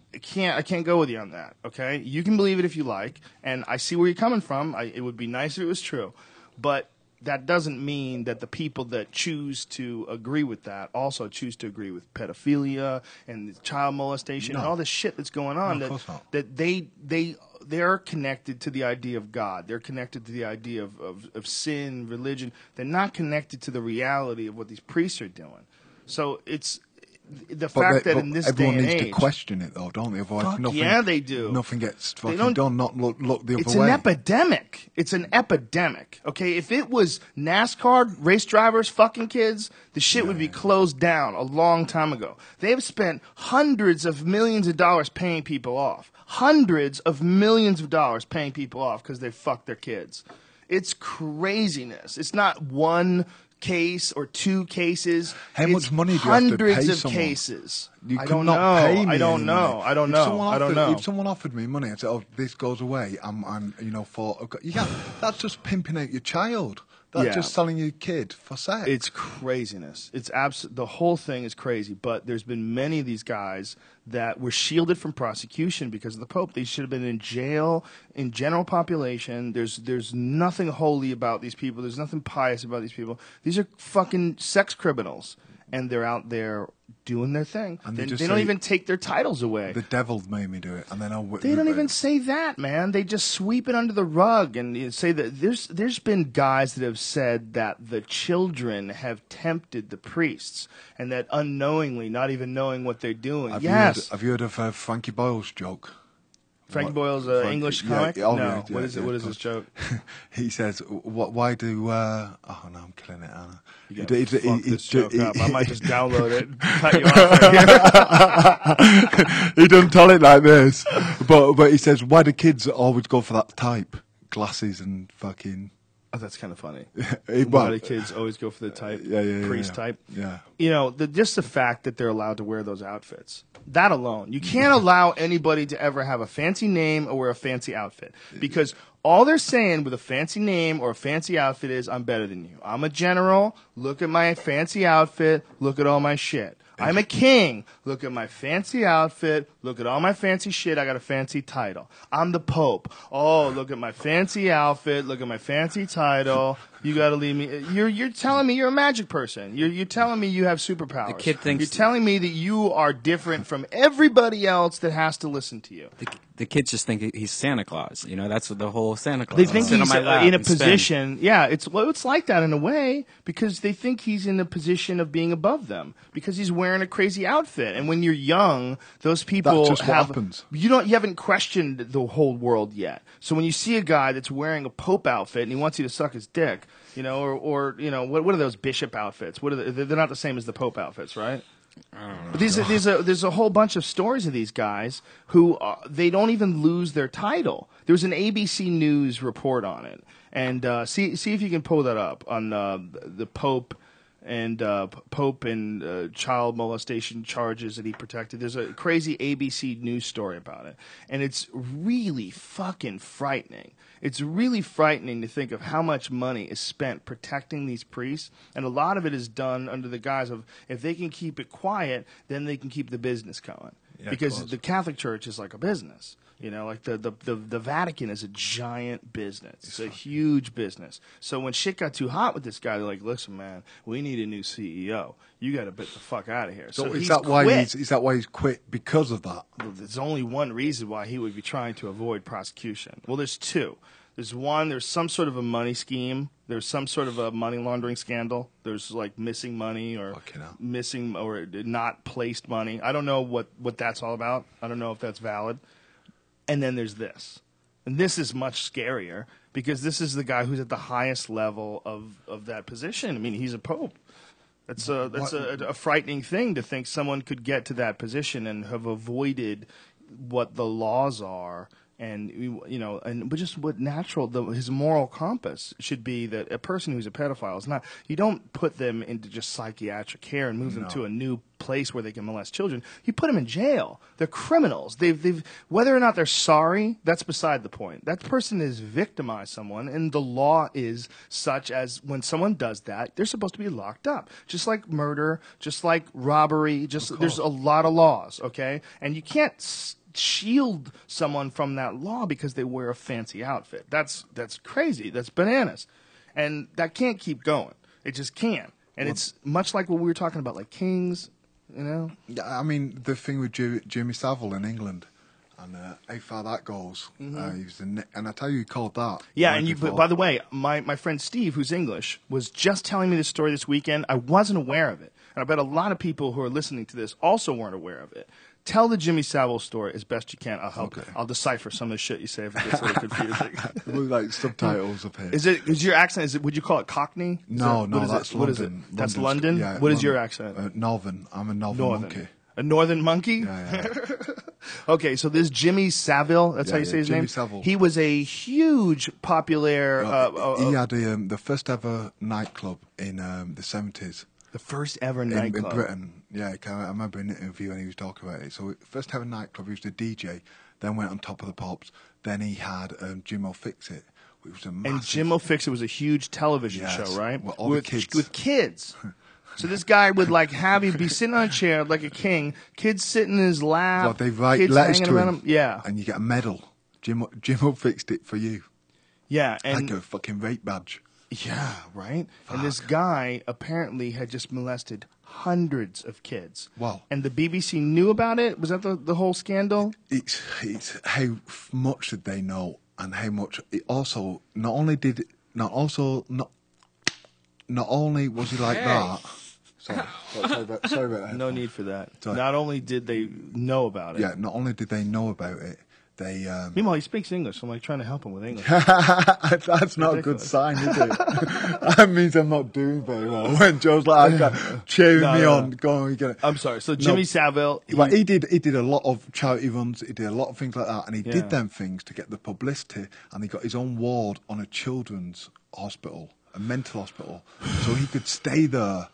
go with you on that. Okay, you can believe it if you like, and I see where you're coming from. It would be nice if it was true, but that doesn't mean that the people that choose to agree with that also choose to agree with pedophilia and child molestation and all this shit that's going on. That they're connected to the idea of God. They're connected to the idea of sin, religion. They're not connected to the reality of what these priests are doing. So it's the fact that in this day everyone and needs age, to question it though, don't they? Otherwise, fuck nothing, yeah, they do. Nothing gets fucking don't- done. Not look the other way. it's an epidemic. It's an epidemic. Okay, if it was NASCAR race drivers fucking kids, the shit would be closed down a long time ago. They've spent hundreds of millions of dollars paying people off. Hundreds of millions of dollars paying people off because they fucked their kids. It's craziness. It's not one case or two cases. How It's much money do you have to hundreds pay of someone? cases. You I could don't not know. pay me I don't any know. money. I don't If know. someone I don't offered- know. If someone offered me money and said, "Oh, this goes away," I'm you can't. That's just pimping out your child. That's Yeah. just selling your kid for sex. It's craziness. It's the whole thing is crazy. But there's been many of these guys that were shielded from prosecution because of the Pope. They should have been in jail. In general population, there's nothing holy about these people. There's nothing pious about these people. These are fucking sex criminals, and they're out there doing their thing. And They they just don't say- even take their titles away. the devil made me do it, and then They don't even say that, man. They just sweep it under the rug and say that there's been guys that have said that the children have tempted the priests and that unknowingly, not even knowing what they're doing. Have Yes. you heard of Frankie Boyle's joke? Frankie Boyle's Frankie- English yeah, comic? oh, No. yeah, What is it? yeah, What is but- this joke? He says, "Why do?" Oh no, I'm killing it, Anna. You gotta fuck this joke up. I might just download it and cut you off. He doesn't tell it like this, but he says, "Why do kids always go for that type? Glasses and fucking." Oh, that's kind of funny. Hey, Why well, do kids always go for the type? yeah, Priest yeah. type? Yeah. You know, just the fact that they're allowed to wear those outfits. That alone. You can't allow anybody to ever have a fancy name or wear a fancy outfit. Because all they're saying with a fancy name or a fancy outfit is, I'm better than you. I'm a general. Look at my fancy outfit. Look at all my shit. I'm a king. Look at my fancy outfit. Look at all my fancy shit. I got a fancy title. I'm the Pope. Oh, look at my fancy outfit. Look at my fancy title. You got to leave me. You're telling me you're a magic person. You're telling me you have superpowers. The kid thinks- You're telling me that you are different from everybody else that has to listen to you. The kids just think he's Santa Claus. You know, that's what the whole Santa Claus. They think Sit on he's my lap in a and spin. position. Yeah, it's like that in a way because they think he's in a position of being above them because he's wearing a crazy outfit. And when you're young, those people That's just what have happens. you haven't questioned the whole world yet. So when you see a guy that's wearing a Pope outfit and he wants you to suck his dick, you know, or you know, what are those bishop outfits? What are they're not the same as the Pope outfits, right? But there's a whole bunch of stories of these guys who they don't even lose their title. There was an ABC News report on it, and see if you can pull that up on the Pope and child molestation charges that he protected. There's a crazy ABC News story about it, and it's really fucking frightening. It's really frightening to think of how much money is spent protecting these priests, and a lot of it is done under the guise of if they can keep it quiet, then they can keep the business going. Yeah, because of course. the Catholic Church is like a business. Like the Vatican is a giant business. It's a huge business. So when shit got too hot with this guy, they're like, "Listen, man, we need a new CEO. You got to get the fuck out of here." So is he's that why quit. is that why he's quit because of that? There's only one reason why he would be trying to avoid prosecution. Well, there's two. There's some sort of a money scheme. There's some sort of a money laundering scandal. There's like missing money or missing or not placed money. I don't know what that's all about. I don't know if that's valid. And then there's this. And this is much scarier because this is the guy who's at the highest level of that position. I mean, he's a pope. That's a frightening thing to think someone could get to that position and have avoided what the laws are. And but just what his moral compass should be that a person who's a pedophile is not. You don't put them into just psychiatric care and move them to a new place where they can molest children. You put them in jail. They're criminals. They've whether or not they're sorry, that's beside the point. That person has victimized someone, and the law is such as when someone does that, they're supposed to be locked up. Just like murder, just like robbery. There's a lot of laws, okay, and you can't shield someone from that law because they wear a fancy outfit. That's crazy. That's bananas. And that can't keep going. It just can't. And it's much like what we were talking about, like kings, Yeah, I mean, the thing with Jimmy Savile in England and how far that goes. He was and I tell you, he called that. Yeah, and but by the way, my friend Steve, who's English, was just telling me this story this weekend. I wasn't aware of it. And I bet a lot of people who are listening to this also weren't aware of it. Tell the Jimmy Savile story as best you can. I'll help. Okay. I'll decipher some of the shit you say if it gets a little confusing. Like subtitles up here. Is your accent? Would you call it Cockney? No, that's London. What is it? That's London. Yeah, what is your accent? Northern. I'm a northern monkey. A northern monkey? Yeah. Okay, so this Jimmy Savile. That's how you say his name. Savile. He was a huge popular. He had the first ever nightclub in the 70s. The first ever nightclub in Britain. Yeah, I remember an interview when he was talking about it. So first ever nightclub, he was the DJ, then went on Top of the Pops. Then he had Jim'll Fix It, which was a massive... And Jim'll Fix It was a huge television show, right? Well, with kids. With kids. So this guy would he'd be sitting on a chair like a king, kids sitting in his lap. Well, they write kids letters to him. Yeah. And you get a medal. Jim'll Fixed It for you. Yeah. And like a fucking rape badge. Yeah, right? Fuck. And this guy apparently had just molested hundreds of kids. Wow. And the BBC knew about it? Was that the whole scandal? It's how much did they know and how much... It also, not only was he like that... Sorry about that. No need for that. Sorry. Not only did they know about it. Yeah, not only did they know about it, they... Meanwhile, he speaks English, so I'm trying to help him with English. That's not a good sign, is it? That means I'm not doing very well. When Joe's like, cheering me on, going, get it. I'm sorry. So Jimmy Savile... He did a lot of charity runs, he did a lot of things like that, and he did them things to get the publicity, and he got his own ward on a children's hospital, a mental hospital, so he could stay there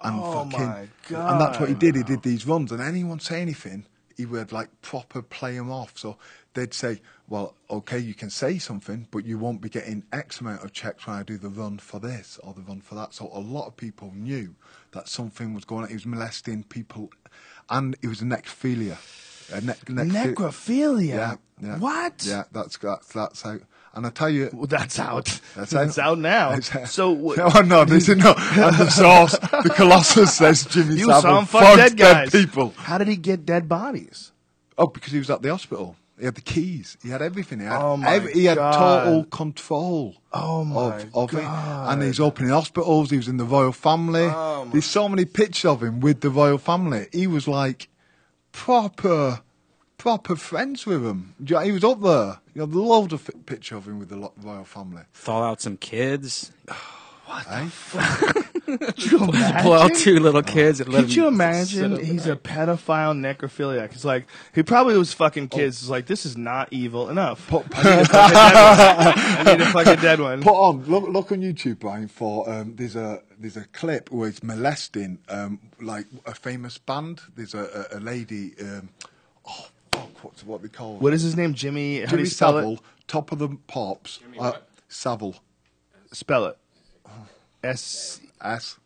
and my God. And that's what he did. He did these runs, and anyone say anything, he would proper play them off. So they'd say, well, okay, you can say something, but you won't be getting X amount of checks when I do the run for this or the run for that. So a lot of people knew that something was going on. He was molesting people, and it was a necrophilia. Necrophilia? Yeah. What? Yeah, that's how. And I tell you... Well, that's out. That's out now. So... Oh, no, this is not. And the source, the Colossus says Jimmy Savile saw him fuck dead guys. People. How did he get dead bodies? Oh, because he was at the hospital. He had the keys. He had everything. He had total control of it. And he's opening hospitals. He was in the royal family. There's so many pictures of him with the royal family. He was like proper friends with him. He was up there. You know, loads of picture of him with the royal family. Thaw out some kids. What the fuck? Could you imagine? Pull out two little kids. And Could you imagine? He's a pedophile necrophiliac. It's like, he probably was fucking kids. It's like, this is not evil enough. I need a fucking dead one. Put on, look on YouTube, Brian, for, there's a clip where it's molesting, like a famous band. There's a lady, what's what they call? What is his name? Jimmy? How do Jimmy you spell Savile, it? Top of the Pops. Savile. Spell it. S.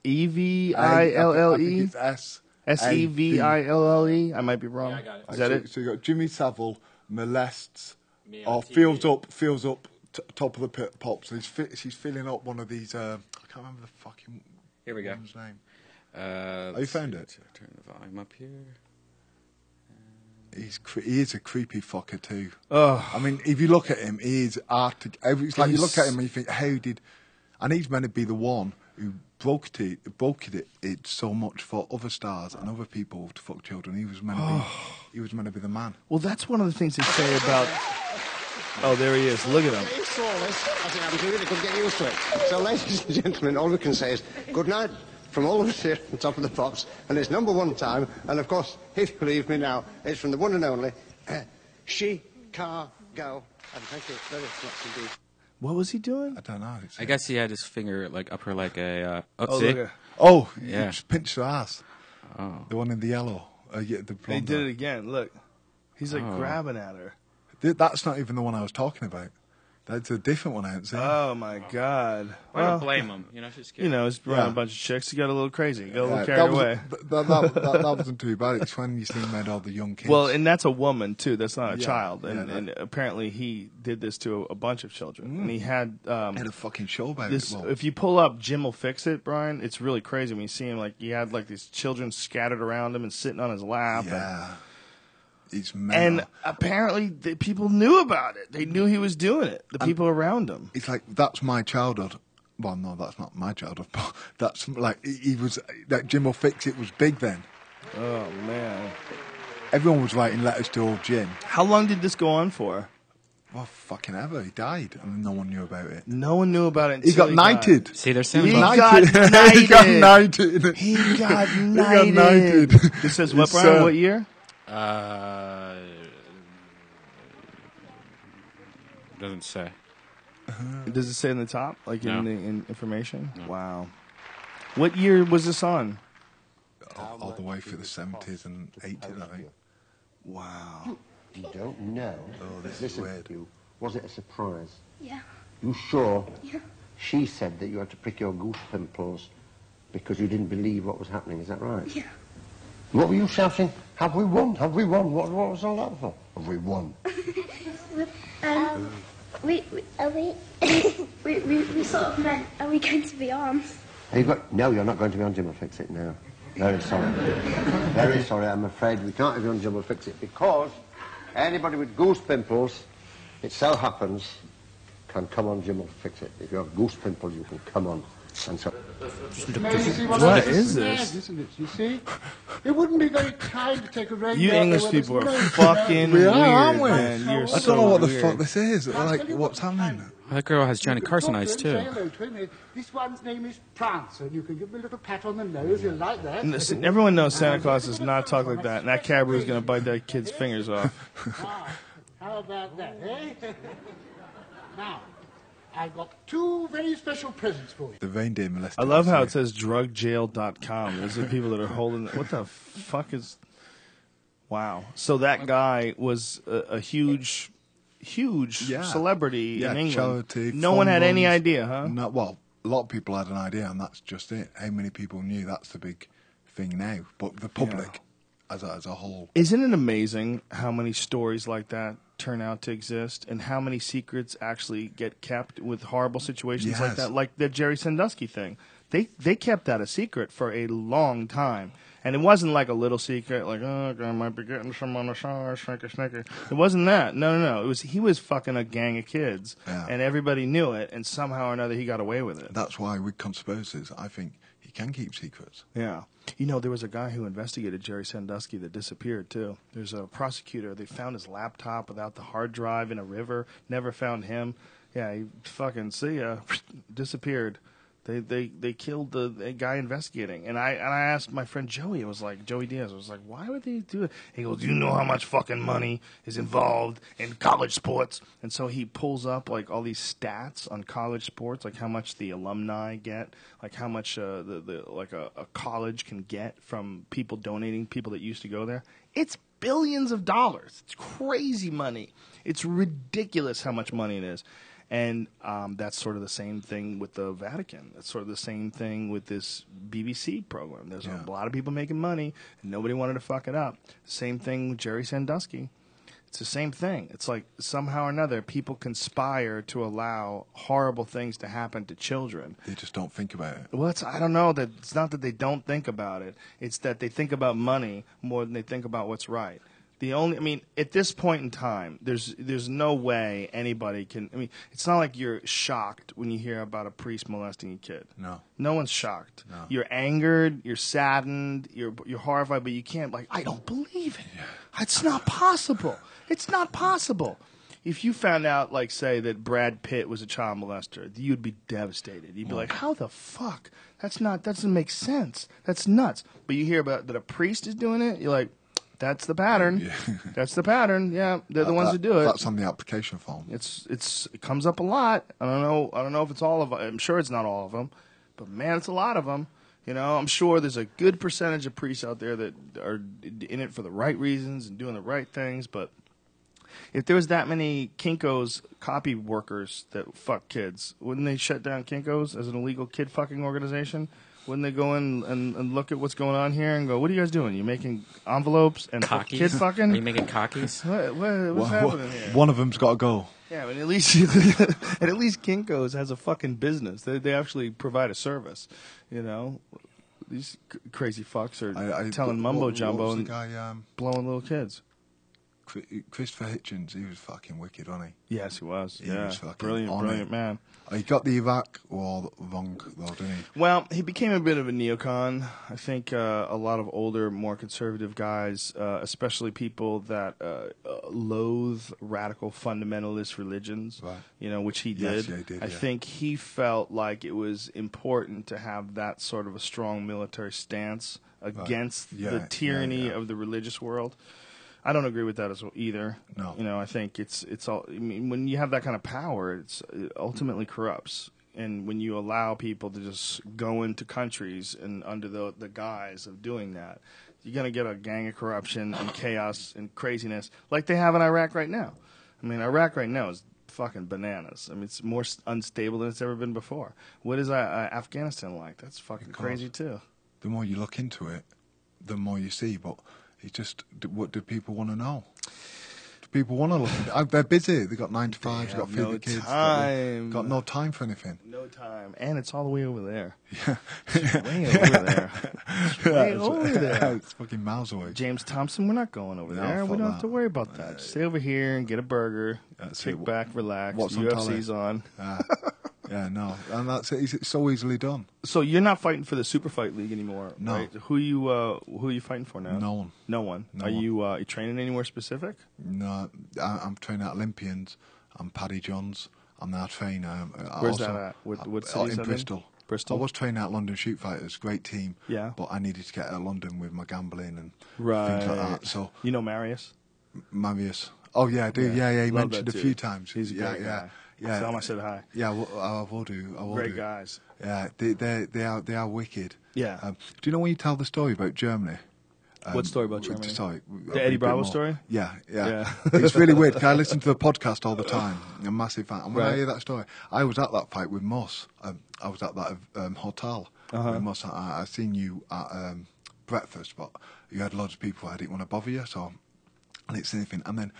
Eville. I think it's S. Seville. I might be wrong. Yeah, I got it. Is that it? So you got Jimmy Savile molests Me or on TV. feels up top of the pit pops. She's filling up one of these. I can't remember the fucking Here we go. woman's name. You found it? Turn the volume up here. He is a creepy fucker too. Oh, I mean, if you look at him, he is arctic. It's like you look at him and you think, how did? And he's meant to be the one who broke it so much for other stars and other people to fuck children. He was meant to be the man. well, that's one of the things they say about. Oh, there he is. Look at him. It's all this. I think I'm really going to get used to it. So, ladies and gentlemen, all we can say is good night from all of us here on Top of the Pops. And it's number one time. And, of course, if you believe me now, it's from the one and only Chicago. And thank you very much indeed. What was he doing? I don't know. I guess he had his finger like up her like a. Oh, see? look at. Oh, Yeah. he just pinched her ass. Oh. The one in the yellow. Yeah, the They blonde did one. it again. Look, he's like Oh. grabbing at her. That's not even the one I was talking about. That's a different one I haven't seen. Oh my God. I Well, don't blame him. You know, she's scared. you know, he's around Yeah. a bunch of chicks. He got a little crazy. He got a little Yeah, carried away. that wasn't too bad. It's when you see him made all the young kids. Well, and that's a woman too. That's not a Yeah, child. yeah, And apparently he did this to a bunch of children. And he had had a fucking show about this. it. Well, If you pull up Jim Will Fix It, Brian, it's really crazy when you see him. Like he had like these children scattered around him and sitting on his lap. yeah, it's And mental. apparently the people knew about it. They knew he was doing it. The people around him. It's like that's my childhood. Well, no, that's not my childhood. But that's like he was. That Jim will fix it was big then. Oh man. Everyone was writing letters to old Jim. How long did this go on for? Well, fucking ever. He died, and no one knew about it. No one knew about it. He Until got knighted. See, there's He Sam. got he knighted. got knighted. He got He knighted. got knighted. This says what, It's, Brian? What year? Doesn't say. Does it say in the top, like No. in the information? Wow. What year was this on? all the way through the 70s and 80s, I think. Wow. You don't know. Oh, this is Listen, weird. you. Was it a surprise? Yeah. You sure? Yeah. She said that you had to prick your goose pimples because you didn't believe what was happening. Is that right? Yeah. What were you shouting? Have we won? Have we won? What was all that for? Have we won? We sort of meant, are we going to be on? Have you got... No, you're not going to be on Jim will Fix It now. Very sorry. Very sorry. I'm afraid we can't have you on Jim will Fix It because anybody with goose pimples, it so happens, can come on Jim will Fix It. If you have goose pimples, you can come on. And so... What is this? Isn't it? You see? It wouldn't be very kind to take a rain. You English people are fucking We weird, are, aren't we? man. You're I so don't know what the weird. fuck this is. Like, what's happening? That girl has Johnny Carson eyes Say too. hello to him. This one's name is Prancer, and you can give him a little pat on the nose. You'll like that. And listen, everyone knows Santa Claus does not talk like that, and that Cadbury is going to bite that kid's fingers off. Ah, how about that, eh? Now, I've got two very special presents for you. The reindeer molested. I love how it says drugjail.com. Those are people that are holding. What the fuck is. Wow. So that guy was a huge celebrity in England. charity. No one had any funds. idea, huh? No, well, a lot of people had an idea, and that's just it. How many people knew? That's the big thing now. But the public, as a whole, Isn't it amazing how many stories like that turn out to exist and how many secrets actually get kept with horrible situations like Yes. that? Like the Jerry Sandusky thing. They kept that a secret for a long time. And it wasn't like a little secret, like, oh, I might be getting some on the side, snicker. It wasn't that. No. It was he was fucking a gang of kids, Yeah. and everybody knew it, and somehow or another he got away with it. that's why with conspiracies, I think he can keep secrets. Yeah. You know, there was a guy who investigated Jerry Sandusky that disappeared, too. There's a prosecutor. They found his laptop without the hard drive in a river. Never found him. Yeah, he fucking, see ya, disappeared. They killed the guy investigating. And I asked my friend Joey, it was like, Joey Diaz, I was like, why would they do it? He goes, you know how much fucking money is involved in college sports? And so he pulls up like all these stats on college sports, like how much the alumni get, like how much a college can get from people donating, people that used to go there. It's billions of dollars. It's crazy money. It's ridiculous how much money it is. And that's sort of the same thing with the Vatican. That's sort of the same thing with this BBC program. There's a lot of people making money, and nobody wanted to fuck it up. Same thing with Jerry Sandusky. It's the same thing. It's like somehow or another people conspire to allow horrible things to happen to children. They just don't think about it. Well, I don't know. It's not that they don't think about it. It's that they think about money more than they think about what's right. At this point in time, there's no way anybody can. I mean, it's not like you're shocked when you hear about a priest molesting a kid. No one's shocked. No. You're angered. You're saddened. You're horrified, but you can't I don't believe it. It's not possible. It's not possible. If you found out, say, that Brad Pitt was a child molester, you'd be devastated. You'd be like, how the fuck? That doesn't make sense. That's nuts. But you hear about that a priest is doing it, you're like, that's the pattern. Yeah. That's the pattern. Yeah, they're the ones who do it. That's on the application form. It comes up a lot. I don't know if it's all of them. I'm sure it's not all of them, but man, it's a lot of them. I'm sure there's a good percentage of priests out there that are in it for the right reasons and doing the right things. But if there was that many Kinko's copy workers that fuck kids, wouldn't they shut down Kinko's as an illegal kid fucking organization? Wouldn't they go in and look at what's going on here and go, what are you guys doing? You making envelopes and kid fucking? Are you making cockies? What's happening here? One of them's got to go. Yeah, but at least Kinko's has a fucking business. They actually provide a service. These crazy fucks are telling mumbo jumbo and blowing little kids. Christopher Hitchens, he was fucking wicked, wasn't he? Yes, he was. He was fucking brilliant man. He got the Iraq war wrong, though, didn't he? Well, he became a bit of a neocon. I think a lot of older, more conservative guys, especially people that loathe radical fundamentalist religions, right. Which he did. Yes, yeah, he did. I think he felt like it was important to have that sort of a strong military stance against the tyranny of the religious world. I don't agree with that as well either. No. I think it's all. I mean, when you have that kind of power, it ultimately corrupts. And when you allow people to just go into countries and under the guise of doing that, you're gonna get a gang of corruption and chaos and craziness like they have in Iraq right now. I mean, Iraq right now is fucking bananas. I mean, it's more unstable than it's ever been before. What is Afghanistan like? That's fucking crazy too. The more you look into it, the more you see. But it's just, what do people want to know? Do people want to look? They're busy. They got 9 to 5s. They got feed the kids. Got no time for anything. No time, and it's all the way over there. Yeah, it's way over there. It's way over there. It's fucking miles away. James Thompson, we're not going over there. We don't have to worry about that. Just stay over here and get a burger. Kick back, relax. What's UFC's on. Yeah, no, and that's it. It's so easily done. So you're not fighting for the Super Fight League anymore, no. Right? Who are you fighting for now? No one. No one. Are you training anywhere specific? No, I'm training at Olympians. I'm Paddy Johns. I'm now training. Where's that at? What city is that in Bristol. In? Bristol. I was training at London Shoot Fighters, great team. Yeah. But I needed to get out of London with my gambling and right. things like that. So you know Marius? Marius. Oh yeah, I do. Yeah. He mentioned a few times. He's a great guy. Yeah. Tell him I said hi. Yeah, I will do. Great guys. Yeah, they are wicked. Yeah. Do you know when you tell the story about Germany? What story about Germany? Sorry, the Eddie Bravo story? Yeah. It's really weird because I listen to the podcast all the time. I'm a massive fan. And when I hear that story, I was at that fight with Moss. I was at that hotel with Moss. I seen you at breakfast, but you had loads of people. I didn't want to bother you, so I didn't say anything. And then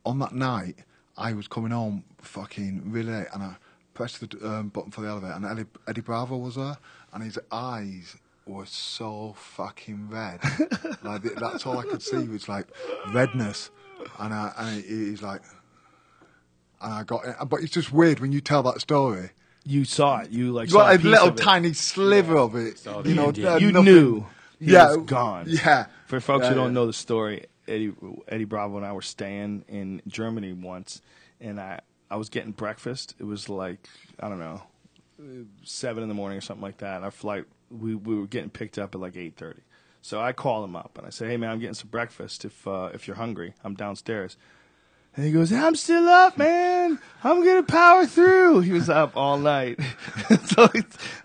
on that night, I was coming home fucking really late, and I pressed the button for the elevator, and Eddie Bravo was there, and his eyes were so fucking red. Like that's all I could see was like redness, and he's like, and I got it. But it's just weird when you tell that story. You saw it. You saw a little tiny sliver of it. You know, you knew he was gone. Yeah. For folks who don't know the story, Eddie Bravo and I were staying in Germany once, and I was getting breakfast. It was like, I don't know, 7 in the morning or something like that. And our flight, we were getting picked up at like 8:30. So I call him up and I say, hey man, I'm getting some breakfast if you're hungry. I'm downstairs. And he goes, I'm still up, man. I'm going to power through. He was up all night. So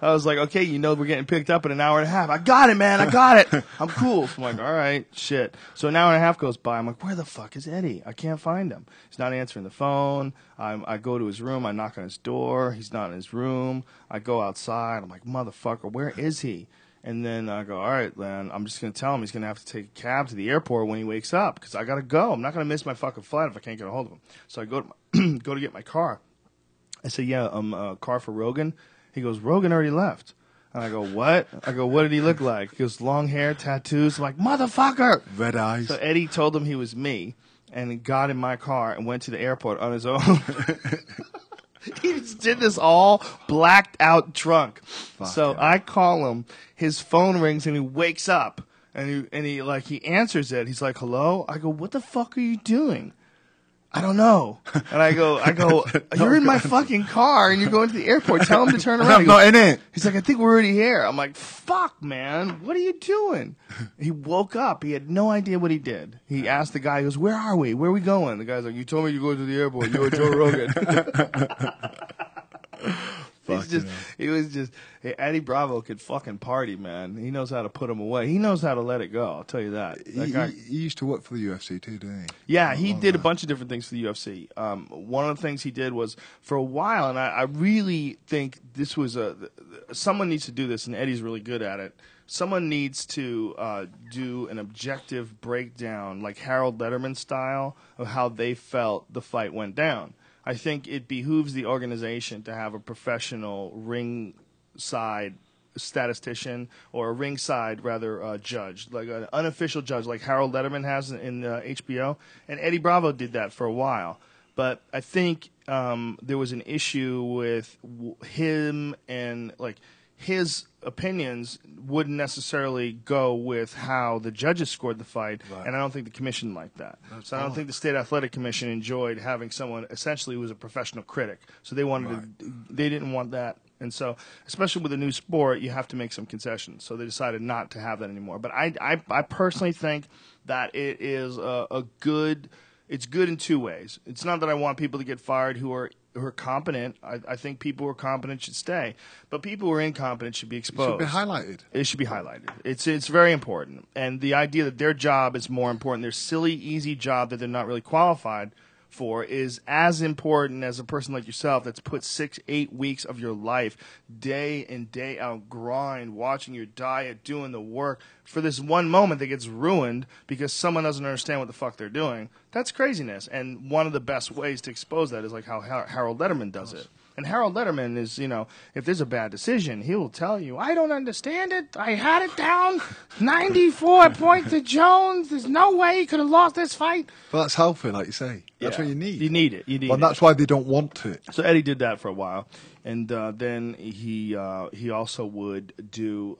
I was like, okay, we're getting picked up in an hour and a half. I got it, man. I got it. I'm cool. So I'm like, all right, shit. So an hour and a half goes by. I'm like, where the fuck is Eddie? I can't find him. He's not answering the phone. I go to his room. I knock on his door. He's not in his room. I go outside. I'm like, motherfucker, where is he? And then I go, all right, then I'm just going to tell him he's going to have to take a cab to the airport when he wakes up because I got to go. I'm not going to miss my fucking flight if I can't get a hold of him. So I go to get my car. I say, yeah, a car for Rogan. He goes, Rogan already left. And I go, what? I go, what did he look like? He goes, long hair, tattoos. I'm like, motherfucker. Red eyes. So Eddie told him he was me and he got in my car and went to the airport on his own. He just did this all blacked out drunk. So I call him. His phone rings and he wakes up and he answers it. He's like, hello? I go, what the fuck are you doing? I don't know. And I go, you're in my fucking car and you're going to the airport. Tell him to turn around. I'm not in it. He's like, I think we're already here. I'm like, fuck, man. What are you doing? He woke up. He had no idea what he did. He asked the guy, he goes, where are we? Where are we going? The guy's like, you told me you're going to the airport. You're Joe Rogan. He was just Eddie Bravo could fucking party, man. He knows how to put him away. He knows how to let it go. I'll tell you that. He used to work for the UFC too, didn't he? Yeah, he did a bunch of different things for the UFC. One of the things he did was for a while, and I really think this was someone needs to do this, and Eddie's really good at it. Someone needs to do an objective breakdown, like Harold Letterman style, of how they felt the fight went down. I think it behooves the organization to have a professional ringside statistician or a ringside, judge, like an unofficial judge like Harold Letterman has in HBO. And Eddie Bravo did that for a while. But I think there was an issue with him and, like, his opinions wouldn't necessarily go with how the judges scored the fight, right. And I don't think the commission liked that. So I don't think the State Athletic Commission enjoyed having someone essentially who was a professional critic. So they wanted they didn't want that. And so, especially with a new sport, you have to make some concessions. So they decided not to have that anymore. But I personally think that it is it's good in two ways. It's not that I want people to get fired who are competent. I think people who are competent should stay. But people who are incompetent should be exposed. It should be highlighted. It should be highlighted. It's very important. And the idea that their job is more important, their silly, easy job that they're not really qualified for, is as important as a person like yourself that's put 6-8 weeks of your life, day in, day out, grind, watching your diet, doing the work, for this one moment that gets ruined because someone doesn't understand what the fuck they're doing. That's craziness. And one of the best ways to expose that is like how Harold Letterman does it. And Harold Letterman is, if there's a bad decision, he will tell you, I don't understand it. I had it down 94 points to Jones. There's no way he could have lost this fight. Well, that's healthy, like you say. That's what you need. You need it. Well, that's why they don't want it. So Eddie did that for a while. And then he also would do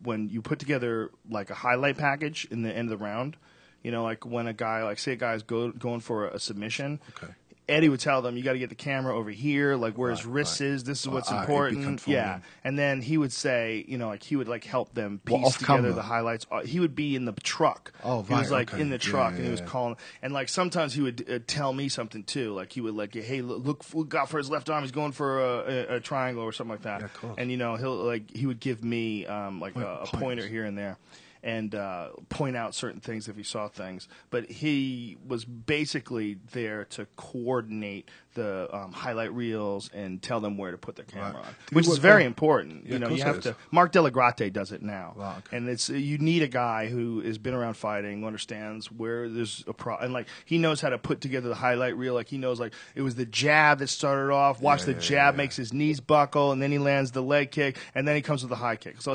when you put together like a highlight package in the end of the round, like when a guy, like say a guy's going for a submission. Okay. Eddie would tell them, you got to get the camera over here, like where his wrist is. This is what's important. Yeah. And then he would say, he would like help them piece together the highlights. He would be in the truck. Oh, right. He was like in the truck and he was calling. And like sometimes he would tell me something too. Like he would like, hey, look out for his left arm. He's going for a triangle or something like that. Yeah, of course. And he would give me a pointer here and there. And point out certain things if he saw things. But he was basically there to coordinate the highlight reels and tell them where to put their camera on, which is very important. Yeah, you have to. Mark Delagrate does it now, and it's you need a guy who has been around fighting, who understands where there's a problem, and like he knows how to put together the highlight reel. Like he knows like it was the jab that started off. Watch the jab makes his knees buckle, and then he lands the leg kick, and then he comes with the high kick. So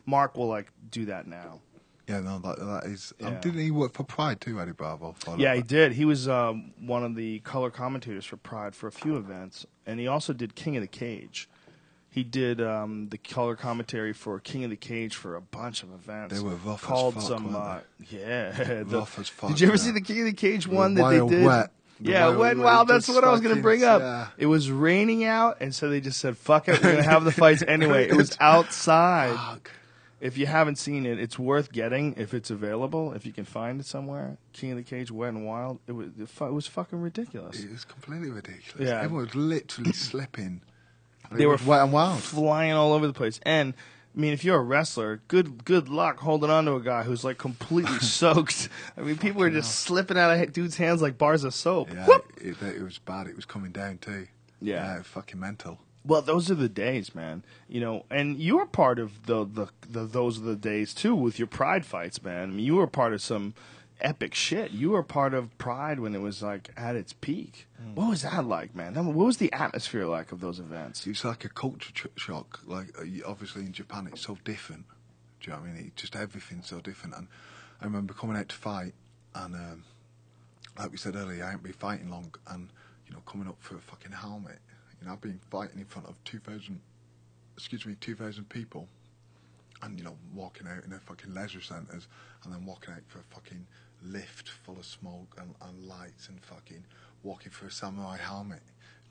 Mark will do that now. Yeah, no, that is. Didn't he work for Pride too, Eddie Bravo? Yeah, he did. He was one of the color commentators for Pride for a few events, and he also did King of the Cage. He did the color commentary for King of the Cage for a bunch of events. They were rough called as fuck, some, weren't yeah, rough as fuck. Did you ever see the King of the Cage one that they did? Wet. Wet and wild. That's what I was going to bring up. Yeah. It was raining out, and so they just said, "Fuck it, we're going to have the fights anyway." It was outside. Fuck. If you haven't seen it, it's worth getting if it's available. If you can find it somewhere, King of the Cage, Wet and Wild. It was fucking ridiculous. It was completely ridiculous. Yeah. Everyone was literally slipping. They were Wet and Wild. flying all over the place. And I mean, if you're a wrestler, good luck holding on to a guy who's like completely soaked. I mean, people were just slipping out of dudes' hands like bars of soap. Yeah, it was bad. It was coming down too. Yeah. It was fucking mental. Well, those are the days, man. You know, and you were part of the those are the days too with your Pride fights, man. I mean, you were part of some epic shit. You were part of Pride when it was like at its peak. What was that like, man? What was the atmosphere like of those events? It's like a culture shock. Like obviously in Japan, it's so different. Do you know what I mean? Just everything's so different. And I remember coming out to fight, and like we said earlier, I ain't been fighting long, and you know, coming up for a fucking helmet. You know, I've been fighting in front of 2,000 people, and you know, walking out in a fucking leisure centres, and then walking out for a fucking lift full of smoke and lights, and fucking walking through a samurai helmet.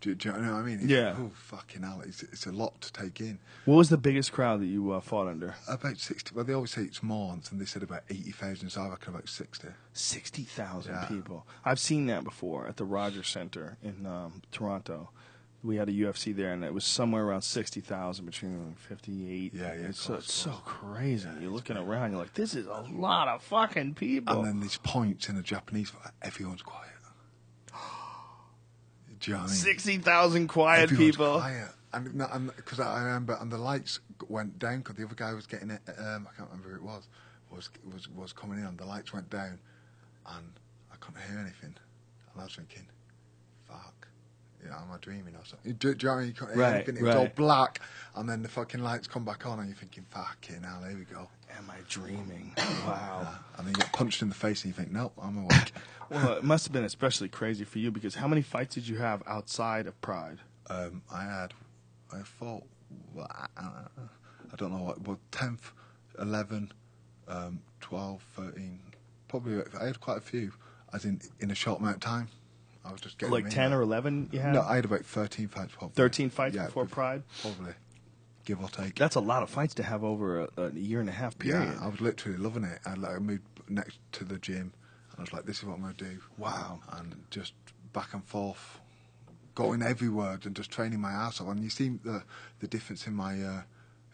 Do you know what I mean? Yeah. Oh, fucking hell, it's a lot to take in. What was the biggest crowd that you fought under? About 60. Well, they always say it's more, and they said about 80,000, so I reckon about 60. 60,000 Yeah. people. I've seen that before at the Rogers Center in Toronto. We had a UFC there, and it was somewhere around 60,000, between 58. Yeah, It's of course. so crazy. You're looking around, you're like, this is a lot of fucking people. And then these points in a Japanese fight, everyone's quiet. Do you know what I mean? 60,000 quiet Everyone's people. quiet. And because I remember, and the lights went down because the other guy was getting it. I can't remember who it was coming in, and the lights went down, and I couldn't hear anything. And I was thinking, fuck. You know, am I dreaming or something? Do you know what I mean? You couldn't hear anything. It was all black, and then the fucking lights come back on, and you're thinking, fucking hell, here we go. Am I dreaming? Wow. And then you get punched in the face, and you think, nope, I'm awake. Well, it must have been especially crazy for you, because how many fights did you have outside of Pride? I fought, I don't know what, 10th, 11, 12, 13, probably, I had quite a few, as in a short amount of time. I was just getting Like 10 or 11 you had? No, I had about 13 fights. Probably. 13 fights before Pride? Probably, give or take. That's a lot of fights to have over a year and a half period. Yeah, I was literally loving it. I moved next to the gym, and I was like, this is what I'm going to do. Wow. And just back and forth, going everywhere and just training my ass off. And you see the difference in my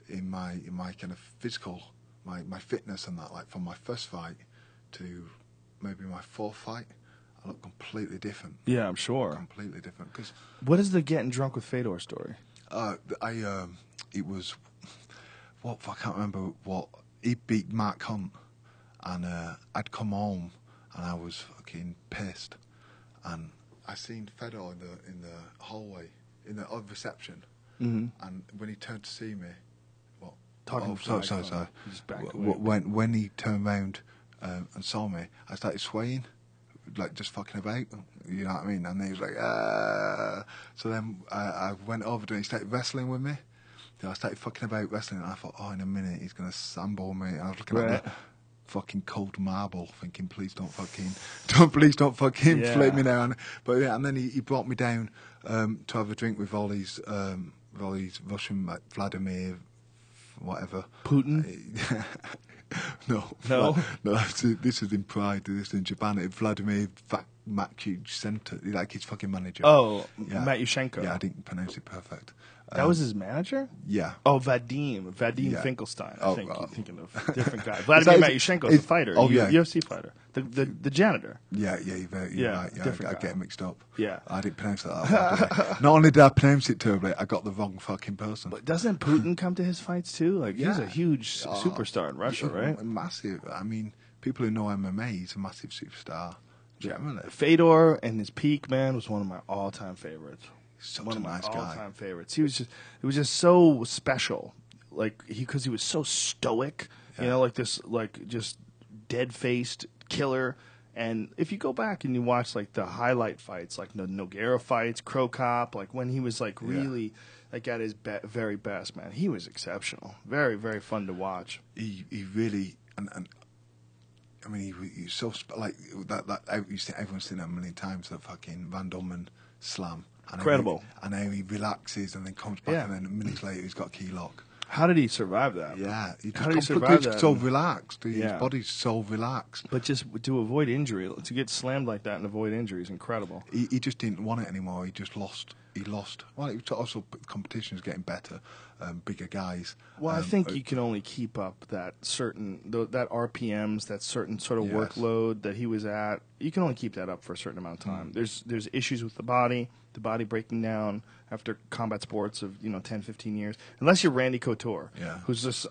kind of physical, my fitness and that, like from my first fight to maybe my fourth fight. I look completely different. Yeah, I'm sure. Completely different. Cause, what is the getting drunk with Fedor story? It was, I can't remember what, he beat Mark Hunt, and I'd come home, and I was fucking pissed, and I seen Fedor in the hallway, in the reception, and when he turned to see me, sorry. When he turned round and saw me, I started swaying, like just fucking about, you know what I mean? And he was like, so then I went over to him, he started wrestling with me. So I started fucking about wrestling, and I thought, in a minute he's going to sambo me. And I was looking at the fucking cold marble, thinking, please don't fucking flip me now. And then he brought me down to have a drink with all these Russian, like Vladimir, whatever. Putin? No. This is in Pride. This is in Japan. Vladimir Center, like his fucking manager. Oh, yeah. Matyushenko. Yeah, I didn't pronounce it perfect. That was his manager? Yeah. Oh, Vadim Finkelstein. I think you're thinking of a different guy. Vladimir Matyushenko is a fighter. Oh, yeah. UFC fighter. The janitor. Yeah, you're right. Yeah, different I guy. get it mixed up. Yeah. I didn't pronounce that badly. Not only did I pronounce it terribly, I got the wrong fucking person. But doesn't Putin come to his fights too? Like, he's a huge superstar in Russia, right? Massive. I mean, people who know MMA, he's a massive superstar. Generally. Fedor and his peak, man, was one of my all-time favorites. Such One a of my nice guy. all-time favorites. It was just so special, like because he was so stoic, you know, like this, like just dead-faced killer. And if you go back and you watch like the highlight fights, like the Nogueira fights, Crow Cop, like when he was like really like at his very best, man, he was exceptional. Very, very fun to watch. He really and I mean he's so like that everyone's seen that a million times, that fucking Van Damme slam. And Incredible. And how he relaxes and then comes back, and then minutes later he's got a key lock. How did he survive that? Yeah, he just How did he survive completely that? so relaxed. His Yeah. body's so relaxed. But just to avoid injury, to get slammed like that and avoid injury is incredible. He just didn't want it anymore. He just lost. He lost. Well, it was also the competition is getting better, bigger guys. Well, I think you can only keep up that that RPMs, that certain sort of Yes. workload that he was at. You can only keep that up for a certain amount of time. There's issues with the body breaking down after combat sports of 10, 15 years. Unless you're Randy Couture, Yeah. who's just,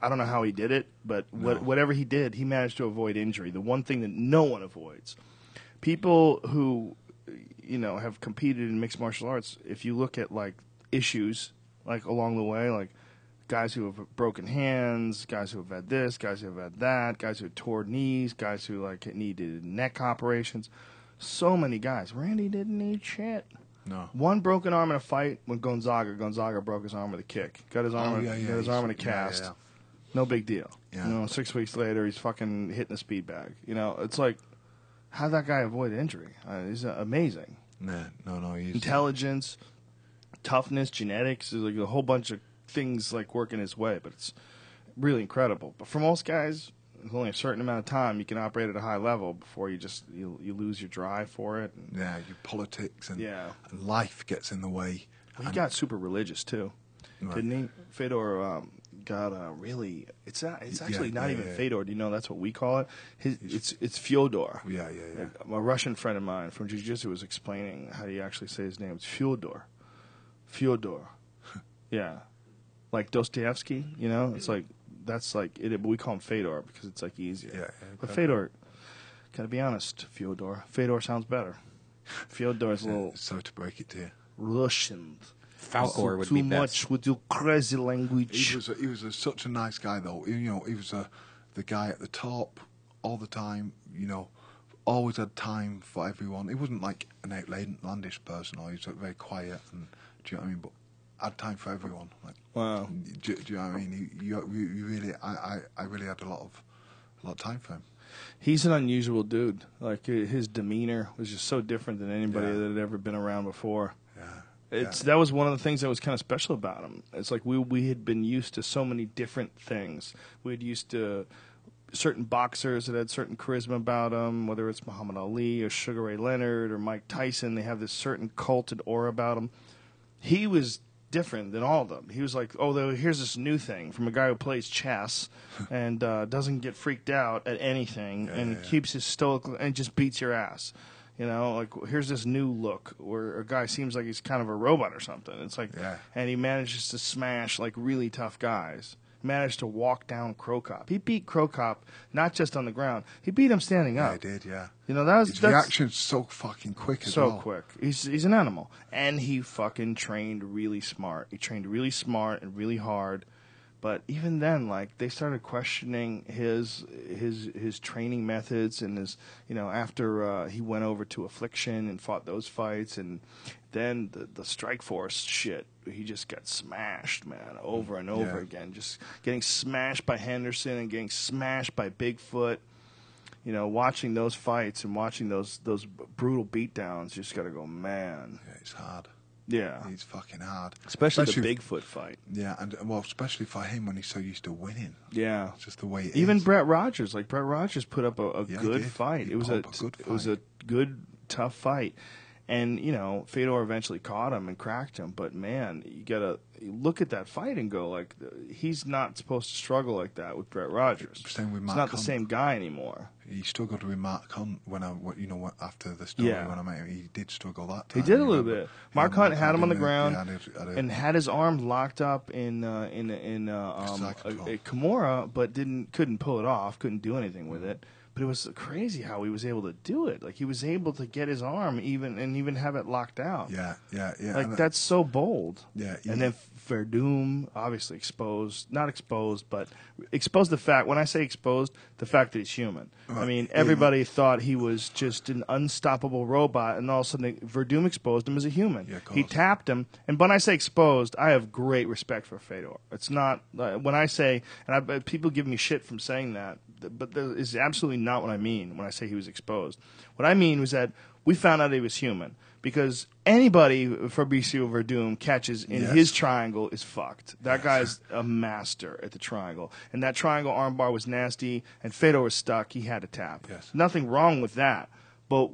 I don't know how he did it, but whatever he did, he managed to avoid injury. The one thing that no one avoids. People who have competed in mixed martial arts, if you look at like issues like along the way, like guys who have broken hands, guys who have had this, guys who have had that, guys who have torn knees, guys who like needed neck operations, so many guys. Randy didn't need shit. No. One broken arm in a fight with Gonzaga. Gonzaga broke his arm with a kick. Got his arm, got his arm in a cast. Yeah. No big deal. Yeah. 6 weeks later, he's fucking hitting the speed bag. It's like, how'd that guy avoid injury? He's amazing. No. He's Intelligence, toughness, genetics. There's like a whole bunch of things like working his way, but it's really incredible. But for most guys, there's only a certain amount of time you can operate at a high level before you lose your drive for it. And, your politics and Yeah. and life gets in the way. he got super religious too, Right. didn't he? Fedor got really. It's actually not even Fedor. Do you know that's what we call it? It's Fyodor. Yeah. A Russian friend of mine from Jiu-Jitsu was explaining how you actually say his name. It's Fyodor. Yeah. Like Dostoevsky, It's like, that's like it, but we call him Fedor because it's like easier. Yeah. But Fedor, gotta be honest, Fyodor. Fedor sounds better. Fyodor's a little Sorry to break it to you. Russian. Falcor would Too be much best. with your crazy language. He was such a nice guy though. He was the guy at the top all the time. Always had time for everyone. He wasn't like an outlandish person, or he was very quiet. And do you know what I mean? But had time for everyone. Like, Wow. Do you know what I mean? You really, I really had a lot of time for him. He's an unusual dude. Like his demeanor was just so different than anybody that had ever been around before. That was one of the things that was kind of special about him. It's like we had been used to so many different things. We had used to certain boxers that had certain charisma about them, whether it's Muhammad Ali or Sugar Ray Leonard or Mike Tyson. They have this certain culted aura about them. He was different than all of them. He was like, here's this new thing from a guy who plays chess and doesn't get freaked out at anything and keeps his stoic and just beats your ass. Like here's this new look where a guy seems like he's kind of a robot or something. It's like, and he manages to smash like really tough guys. Managed to walk down Crow Cop. He beat Crow Cop not just on the ground. He beat him standing up. Yeah, he did. Yeah. His reaction's so fucking quick as well. So quick. He's an animal, and he fucking trained really smart. He trained really smart and really hard. But even then, like they started questioning his training methods and his after he went over to Affliction and fought those fights, and then the Strike Force shit. He just got smashed, man, over and over again. Just getting smashed by Henderson and getting smashed by Bigfoot. Watching those fights and watching those brutal beatdowns, you just got to go, man. Yeah, it's hard. Yeah. He's fucking hard. Especially the Bigfoot fight. Yeah, and especially for him when he's so used to winning. Yeah. It's just the way it Even is. Brett Rogers. Like, Brett Rogers put up a good fight. He It was put up a good it was a good, tough fight. And, Fedor eventually caught him and cracked him. But, man, you got to look at that fight and go, like, he's not supposed to struggle like that with Brett Rogers. Same with He's Mark not the Hunt. same guy anymore. He struggled with Mark Hunt after the story when I met him. He did struggle that time. He did a little bit. Mark Hunt had him on the ground and and had his arms locked up in a Kimura, but couldn't pull it off, couldn't do anything with it. But it was crazy how he was able to do it. Like he was able to get his arm even have it locked out. Yeah. Like that's so bold. Yeah. And then Verdum obviously not exposed, but exposed the fact. When I say exposed, the fact that he's human. I mean, everybody thought he was just an unstoppable robot, and all of a sudden Verdum exposed him as a human. Yeah, of course. He tapped him, and when I say exposed, I have great respect for Fedor. It's not when I say, and people give me shit from saying that, but that is absolutely not what I mean when I say he was exposed. What I mean was that we found out he was human. Because anybody Fabricio Verdum catches in his triangle is fucked. That guy's a master at the triangle. And that triangle armbar was nasty, and Fedor was stuck. He had to tap. Yes. Nothing wrong with that. But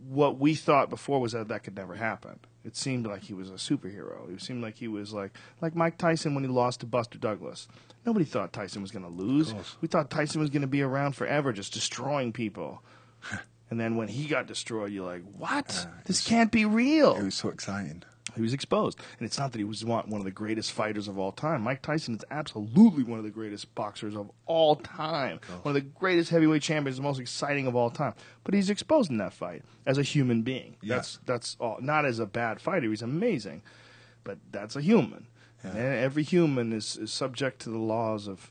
what we thought before was that could never happen. It seemed like he was a superhero. It seemed like he was like Mike Tyson when he lost to Buster Douglas. Nobody thought Tyson was going to lose. We thought Tyson was going to be around forever just destroying people. And then when he got destroyed, you're like, what? This can't be real. It was so exciting. He was exposed. And it's not that he was one of the greatest fighters of all time. Mike Tyson is absolutely one of the greatest boxers of all time. One of the greatest heavyweight champions, the most exciting of all time. But he's exposed in that fight as a human being. Yeah. That's all. Not as a bad fighter. He's amazing. But that's a human. Yeah. And every human is subject to the laws of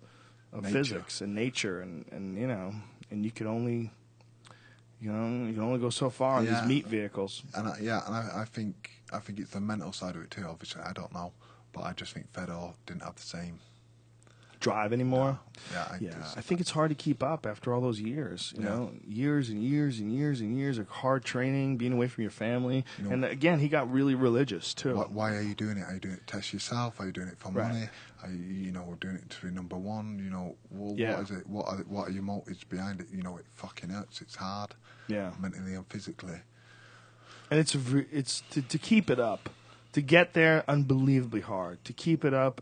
Nature. physics and nature. And you know, and you can only... You know, you can only go so far in these meat vehicles. And I think it's the mental side of it too. Obviously, I don't know, but I just think Fedor didn't have the same drive anymore. No. I think it's hard to keep up after all those years. You know, years and years and years and years of hard training, being away from your family, and again, he got really religious too. Why are you doing it? Are you doing it to test yourself? Are you doing it for money? Are you doing it to be number one? You know, what is it? What are your motives behind it? You know, it fucking hurts. It's hard. Yeah, mentally and physically. And it's to keep it up, to get there, unbelievably hard. To keep it up,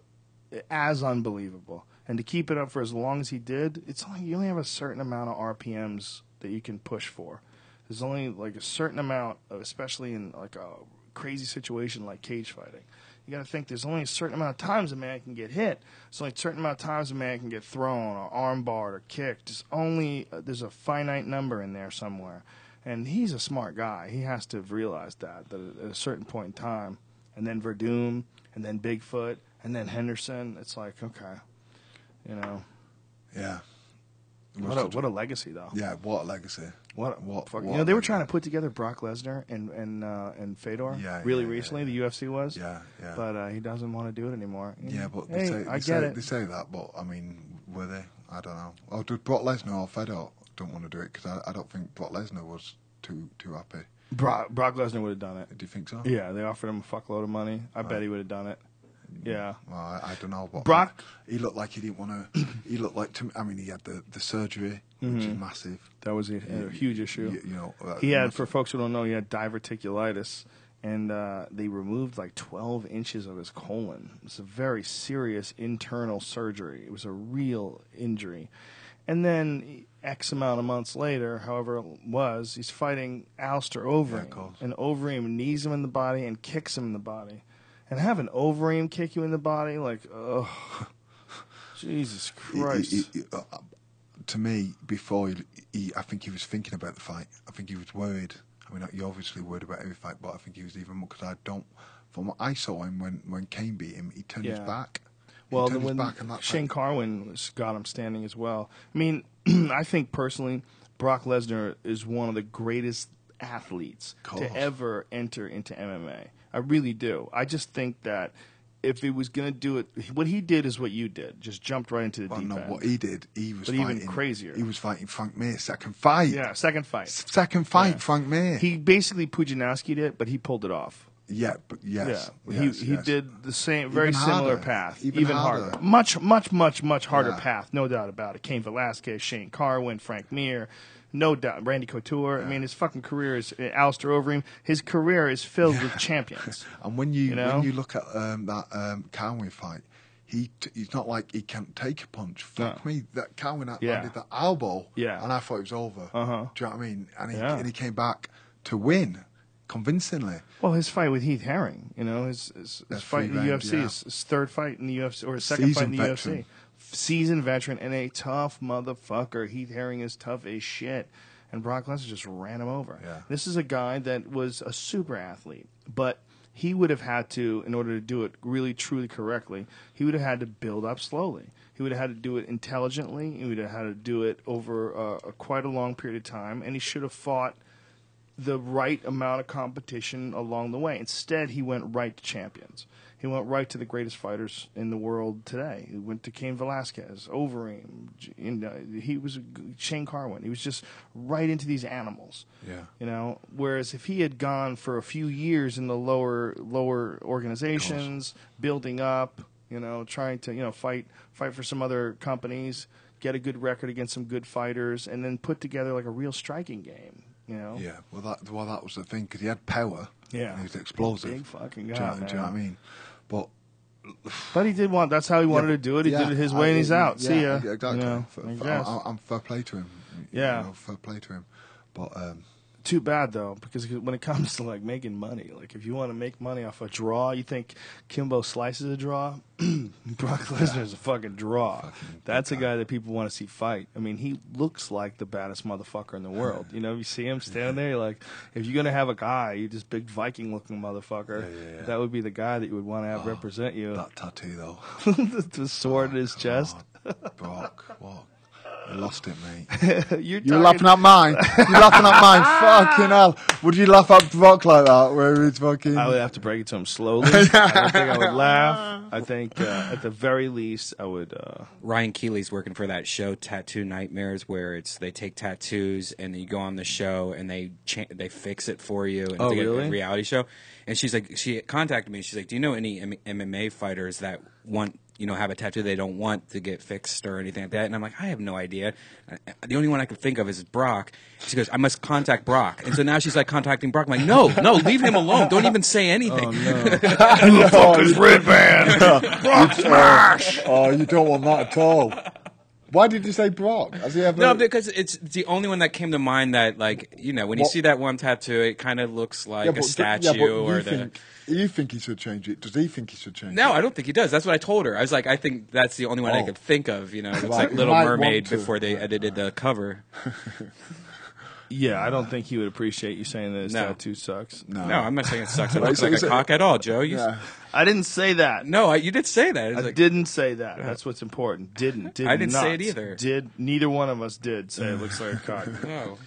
as unbelievable, and to keep it up for as long as he did, it's only you only have a certain amount of RPMs that you can push for. There's only like a certain amount, especially in like a crazy situation like cage fighting. You got to think there's only a certain amount of times a man can get hit. There's only a certain amount of times a man can get thrown or armbarred or kicked. There's a finite number in there somewhere. And he's a smart guy. He has to have realized that at a certain point in time. And then Verdum, and then Bigfoot, and then Henderson. It's like, okay, you know. Yeah. What a legacy, though. Yeah, what a legacy. What they were trying to put together Brock Lesnar and Fedor recently. The UFC was. Yeah. But he doesn't want to do it anymore. Yeah, but they say that, but I mean, were they? I don't know. Oh, did Brock Lesnar or Fedor don't want to do it? Because I don't think Brock Lesnar was too happy. Brock Lesnar would have done it. Do you think so? Yeah, they offered him a fuckload of money. I bet he would have done it. Yeah. Well, I don't know. But Brock, he looked like he didn't want to. He looked like I mean, he had the surgery, which is massive. That was a huge issue. You know, he had, for folks who don't know, he had diverticulitis, and they removed like 12 inches of his colon. It's a very serious internal surgery. It was a real injury. And then X amount of months later, however it was, he's fighting Alistair Overeem. Yeah, and Overeem knees him in the body and kicks him in the body. And have an Overeem kick you in the body, like, ugh. Jesus Christ. To me, before I think he was thinking about the fight. I think he was worried. I mean, you're obviously worried about every fight, but I think he was even more, because from what I saw him when Kane beat him, he turned his back. Well, when Shane Carwin got him standing as well. I mean, I think personally, Brock Lesnar is one of the greatest athletes to ever enter into MMA. I really do. I just think that if he was going to do it, what he did is what you did. Just jumped right into the deep end. What he did, he was fighting, even crazier. He was fighting Frank Mir, second fight. Yeah, second fight. Frank Mir. He basically Pujanowski'd it, but he pulled it off. Yeah, but yes. He did the same, very even similar harder. path. Even harder. Much harder path, no doubt about it. Cain Velasquez, Shane Carwin, Frank Mir, no doubt. Randy Couture. I mean, his fucking career is Alistair Overeem. His career is filled with champions. And when you look at that Carwin fight, he's not like he can't take a punch. Fuck me, that Carwin landed that elbow, and I thought it was over. Do you know what I mean? And he came back to win. Convincingly. Well, his fight with Heath Herring, his fight in the UFC, his third fight in the UFC, or his second fight in the UFC. Seasoned veteran and a tough motherfucker. Heath Herring is tough as shit. And Brock Lesnar just ran him over. Yeah. This is a guy that was a super athlete, but he would have had to, in order to do it really, truly correctly, he would have had to build up slowly. He would have had to do it intelligently. He would have had to do it over quite a long period of time, and he should have fought the right amount of competition along the way. Instead, he went right to champions. He went right to the greatest fighters in the world today. He went to Cain Velasquez, Overeem, he was Shane Carwin. He was just right into these animals. Yeah. You know, whereas if he had gone for a few years in the lower organizations, building up, you know, trying to, you know, fight for some other companies, get a good record against some good fighters, and then put together like a real striking game. You know? Yeah, well, that was the thing, because he had power. Yeah. And he was explosive. Big fucking guy, do you know what I mean? But he did want. That's how he wanted to do it. He did it his way, and he's out. See ya. Exactly. You know, I'm fair play to him. Yeah. You know, fair play to him. But too bad though, because when it comes to like making money, like if you want to make money off a draw, you think Kimbo Slice is a draw? Brock Lesnar is a fucking draw. That's a guy that people want to see fight. I mean, he looks like the baddest motherfucker in the world. You know, you see him standing there, you're like, if you're gonna have a guy, you this big Viking-looking motherfucker, that would be the guy that you would want to have represent you. That tattoo though, the sword in his chest. Brock, what? You lost it, mate. You're laughing at mine. You're laughing at mine. Fucking hell. Would you laugh at Brock like that? Where he's fucking... I would have to break it to him slowly. I don't think I would laugh. I think at the very least I would... Ryan Keeley's working for that show, Tattoo Nightmares, where they take tattoos and then you go on the show and they fix it for you. And oh, it's like really? a reality show. And she contacted me. She's like, do you know any MMA fighters that want... have a tattoo they don't want to get fixed or anything like that. And I'm like, I have no idea. The only one I can think of is Brock. She goes, I must contact Brock. And so now she's like contacting Brock. I'm like, no, leave him alone. Don't even say anything. Oh, no. Who the fuck is Redban? Brock smash! Oh, you don't want that at all. Why did you say Brock? Has he ever... No, because it's the only one that came to mind that, like, when you see that one tattoo, it kind of looks like a statue You think he should change it? Does he think he should change it? No, I don't think he does. That's what I told her. I was like, I think that's the only one I could think of. It's like Little Mermaid before they edited the cover. Yeah, I don't think he would appreciate you saying that his tattoo sucks. No, I'm not saying it sucks. It looks like a cock at all, Joe. I didn't say that. No, you did say that. I didn't say that. That's what's important. Did I didn't not. say it either. Neither one of us did say it looks like a cock. No.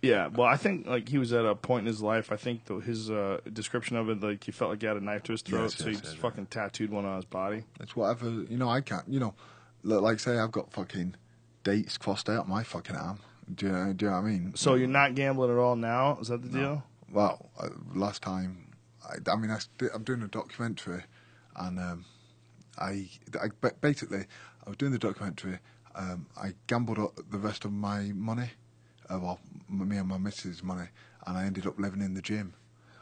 Yeah, well, I think like he was at a point in his life. I think his description of it, like he felt like he had a knife to his throat, so he just fucking tattooed one on his body. It's whatever. I can't. Like say I've got fucking dates crossed out my fucking arm. Do you know what I mean? So you're not gambling at all now? Is that the deal? Well, last time, I'm doing a documentary, and basically I was doing the documentary. I gambled up the rest of my money. Me and my missus' money, and I ended up living in the gym.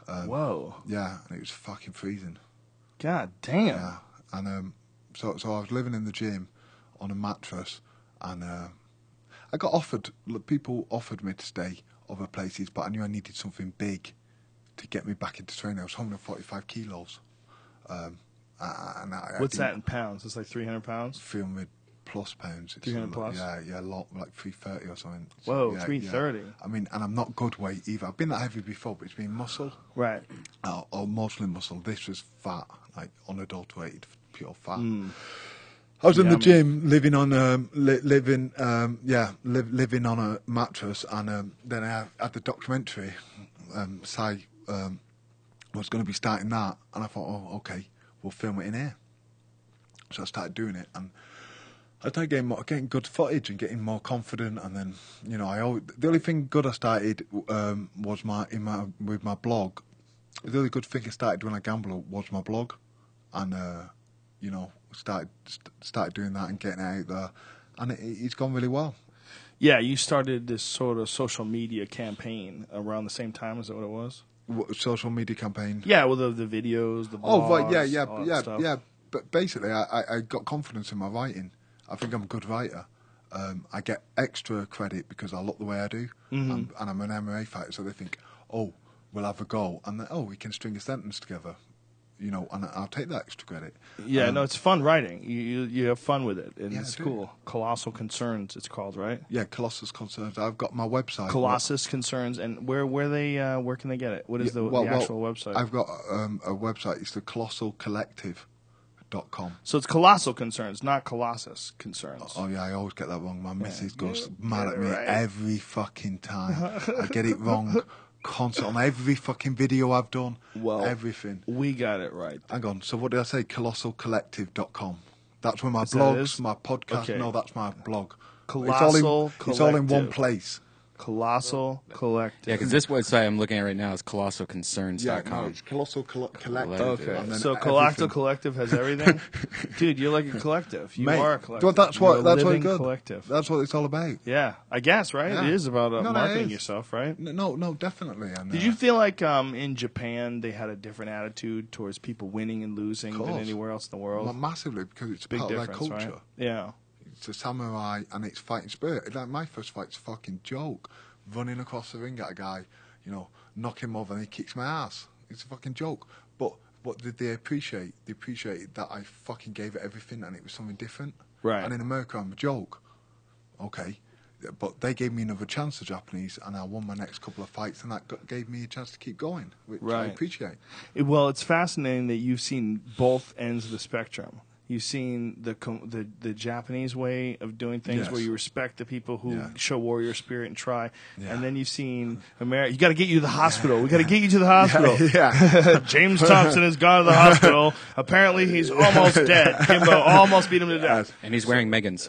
Whoa. Yeah, and it was fucking freezing. God damn. Yeah, and so I was living in the gym on a mattress, and I got offered. People offered me to stay other places, but I knew I needed something big to get me back into training. I was 145 kilos. What's that in pounds? It's like 300 pounds. 300 plus pounds. 300 plus? Yeah, a lot, like 330 or something. Whoa, yeah, 330. Yeah. I mean, and I'm not good weight either. I've been that heavy before, but it's been muscle. Right. Or mostly muscle. This was fat, like unadulterated, pure fat. I was in the gym, living on living on a mattress, and then I had the documentary. Si was going to be starting that, and I thought, oh, okay, we'll film it in here. So I started doing it, and I started getting good footage and getting more confident. And then, the only thing good I started was with my blog. The only good thing I started when I gambled was my blog, and started doing that and getting it out there, and it's gone really well. Yeah, you started this sort of social media campaign around the same time. Is that what it was? Social media campaign? Yeah, well, the videos, the blogs, oh, right, yeah. But basically, I got confidence in my writing. I think I'm a good writer. I get extra credit because I look the way I do, and I'm an MMA fighter, so they think, oh, we'll have a go, and then, we can string a sentence together. And I'll take that extra credit. Yeah, no, it's fun writing. You have fun with it, and yeah, it's cool. Colossal Concerns, it's called, right? Yeah, Colossus Concerns. I've got my website. Colossus Concerns, and where can they get it? What is the actual website? I've got a website. It's the Colossal Collective. colossal.com. So it's colossal concerns, not Colossus concerns. Oh yeah, I always get that wrong. My missus goes mad Get at it me right. every fucking time. I get it wrong constantly on every fucking video I've done. Well, everything. We got it right. Hang on. So what did I say? colossalcollective.com. That's where my Is that it blogs, is? my podcast. Okay. No, that's my blog. Colossal It's all in one Collective. place. Colossal Collective. Yeah, because this website I'm looking at right now is colossalconcerns.com. it's colossal collective. Okay, And then so Colossal everything. Collective has everything? Dude, you're like a collective. You Mate, are a collective. well, that's You're what a that's what living good. collective. That's what it's all about. Yeah, I guess, right? Yeah. It is about No, it marketing is. yourself, right? No, definitely. And, Did you feel like in Japan they had a different attitude towards people winning and losing than course. anywhere else in the world? massively because it's Big part of their difference, culture. right? Yeah. It's a samurai and it's fighting spirit. Like my first fight's a fucking joke. Running across the ring at a guy, knock him over and he kicks my ass. It's a fucking joke. But what did they appreciate? They appreciated that I fucking gave it everything and it was something different. Right. And in America, I'm a joke. Okay. But they gave me another chance, the Japanese, and I won my next couple of fights, and that gave me a chance to keep going, which I Right. appreciate. Well, it's fascinating that you've seen both ends of the spectrum. You've seen the Japanese way of doing things, Yes. where you respect the people who Yeah. show warrior spirit and try, Yeah. and then you've seen America. You got to get you to the hospital. We got to get you to the hospital. Yeah. James Thompson has gone to the hospital. Apparently, he's almost dead. Kimbo almost beat him to death. And he's wearing Megan's.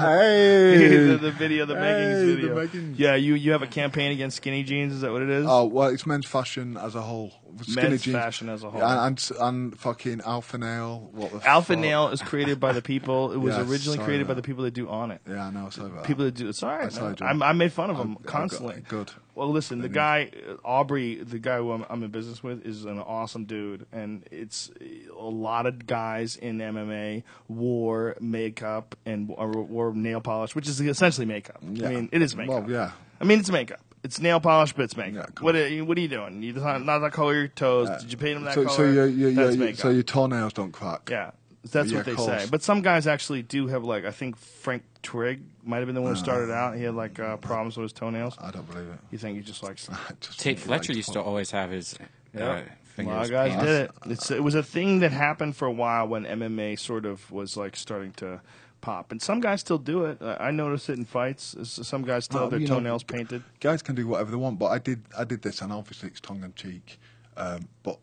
Hey! the video, the Hey, Meggings the video. Meggings. Yeah, you have a campaign against skinny jeans. Is that what it is? Oh, well, it's men's fashion as a whole. Skinny Men's jeans. fashion as a whole. And fucking Alpha Nail. What the Alpha fuck? Nail is created by the people. It was Yeah, originally sorry created by about the people that do On It. Yeah, I know. Sorry about People that. that do it's all right. That's how I man. do it. I made fun of them I've got- constantly. good. Well, listen, the guy Aubrey, the guy who I'm in business with, is an awesome dude, and it's a lot of guys in MMA wore makeup and wore nail polish, which is essentially makeup. Yeah. I mean, it is makeup. Well, yeah. I mean, it's makeup. It's nail polish, but it's makeup. Yeah, cool. What are you doing? You not that color your toes? Did you paint them that So color? That's your makeup. so your toenails don't crack. Yeah, that's Yeah, what they of course. say. But some guys actually do have, like, I think Frank Trigg might have been the one who started out. He had like problems with his toenails. I don't believe it. You think he just likes? Just Tate think he Fletcher likes used to fun. always have his A fingers. lot of guys painted. did it. It was a thing that happened for a while when MMA sort of was like starting to pop, and some guys still do it. I notice it in fights. Some guys still have their you know, toenails painted. Guys can do whatever they want, but I did this, and obviously it's tongue in cheek. But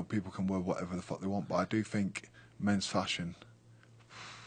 people can wear whatever the fuck they want. But I do think men's fashion.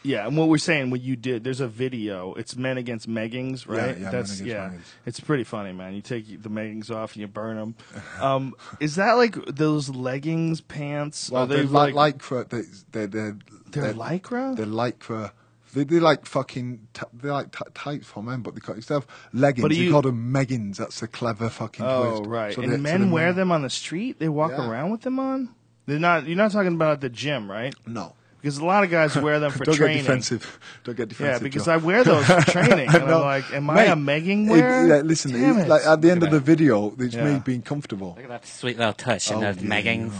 Yeah, and what we're saying, what you did, there's a video. It's men against meggings, right? Yeah, That's men against meggings. It's pretty funny, man. You take the meggings off and you burn them. Is that like those leggings pants? Well, Are they they're lycra. They're lycra? They're lycra. They're like fucking. They're like tights for men, but instead of leggings, But they call them meggings. That's the clever fucking Oh, twist. right. So And they're- men they're wear them on the street? They walk Yeah. around with them on? They're not. You're not talking about at the gym, right? No. Because a lot of guys wear them for Don't training. get defensive. Don't get defensive. Yeah, because Joe. I wear those for training, and No. I'm like, am I Mate, a megging wearer? Yeah, listen, Damn it. like at the end Look of at the video, it's Yeah. me being comfortable. Look at that sweet little touch in Oh, those yeah, meggings.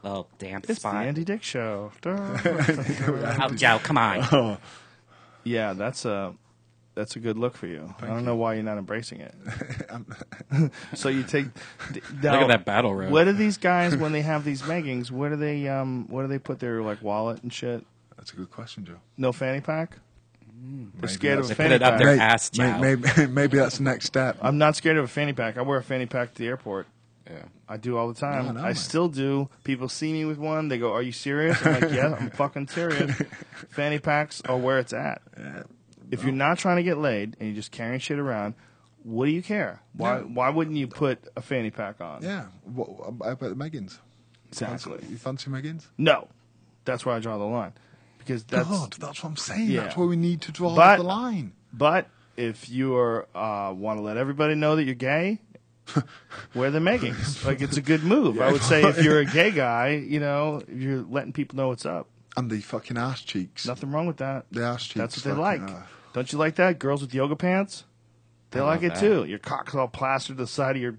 Little damp It's the spot. Andy Dick Show. Oh, Joe, come on. Yeah, that's a good look for you. I don't know why you're not embracing it. So you take. Look at that battle road. What do these guys when they have these meggings? Where do they put their like wallet and shit? That's a good question, Joe. No fanny pack. They're scared of a They put fanny it up pack. their ass, Joe. Maybe that's the next step. I'm not scared of a fanny pack. I wear a fanny pack to the airport. Yeah. I do all the time. No, no, I man. still do. People see me with one. They go, "Are you serious?" I'm like, "Yeah, I'm fucking serious." Fanny packs are where it's at. If you're not trying to get laid and you're just carrying shit around, what do you care? Why wouldn't you put a fanny pack on? Yeah. What about the Meggins? Exactly. You fancy Meggins? No, that's where I draw the line. Because that's. God, that's what I'm saying. Yeah. That's where we need to draw But- the line. But if you want to let everybody know that you're gay, wear the meggings. Like, it's a good move. I would say if you're a gay guy, you're letting people know what's up. And the fucking ass cheeks. Nothing wrong with that. The ass cheeks. That's what they fucking, like. Don't you like that? Girls with yoga pants? They like it that. too. Your cock's all plastered to the side of your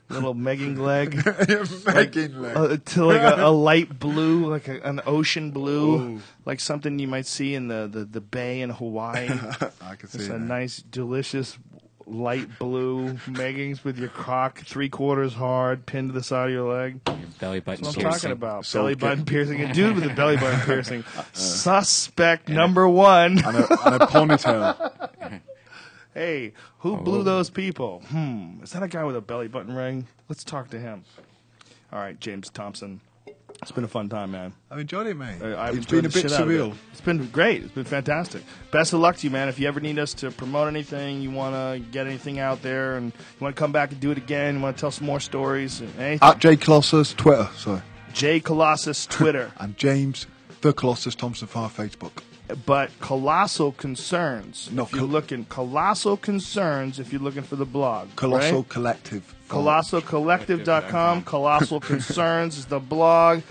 little megging leg. Megging leg. To like a light blue, like an ocean blue, like something you might see in the bay in Hawaii. I can see It's it. a nice, delicious light blue leggings with your cock 3/4 hard pinned to the side of your leg. Your belly button That's what I'm talking piercing. about. So belly get- button piercing. A dude with a belly button piercing. Suspect number one. And a ponytail. Hey, who blew those people? Is that a guy with a belly button ring? Let's talk to him. All right, James Thompson. It's been a fun time, man. I've enjoyed it, mate. I've It's been enjoyed a the bit shit out of surreal. it. It's been great. It's been fantastic. Best of luck to you, man. If you ever need us to promote anything, you want to get anything out there, and you want to come back and do it again, you want to tell some more stories, anything. At J Colossus, Twitter, sorry. J Colossus, Twitter. And James, the Colossus Thompson for Facebook. But Colossal Concerns. No, if you're looking Colossal Concerns, if you're looking for the blog. Colossal right? Collective. ColossalCollective.com. Colossal Concerns is the blog.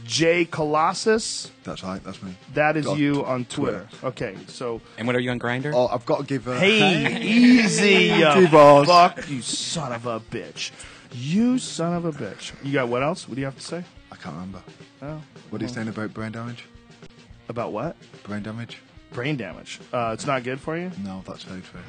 J Colossus. That's right, that's me. That is Got you on Twitter. Okay, so. And what are you on Grindr? Oh, I've got to give a... Hey, easy, you boss. fuck, you son of a bitch. You son of a bitch. You got what else? What do you have to say? I can't remember. Oh. What are you saying about brain damage? About what? Brain damage? Brain damage. It's not good for you? No, that's very true.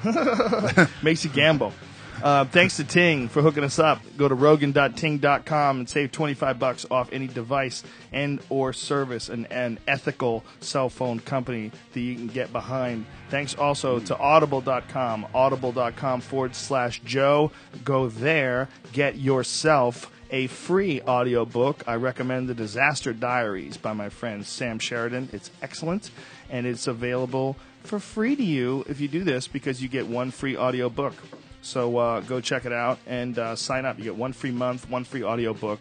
Makes you gamble. Thanks to Ting for hooking us up. Go to rogan.ting.com and save $25 off any device and or service, an ethical cell phone company that you can get behind. Thanks also to audible.com, audible.com/Joe. Go there, get yourself a free audiobook. I recommend The Disaster Diaries by my friend Sam Sheridan. It's excellent, and it's available for free to you if you do this because you get one free audiobook. So go check it out and sign up. You get one free month, one free audiobook.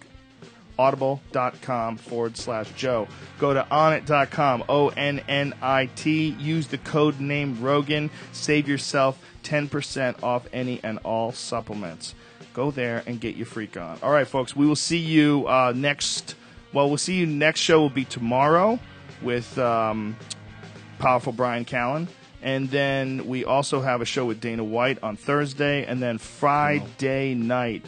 Audible.com/Joe. Go to onit.com, ONNIT. Use the code name Rogan. Save yourself 10% off any and all supplements. Go there and get your freak on. All right, folks, we will see you next. Well, we'll see you next show will be tomorrow with Powerful Brian Callen. And then we also have a show with Dana White on Thursday. And then Friday night,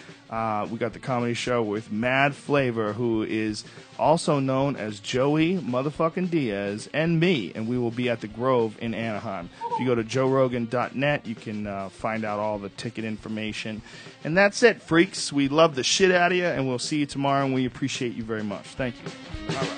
we got the comedy show with Mad Flavor, who is also known as Joey motherfucking Diaz, and me. And we will be at the Grove in Anaheim. If you go to joerogan.net, you can find out all the ticket information. And that's it, freaks. We love the shit out of you, and we'll see you tomorrow, and we appreciate you very much. Thank you. All right.